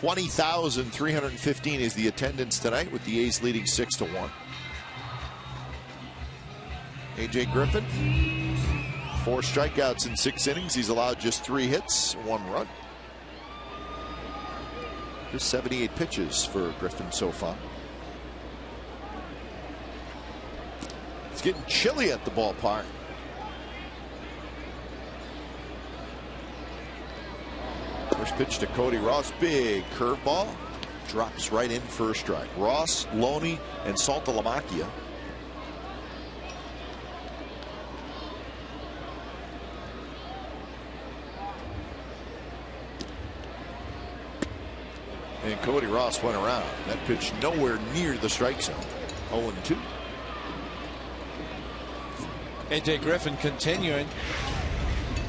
$20,315 is the attendance tonight, with the A's leading 6-1. A.J. Griffin, 4 strikeouts in 6 innings. He's allowed just 3 hits, 1 run. Just 78 pitches for Griffin so far. It's getting chilly at the ballpark. First pitch to Cody Ross, big curveball, drops right in for a strike. Ross, Loney, and Saltalamacchia. And Cody Ross went around. That pitch nowhere near the strike zone. 0-2. A.J. Griffin continuing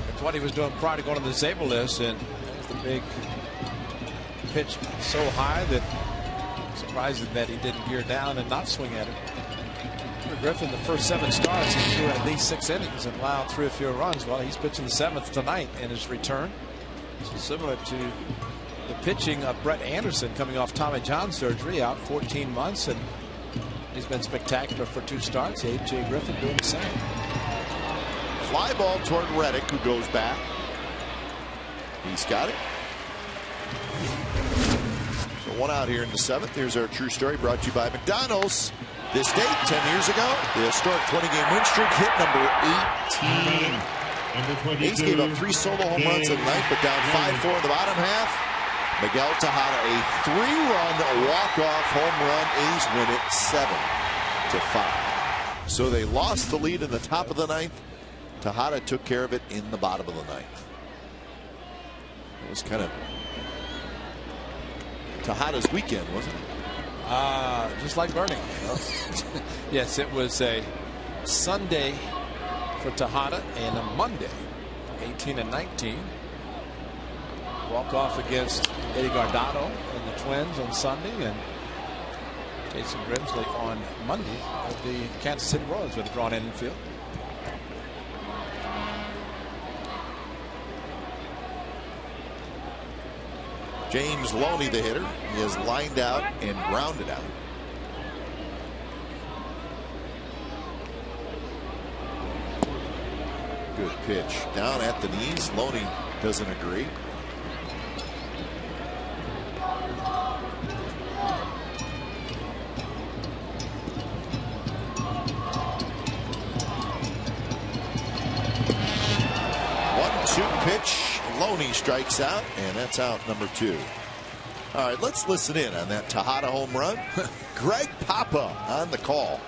with what he was doing prior to going to the disabled list, and the big pitch so high that surprising that he didn't gear down and not swing at it. For Griffin, the first 7 starts, he threw at least 6 innings and allowed 3 or fewer runs. Well, he's pitching the 7th tonight in his return. So similar to the pitching of Brett Anderson, coming off Tommy John surgery, out 14 months, and he's been spectacular for 2 starts. A.J. Griffin doing the same. Fly ball toward Reddick, who goes back. He's got it. So 1 out here in the 7th. Here's our true story, brought to you by McDonald's. This date, 10 years ago, the historic 20-game win streak hit number 18. A's gave up 3 solo home runs in the ninth, but down 5-4 in the bottom half. Miguel Tejada, a 3-run walk-off home run. A's win it 7-5. So they lost the lead in the top of the ninth. Tejada took care of it in the bottom of the ninth. It was kind of Tejada's weekend, wasn't it? Just like Bernie. Yes, it was a Sunday for Tejada and a Monday, 18 and 19. Walk off against Eddie Guardado and the Twins on Sunday, and Jason Grimsley on Monday of the Kansas City Royals with a drawn in field. James Loney, the hitter, he is lined out and grounded out. Good pitch down at the knees. Loney doesn't agree. Pitch, Loney strikes out, and that's out number 2. All right, let's listen in on that Tejada home run. Greg Papa on the call.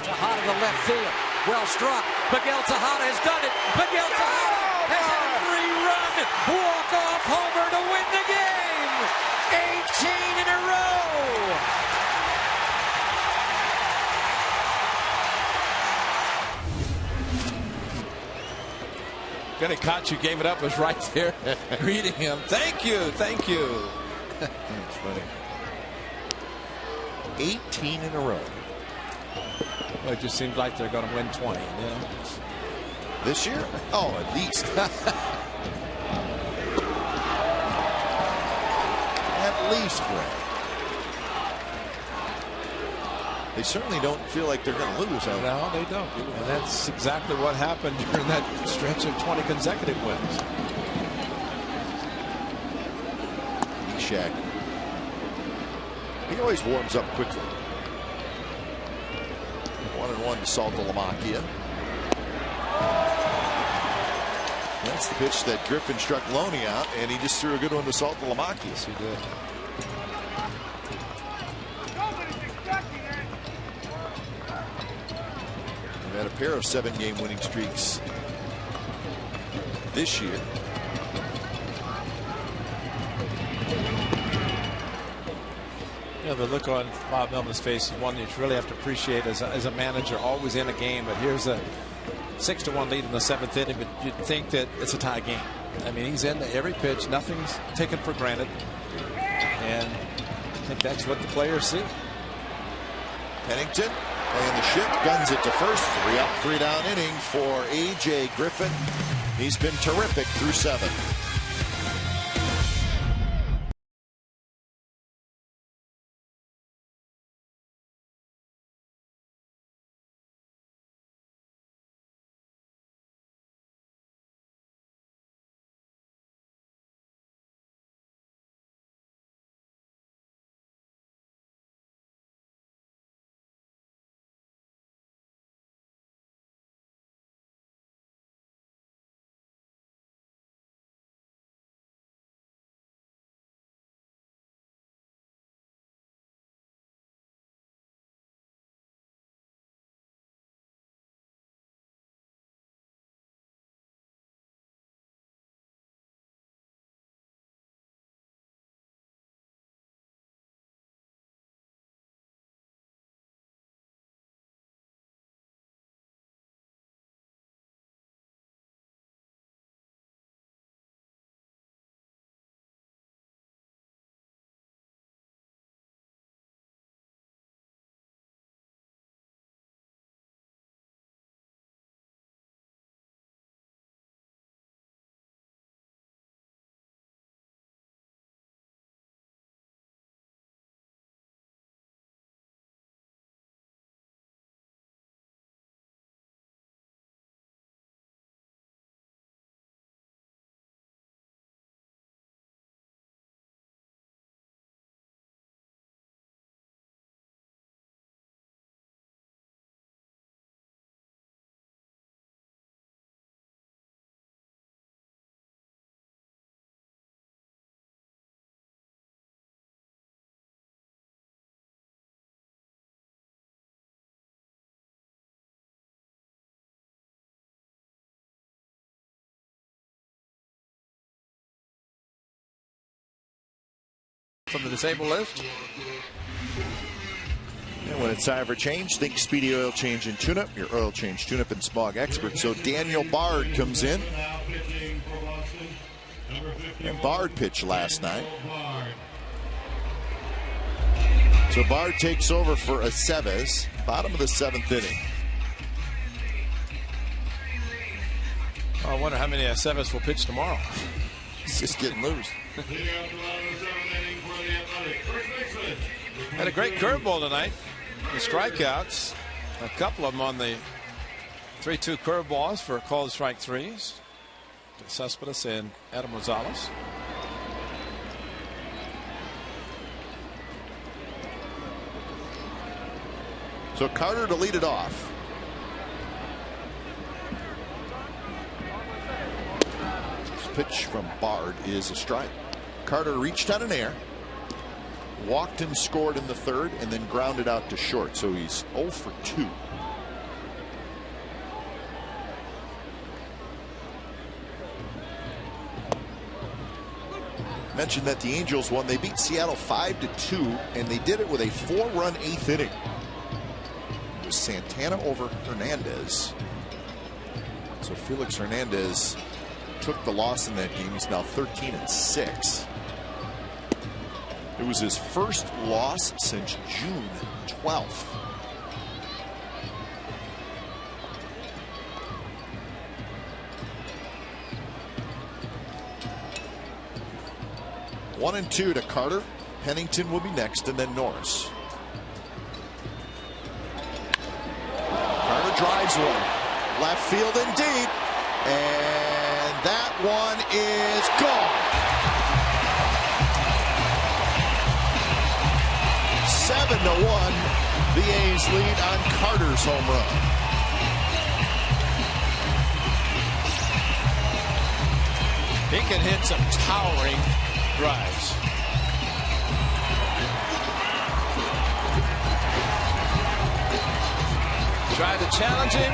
Tejada to left field. Well struck. Miguel Tejada has done it. Miguel Tejada has hit a 3-run walk-off homer to win the game. 18 in a row. Benny Kachu gave it up, was right there greeting him. Thank you, thank you. That's funny. 18 in a row. Well, it just seems like they're going to win 20. You know? This year? Oh, at least. At least, Greg. They certainly don't feel like they're going to lose. No, they don't. And that's exactly what happened during that stretch of 20 consecutive wins. Shaq. He always warms up quickly. 1-1 to Saltalamacchia. That's the pitch that Griffin struck Loney out, and he just threw a good one to Saltalamacchia. Yes, he did. They've had a pair of 7-game winning streaks this year. You know, the look on Bob Melvin's face is one that you really have to appreciate as a manager, always in a game. But here's a 6-1 lead in the 7th inning, but you'd think that it's a tie game. I mean, he's in every pitch, nothing's taken for granted, and I think that's what the players see. Pennington playing the shift, guns it to first. 3 up, 3 down inning for A.J. Griffin. He's been terrific through 7. from the disabled list. And when it's time for change, think Speedy Oil Change and Tune-Up, your oil change, tune-up, and smog expert. So Daniel Bard comes in. And Bard pitched last night. So Bard takes over for Aceves, bottom of the 7th inning. I wonder how many Aceves will pitch tomorrow. He's just getting loose. Had a great curveball tonight. The strikeouts, a couple of them on the 3-2 curveballs for called strike threes. Cespedes and Adam Rosales. So Carter to lead it off. This pitch from Bard is a strike. Carter reached on an air, walked and scored in the 3rd, and then grounded out to short. So he's 0 for 2. Mentioned that the Angels won. They beat Seattle 5-2, and they did it with a 4-run 8th inning. It was Santana over Hernandez. So Felix Hernandez took the loss in that game. He's now 13-6. It was his first loss since June 12th. One and 2 to Carter. Pennington will be next, and then Norris. Carter drives one. Left field and deep. And that one is gone. 7-1. The A's lead on Carter's home run. He can hit some towering drives. Tried to challenge him.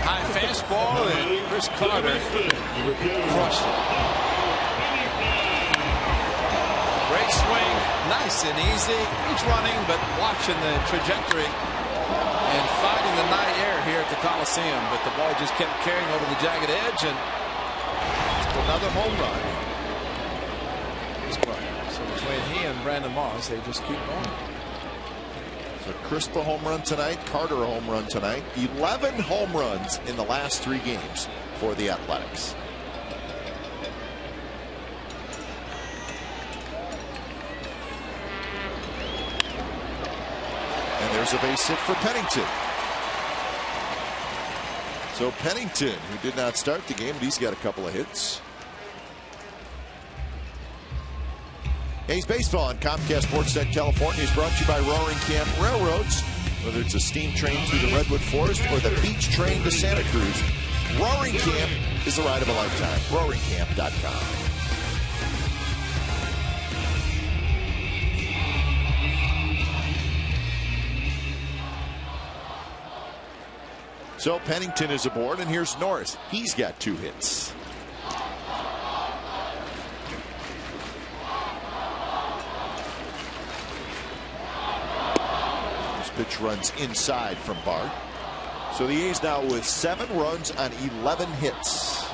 High fastball, and Chris Carter crushed it. Great swing, nice and easy. He's running, but watching the trajectory and fighting the night air here at the Coliseum. But the ball just kept carrying over the jagged edge, and another home run. So between he and Brandon Moss, they just keep going. So Crispa home run tonight, Carter a home run tonight. 11 home runs in the last 3 games for the Athletics. And there's a base hit for Pennington. So Pennington, who did not start the game, but he's got a couple of hits. A's Baseball on Comcast Sportsnet California is brought to you by Roaring Camp Railroads. Whether it's a steam train through the Redwood Forest or the beach train to Santa Cruz, Roaring Camp is the ride of a lifetime. RoaringCamp.com. So Pennington is aboard, and here's Norris. He's got 2 hits. Pitch runs inside from Bard. So the A's now with 7 runs on 11 hits.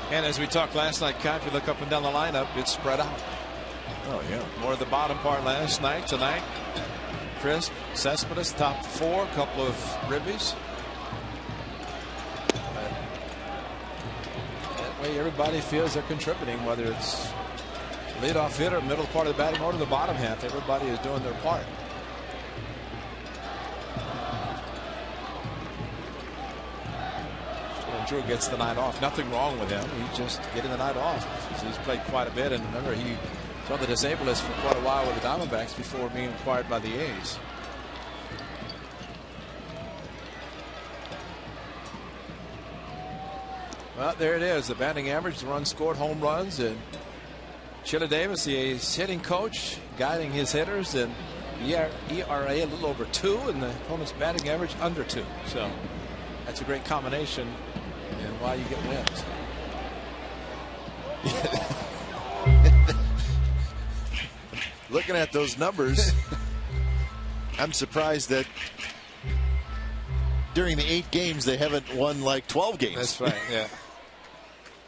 And as we talked last night, Kai, if you look up and down the lineup, it's spread out. Oh, yeah. More of the bottom part last night. Tonight, Crisp, Cespedes, top 4, a couple of ribbies. That way everybody feels they're contributing, whether it's leadoff hitter, middle part of the batting order, the bottom half. Everybody is doing their part. And Drew gets the night off. Nothing wrong with him. He's just getting the night off. He's played quite a bit, and remember, he on the disabled list for quite a while with the Diamondbacks before being acquired by the A's. Well, there it is. The batting average, the runs scored, home runs, and Chili Davis, the A's hitting coach, guiding his hitters, and ERA a little over 2, and the opponent's batting average under 2. So that's a great combination, and why you get wins. Looking at those numbers, I'm surprised that during the 8 games they haven't won like 12 games. That's right. Yeah.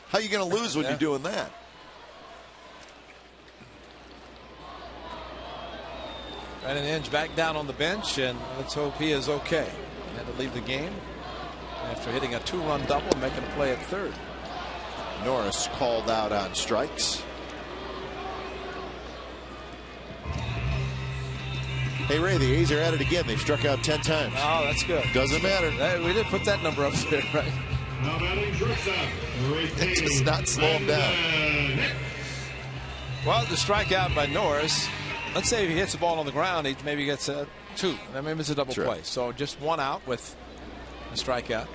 How are you going to lose when you're doing that? Brandon Inge back down on the bench, and let's hope he is okay. He had to leave the game after hitting a 2-run double and making a play at third. Norris called out on strikes. Hey, Ray, the A's are at it again. They've struck out 10 times. Oh, that's good. Doesn't matter. We did put that number up there, right? Now batting shortstop, It does not slow him down. Well, the strikeout by Norris, let's say if he hits the ball on the ground, he maybe gets a 2. Maybe it's a double play. So just 1 out with a strikeout.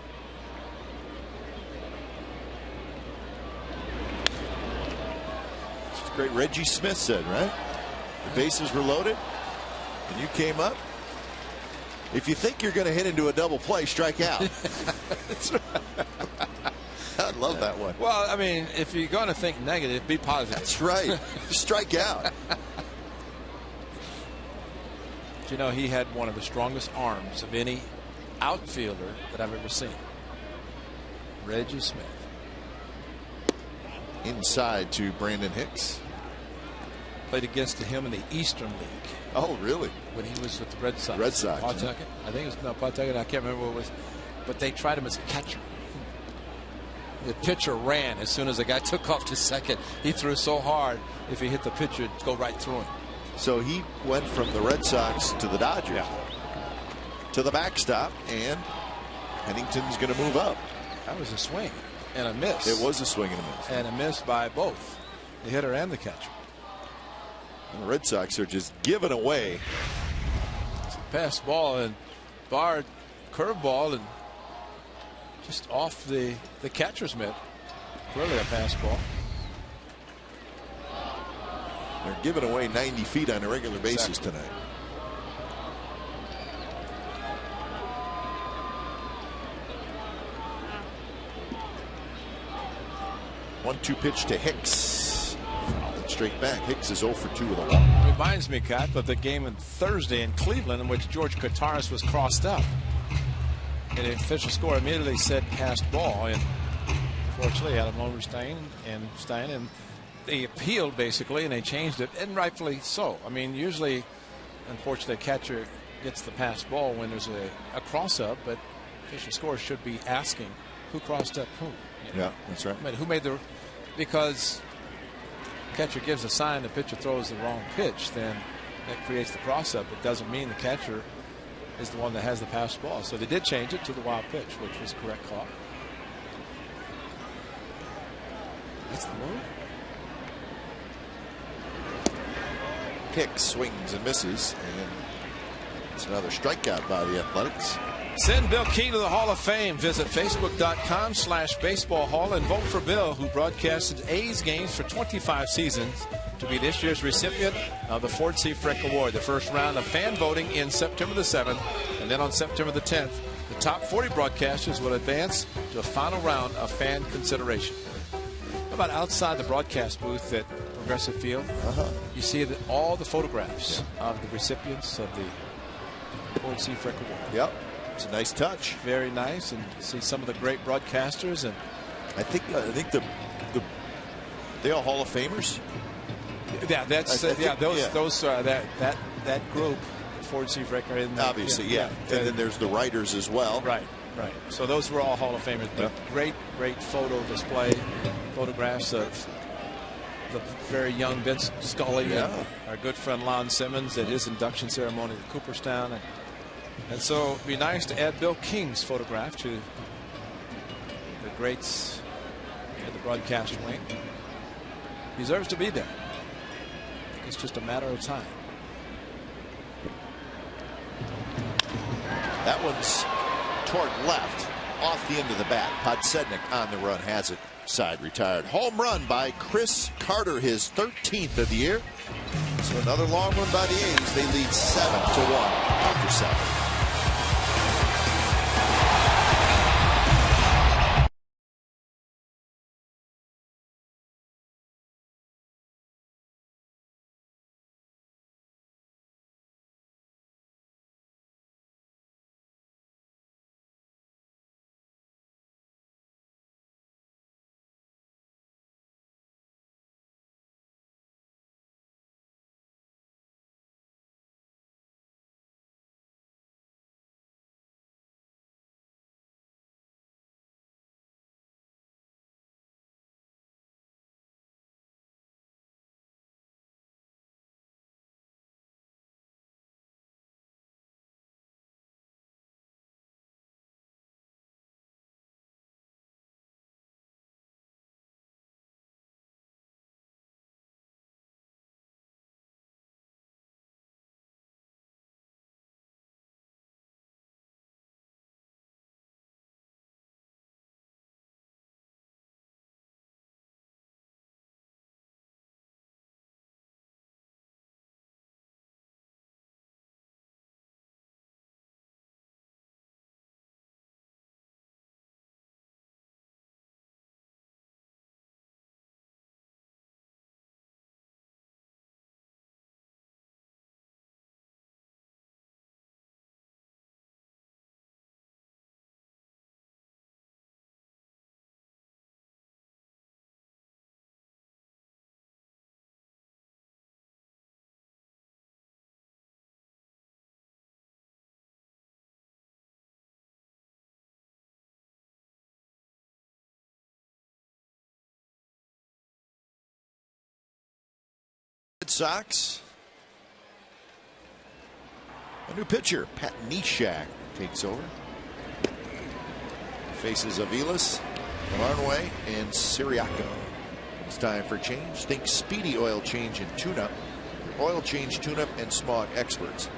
It's great. Reggie Smith said, right? The bases were loaded, and you came up. If you think you're going to hit into a double play, strike out. That's right. I love that one. Well, I mean, if you're going to think negative, be positive. That's right. Strike out. You know, he had one of the strongest arms of any outfielder that I've ever seen. Reggie Smith. Inside to Brandon Hicks. Played against him in the Eastern League. Oh, really? When he was with the Red Sox. Red Sox. Pawtucket. I think it was Pawtucket. I can't remember what it was. But they tried him as a catcher. The pitcher ran as soon as the guy took off to second. He threw so hard, if he hit the pitcher, it'd go right through him. So he went from the Red Sox to the Dodgers, to the backstop, and Pennington's going to move up. That was a swing and a miss. It was a swing and a miss. And a miss by both, the hitter and the catcher. And the Red Sox are just giving away. It's a pass ball and barred curveball and just off the catcher's mitt. Clearly a pass ball. They're giving away 90 feet on a regular basis tonight. One-two pitch to Hicks. Fouled straight back. Hicks is 0 for 2 with a walk. Reminds me, Kat, of the game on Thursday in Cleveland in which George Kotaris was crossed up. And the official score immediately said passed ball. And unfortunately, Adam Lowenstein and they appealed basically, and they changed it, and rightfully so. I mean, usually, unfortunately, a catcher gets the pass ball when there's a cross up, but official score should be asking who crossed up who. You know? Yeah, that's right. I mean, who made the, because catcher gives a sign the pitcher throws the wrong pitch, then that creates the cross up. It doesn't mean the catcher is the one that has the pass ball. So they did change it to the wild pitch, which was the correct call. That's the move. Hicks swings and misses, and it's another strikeout by the Athletics. Send Bill Key to the Hall of Fame. Visit Facebook.com/Baseball Hall and vote for Bill, who broadcasted A's games for 25 seasons, to be this year's recipient of the Ford C. Frick Award. The first round of fan voting in September the 7th, and then on September the 10th, the top 40 broadcasters will advance to a final round of fan consideration. How about outside the broadcast booth at Progressive Field? You see all the photographs of the recipients of the Ford C. Frick Award. Yep. It's a nice touch. Very nice, and see some of the great broadcasters. And I think they all Hall of Famers. Yeah, that's that group, Ford C. Frick, are in there. Obviously, yeah. And then there's the writers as well. Right. So those were all Hall of Famers. But great photo display, photographs of the very young Vince Scully and our good friend Lon Simmons at his induction ceremony at Cooperstown. And so it'd be nice to add Bill King's photograph to the greats at the broadcast wing. He deserves to be there. It's just a matter of time. That one's toward left. off the end of the bat. Podsednik on the run has it. Side retired. Home run by Chris Carter, his 13th of the year. So another long run by the A's. They lead 7-1 after 7. Red Sox. A new pitcher, Pat Neshek, takes over. Faces Aviles, Larnway, and Siriaco. It's time for change. Think Speedy Oil Change and Tune-Up. Oil change, tune-up, and smog experts.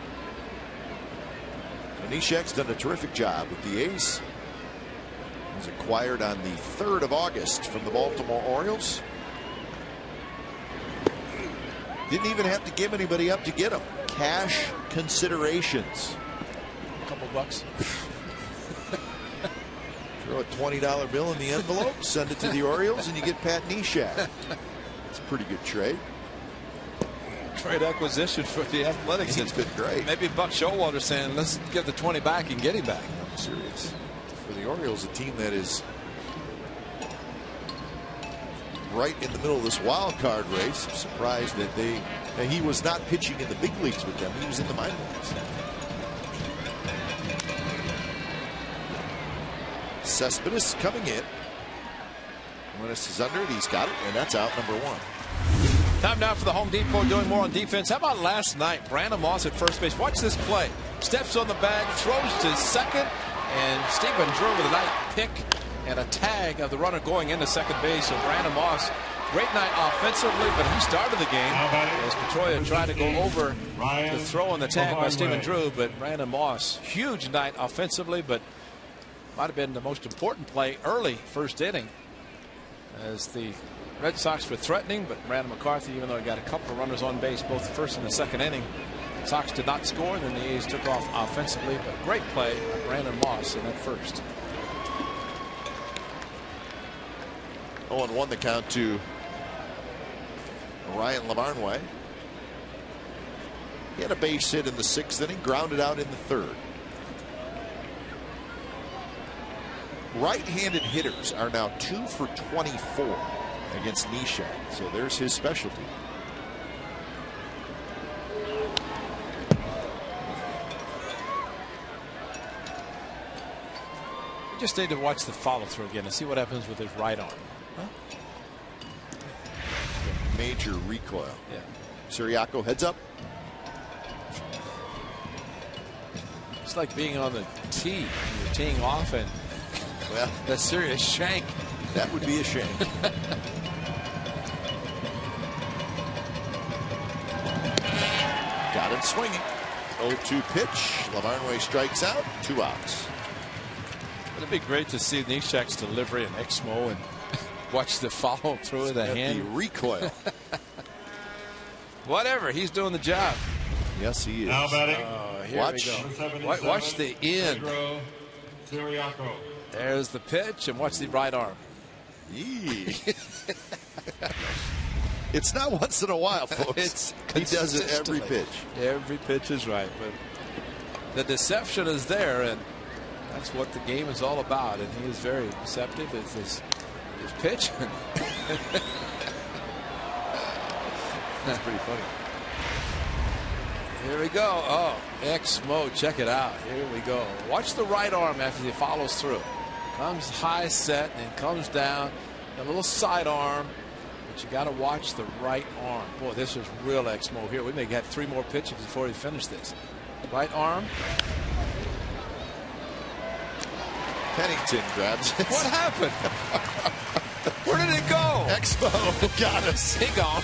So Neshek's done a terrific job with the A's. He was acquired on the 3rd of August from the Baltimore Orioles. Didn't even have to give anybody up to get him. Cash considerations. A couple bucks. Throw a $20 bill in the envelope, send it to the Orioles, and you get Pat Neshek. It's a pretty good trade. Trade acquisition for the Athletics. It's been great. Maybe Buck Showalter saying, let's get the 20 back and get him back. I'm serious. For the Orioles, a team that is right in the middle of this wild card race. I'm surprised that he was not pitching in the big leagues with them. He was in the minor leagues. Cespedes coming in. Winnis is under it. He's got it, and that's out number 1. Time now for the Home Depot doing more on defense. How about last night? Brandon Moss at first base. Watch this play. Steps on the bag, throws to second, and Stephen Drew with a nice pick and a tag of the runner going into second base. So Brandon Moss, great night offensively, but he started the game as Petrolia tried to go over the throw on the tag by Stephen Drew. But Brandon Moss, huge night offensively, but might have been the most important play early first inning as the Red Sox were threatening, but Brandon McCarthy, even though he got a couple of runners on base both the first and the second inning, Sox did not score, and then the A's took off offensively. But great play by Brandon Moss in that first. 0-1 the count to Ryan Lamarnway. He had a base hit in the 6th inning, grounded out in the 3rd. Right-handed hitters are now 2 for 24 against Neshek, so there's his specialty. We just need to watch the follow-through again and see what happens with his right arm. Huh? Major recoil. Yeah. Siriaco heads up. It's like being on the tee. You're teeing off, and well, that's serious shank. That would be a shame. Got him swinging. 0-2 pitch. Lamarnway strikes out. 2 outs. It'd be great to see Neshek's delivery and Exmo and watch the follow through of the hand. The recoil. Whatever, he's doing the job. Yes, he is. Now batting. Here we go. Watch the end. Terry Kaiser. There's the pitch, and watch the right arm. It's not once in a while, folks. He does it every pitch. Every pitch is right, but the deception is there, and that's what the game is all about. And he is very deceptive. It's his pitch. That's pretty funny. Here we go. Oh, Exmo, check it out. Here we go. Watch the right arm after he follows through. Comes high set and comes down. A little side arm. But you got to watch the right arm. Boy, this is real Exmo here. We may get 3 more pitches before we finish this. Right arm. Pennington grabs it. What happened? Where did it go? Expo got us. He gone.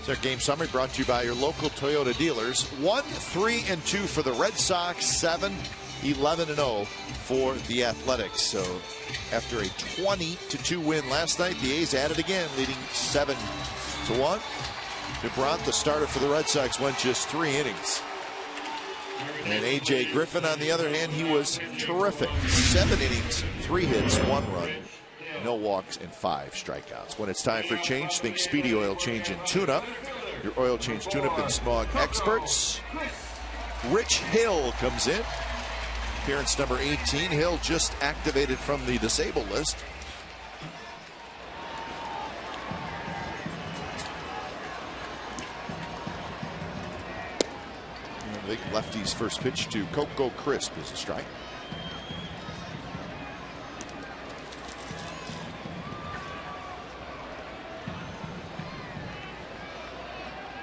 It's our game summary brought to you by your local Toyota dealers. 1-3-2 for the Red Sox, 7-11-0 for the Athletics. So after a 20-2 win last night, the A's at it again, leading 7-1. DeBrant, the starter for the Red Sox, went just 3 innings. And A.J. Griffin, on the other hand, he was terrific. 7 innings, 3 hits, 1 run. No walks and 5 strikeouts. When it's time for change, think Speedy Oil Change and Tune-Up. Your oil change tune-up and smog experts. Rich Hill comes in. Appearance number 18. Hill just activated from the disabled list. And I think lefty's first pitch to Coco Crisp is a strike.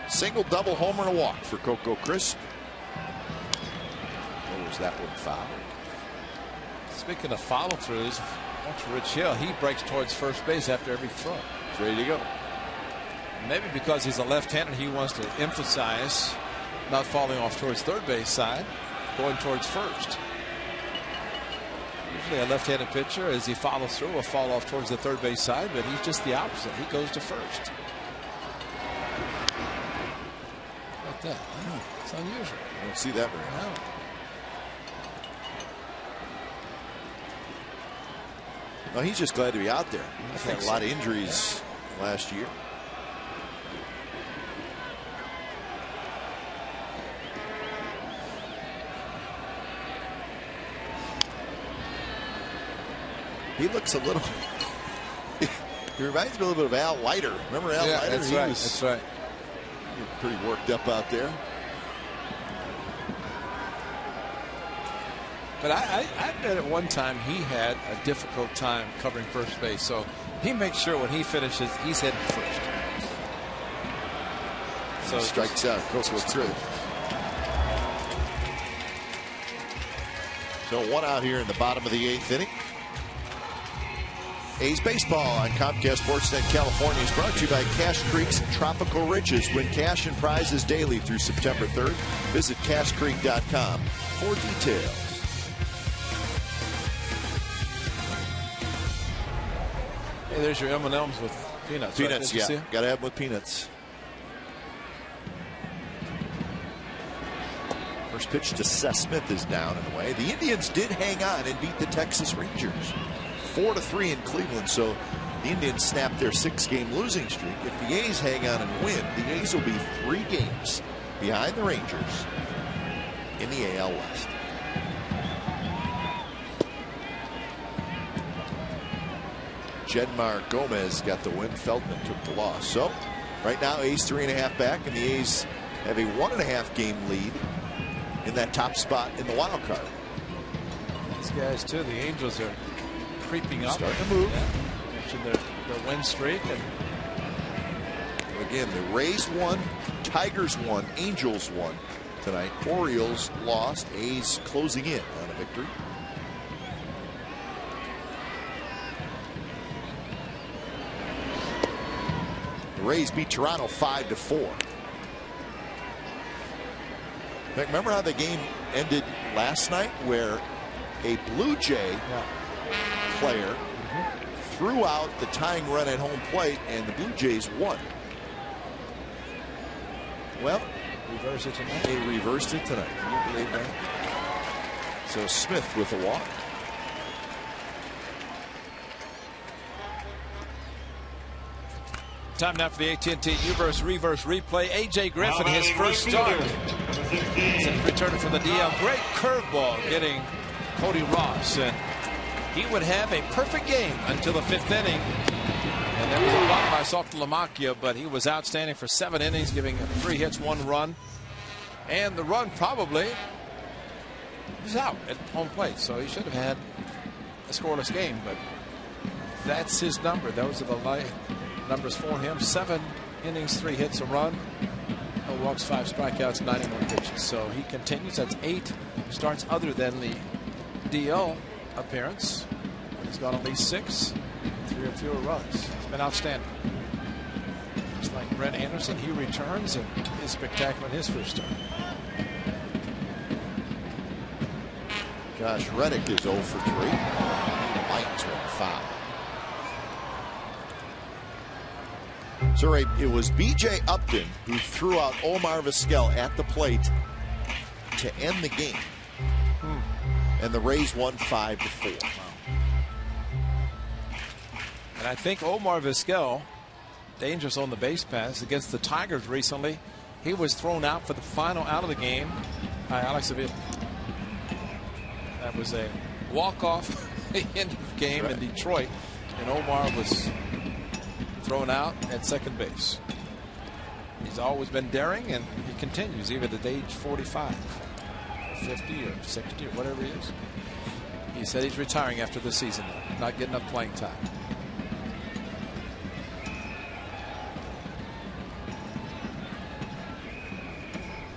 Single, double, homer, and a walk for Coco Crisp. Or was that one foul? Speaking of follow-throughs, watch Rich Hill. He breaks towards first base after every throw. He's ready to go. Maybe because he's a left-hander, he wants to emphasize not falling off towards third base side, going towards first. Usually a left-handed pitcher, as he follows through, will fall off towards the third base side, but he's just the opposite. He goes to first. That. It's unusual. I don't see that very much. No, he's just glad to be out there. He's had a lot of injuries last year. He looks a little. He reminds me a little bit of Al Leiter. Remember Al Leiter? That's right. That's right. Pretty worked up out there. But I bet at one time he had a difficult time covering first base. So He makes sure when he finishes, he's hitting first. So strikes out. Coco through. So 1 out here in the bottom of the 8th inning. A's baseball on Comcast Sportsnet California is brought to you by Cache Creek's Tropical Riches. Win cash and prizes daily through September 3rd. Visit cachecreek.com for details. Hey, there's your M&Ms with peanuts. Peanuts, right? yeah. Got to have them with peanuts. First pitch to Seth Smith is down and away. The Indians did hang on and beat the Texas Rangers 4-3 in Cleveland. So the Indians snapped their 6-game losing streak. If the A's hang on and win, the A's will be 3 games behind the Rangers in the AL West. Jedmar Gomez got the win. Feldman took the loss. So right now A's 3.5 back, and the A's have a 1.5 game lead in that top spot in the wild card. These guys too, the Angels are creeping up. Starting to move. Yeah. Mentioned their win streak. And again, the Rays won, Tigers won, Angels won tonight. Orioles lost. A's closing in on a victory. The Rays beat Toronto 5-4. In fact, remember how the game ended last night, where a Blue Jay player threw out the tying run at home plate and the Blue Jays won. Well, reverse it tonight. They reversed it tonight. Can you believe that? So Smith with a walk. Time now for the AT&T Uverse reverse replay. A.J. Griffin, his first start since returning from the DL. Great curveball getting Cody Ross, and he would have a perfect game until the 5th inning. And there was a block by Saltalamacchia, but he was outstanding for 7 innings, giving 3 hits, 1 run. And the run probably was out at home plate, so he should have had a scoreless game, but that's his number. Those are the numbers for him. 7 innings, 3 hits, a run, no walks, 5 strikeouts, 91 pitches. So he continues. That's 8 starts other than the DL appearance. He's got at least 6, 3 or fewer runs. He's been outstanding. Just like Brett Anderson, he returns and is spectacular in his first start. Gosh, Reddick is 0 for 3. Lions went foul. So it was B.J. Upton who threw out Omar Vizquel at the plate to end the game. And the Rays won 5-4. And I think Omar Vizquel, dangerous on the base pass against the Tigers recently. He was thrown out for the final out of the game by Alex Avila. That was a walk-off end of game in Detroit, and Omar was thrown out at second base. He's always been daring, and he continues even at age 45 or 50 or 60 or whatever he is. He said he's retiring after the season, not getting enough playing time.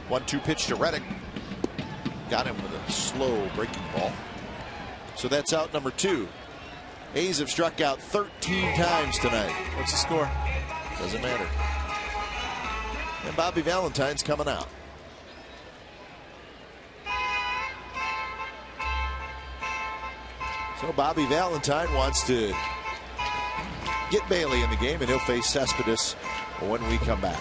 One-two pitch to Reddick. Got him with a slow breaking ball. So that's out number 2. A's have struck out 13 times tonight. What's the score? Doesn't matter. And Bobby Valentine's coming out. So Bobby Valentine wants to get Bailey in the game, and he'll face Cespedes when we come back.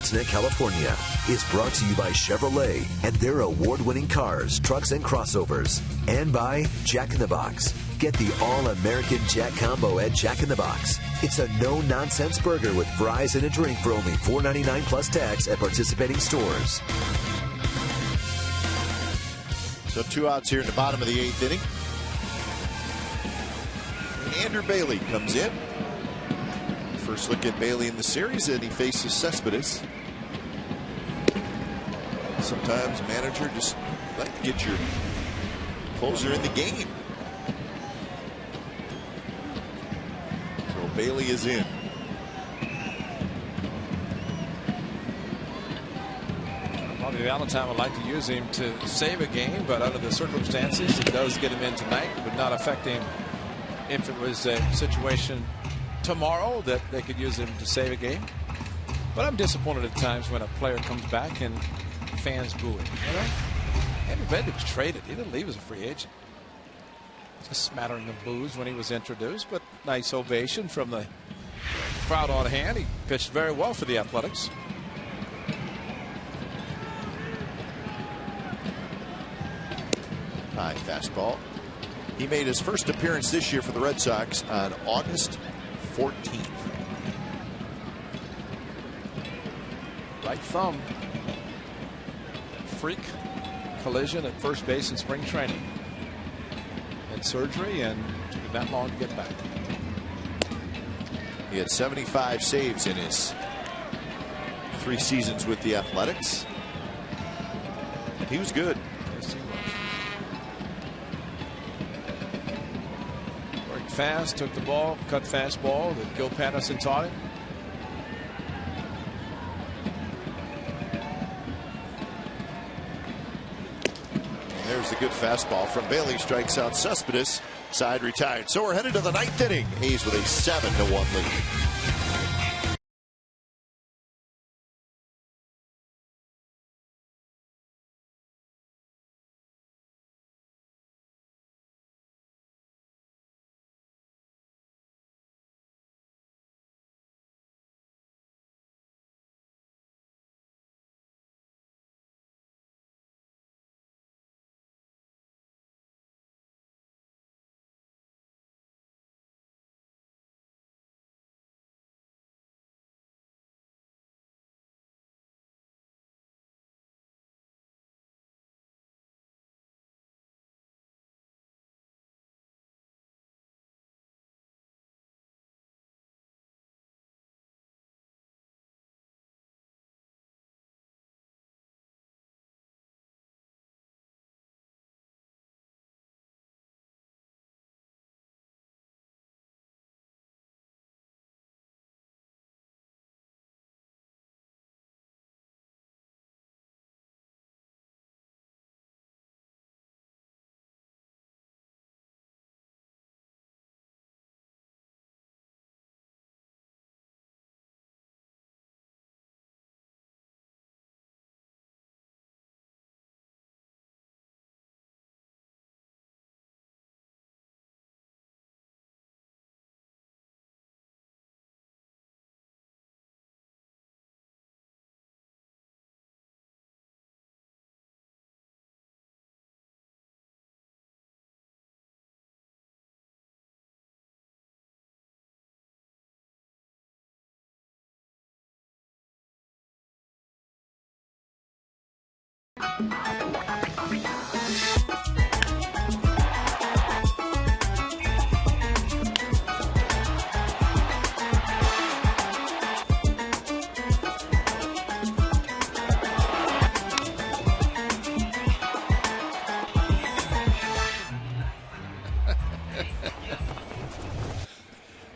Altena, California, is brought to you by Chevrolet and their award-winning cars, trucks, and crossovers. And by Jack in the Box. Get the all-American Jack Combo at Jack in the Box. It's a no-nonsense burger with fries and a drink for only $4.99 plus tax at participating stores. So 2 outs here in the bottom of the 8th inning. And Andrew Bailey comes in. First look at Bailey in the series, and he faces Cespedes. Sometimes manager just like to get your closer in the game. So Bailey is in. Probably Valentine would like to use him to save a game, but under the circumstances, it does get him in tonight. It would not affect him if it was a situation tomorrow that they could use him to save a game. But I'm disappointed at times when a player comes back and fans boo him. You know? Andrew Bailey was traded. He didn't leave as a free agent. Just smattering of boos when he was introduced, but nice ovation from the crowd on hand. He pitched very well for the Athletics. High fastball. He made his first appearance this year for the Red Sox on August 14th. Right thumb. Freak collision at first base in spring training. And surgery, and it took that long to get back. He had 75 saves in his 3 seasons with the Athletics. He was good. Yes, he was. Worked fast, took the ball, cut fastball that Gil Patterson taught him. There's the good fastball from Bailey. Strikes out Cespedes. Side retired. So we're headed to the 9th inning. A's with a 7-1 lead.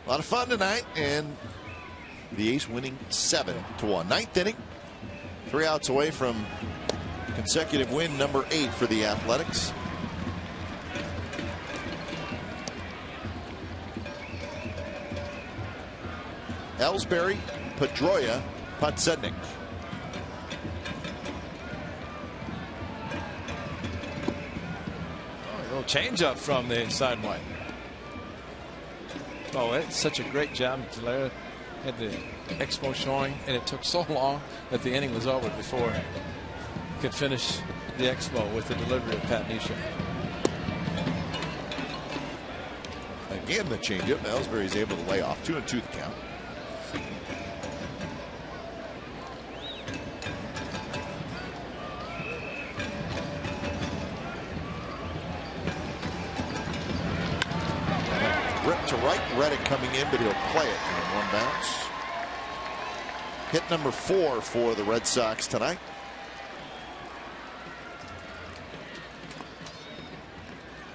A lot of fun tonight, and the A's winning 7-1. 9th inning, 3 outs away from consecutive win number 8 for the Athletics. Ellsbury, Pedroia, Podsednik. A little changeup from the inside wide. Oh, it's such a great job, Gillera, had the Expo showing, and it took so long that the inning was over before he could finish the Expo with the delivery of Pat Nisha. Again, the changeup. Ellsbury's able to lay off. 2-2 the count. Rip to right. Reddick coming in, but he'll play it in one bounce. Hit number 4 for the Red Sox tonight.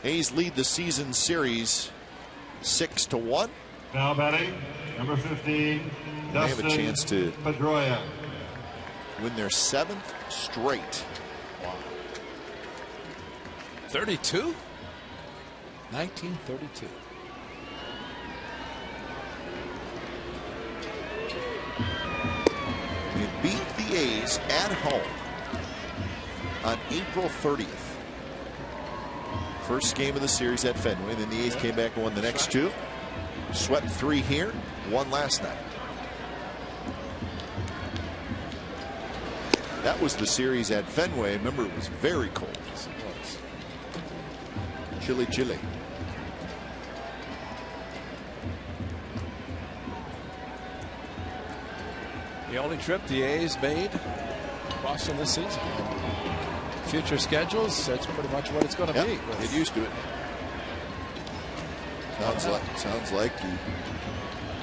A's lead the season series 6-1. Now batting, number 15, they have a chance to Pedroia. Win their 7th straight. Wow. 32? 1932. They beat the A's at home on April 30th. First game of the series at Fenway. Then the A's came back and won the next 2. Swept 3 here, 1 last night. That was the series at Fenway. Remember, it was very cold. Yes, it was. Chilly, chilly. The only trip the A's made Boston this season. Future schedules, that's pretty much what it's going to be. Get used to it. Sounds like the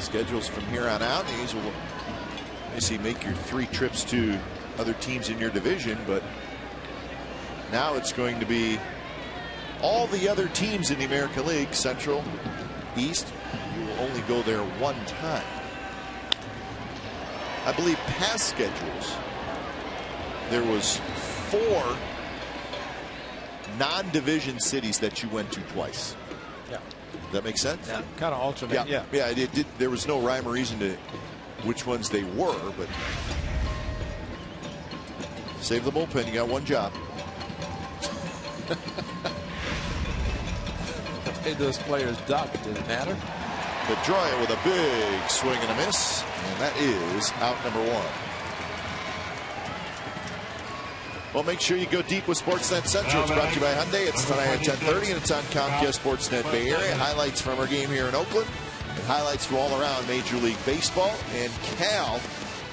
schedules from here on out. The A's will obviously make your 3 trips to other teams in your division, but now it's going to be all the other teams in the American League, Central, East. You will only go there 1 time. I believe past schedules, there was 4 non-division cities that you went to twice. Yeah. Does that make sense? Yeah. Kind of alternate. Yeah. It did. There was no rhyme or reason to which ones they were, but save the bullpen. You got 1 job. Hey, those players ducked. Did it matter? Pedroia with a big swing and a miss, and that is out number 1. Well, make sure you go deep with Sportsnet Central. It's brought to you by Hyundai. It's tonight at 10:30, and it's on Comcast Sportsnet Bay Area. Highlights from our game here in Oakland, and highlights from all around Major League Baseball. And Cal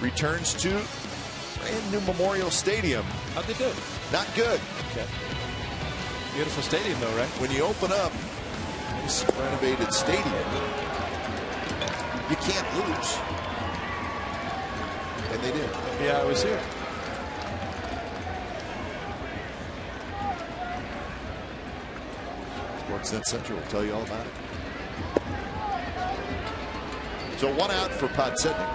returns to brand new Memorial Stadium. How'd they do? Not good. Okay. Beautiful stadium, though, right? When you open up this renovated stadium, you can't lose. And they did. Yeah, I was here. Sportsnet Central will tell you all about it. So 1 out for Podsednik.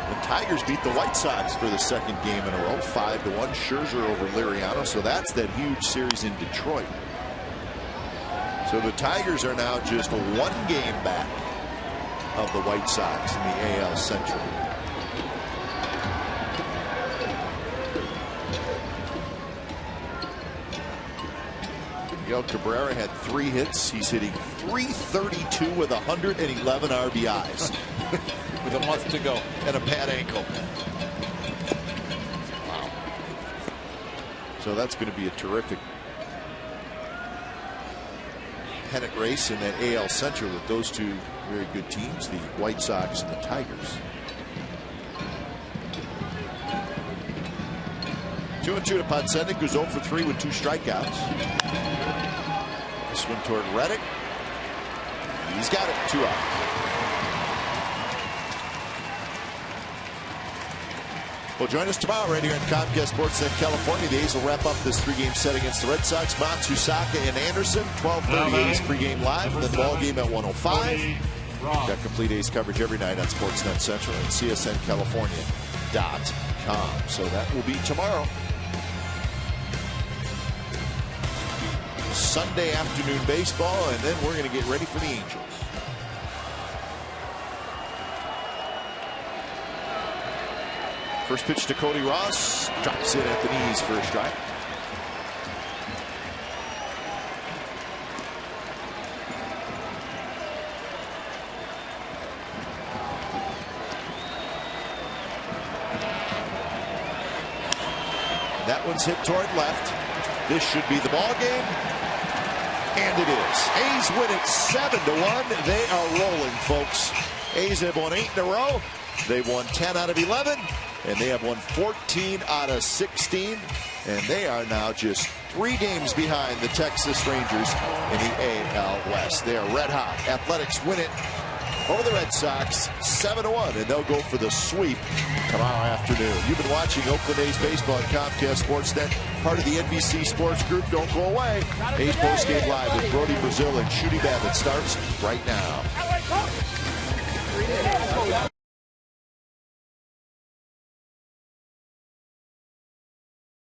The Tigers beat the White Sox for the 2nd game in a row, 5-1. Scherzer over Liriano. So that's that huge series in Detroit. So the Tigers are now just 1 game back of the White Sox in the AL Central. Miguel Cabrera had 3 hits. He's hitting .332 with 111 RBIs. With a month to go. And a bad ankle. Wow. So that's going to be a terrific pennant race in that AL Central with those 2 very good teams, the White Sox and the Tigers. 2-2 to Podsednik, who's 0 for 3 with 2 strikeouts. This one toward Reddick. He's got it. 2 out. Well, join us tomorrow right here on Comcast Sportsnet California. The A's will wrap up this 3-game set against the Red Sox. Matsuzaka and Anderson, 12:30 A's pregame live, and then ball game at 105. Got complete A's coverage every night on Sportsnet Central and CSNCalifornia.com. So that will be tomorrow. Sunday afternoon baseball, and then we're going to get ready for the Angels. First pitch to Cody Ross, drops in at the knees for a strike. that one's hit toward left. This should be the ball game. And it is. A's win it 7-1. They are rolling, folks. A's have won 8 in a row. They've won 10 out of 11. And they have won 14 out of 16. And they are now just 3 games behind the Texas Rangers in the AL West. They are red hot. Athletics win it over the Red Sox 7-1, and they'll go for the sweep tomorrow afternoon. You've been watching Oakland A's baseball on Comcast Sportsnet, part of the NBC Sports Group. Don't go away. A's postgame live with Brody Brazil and Shooty Babbitt starts right now.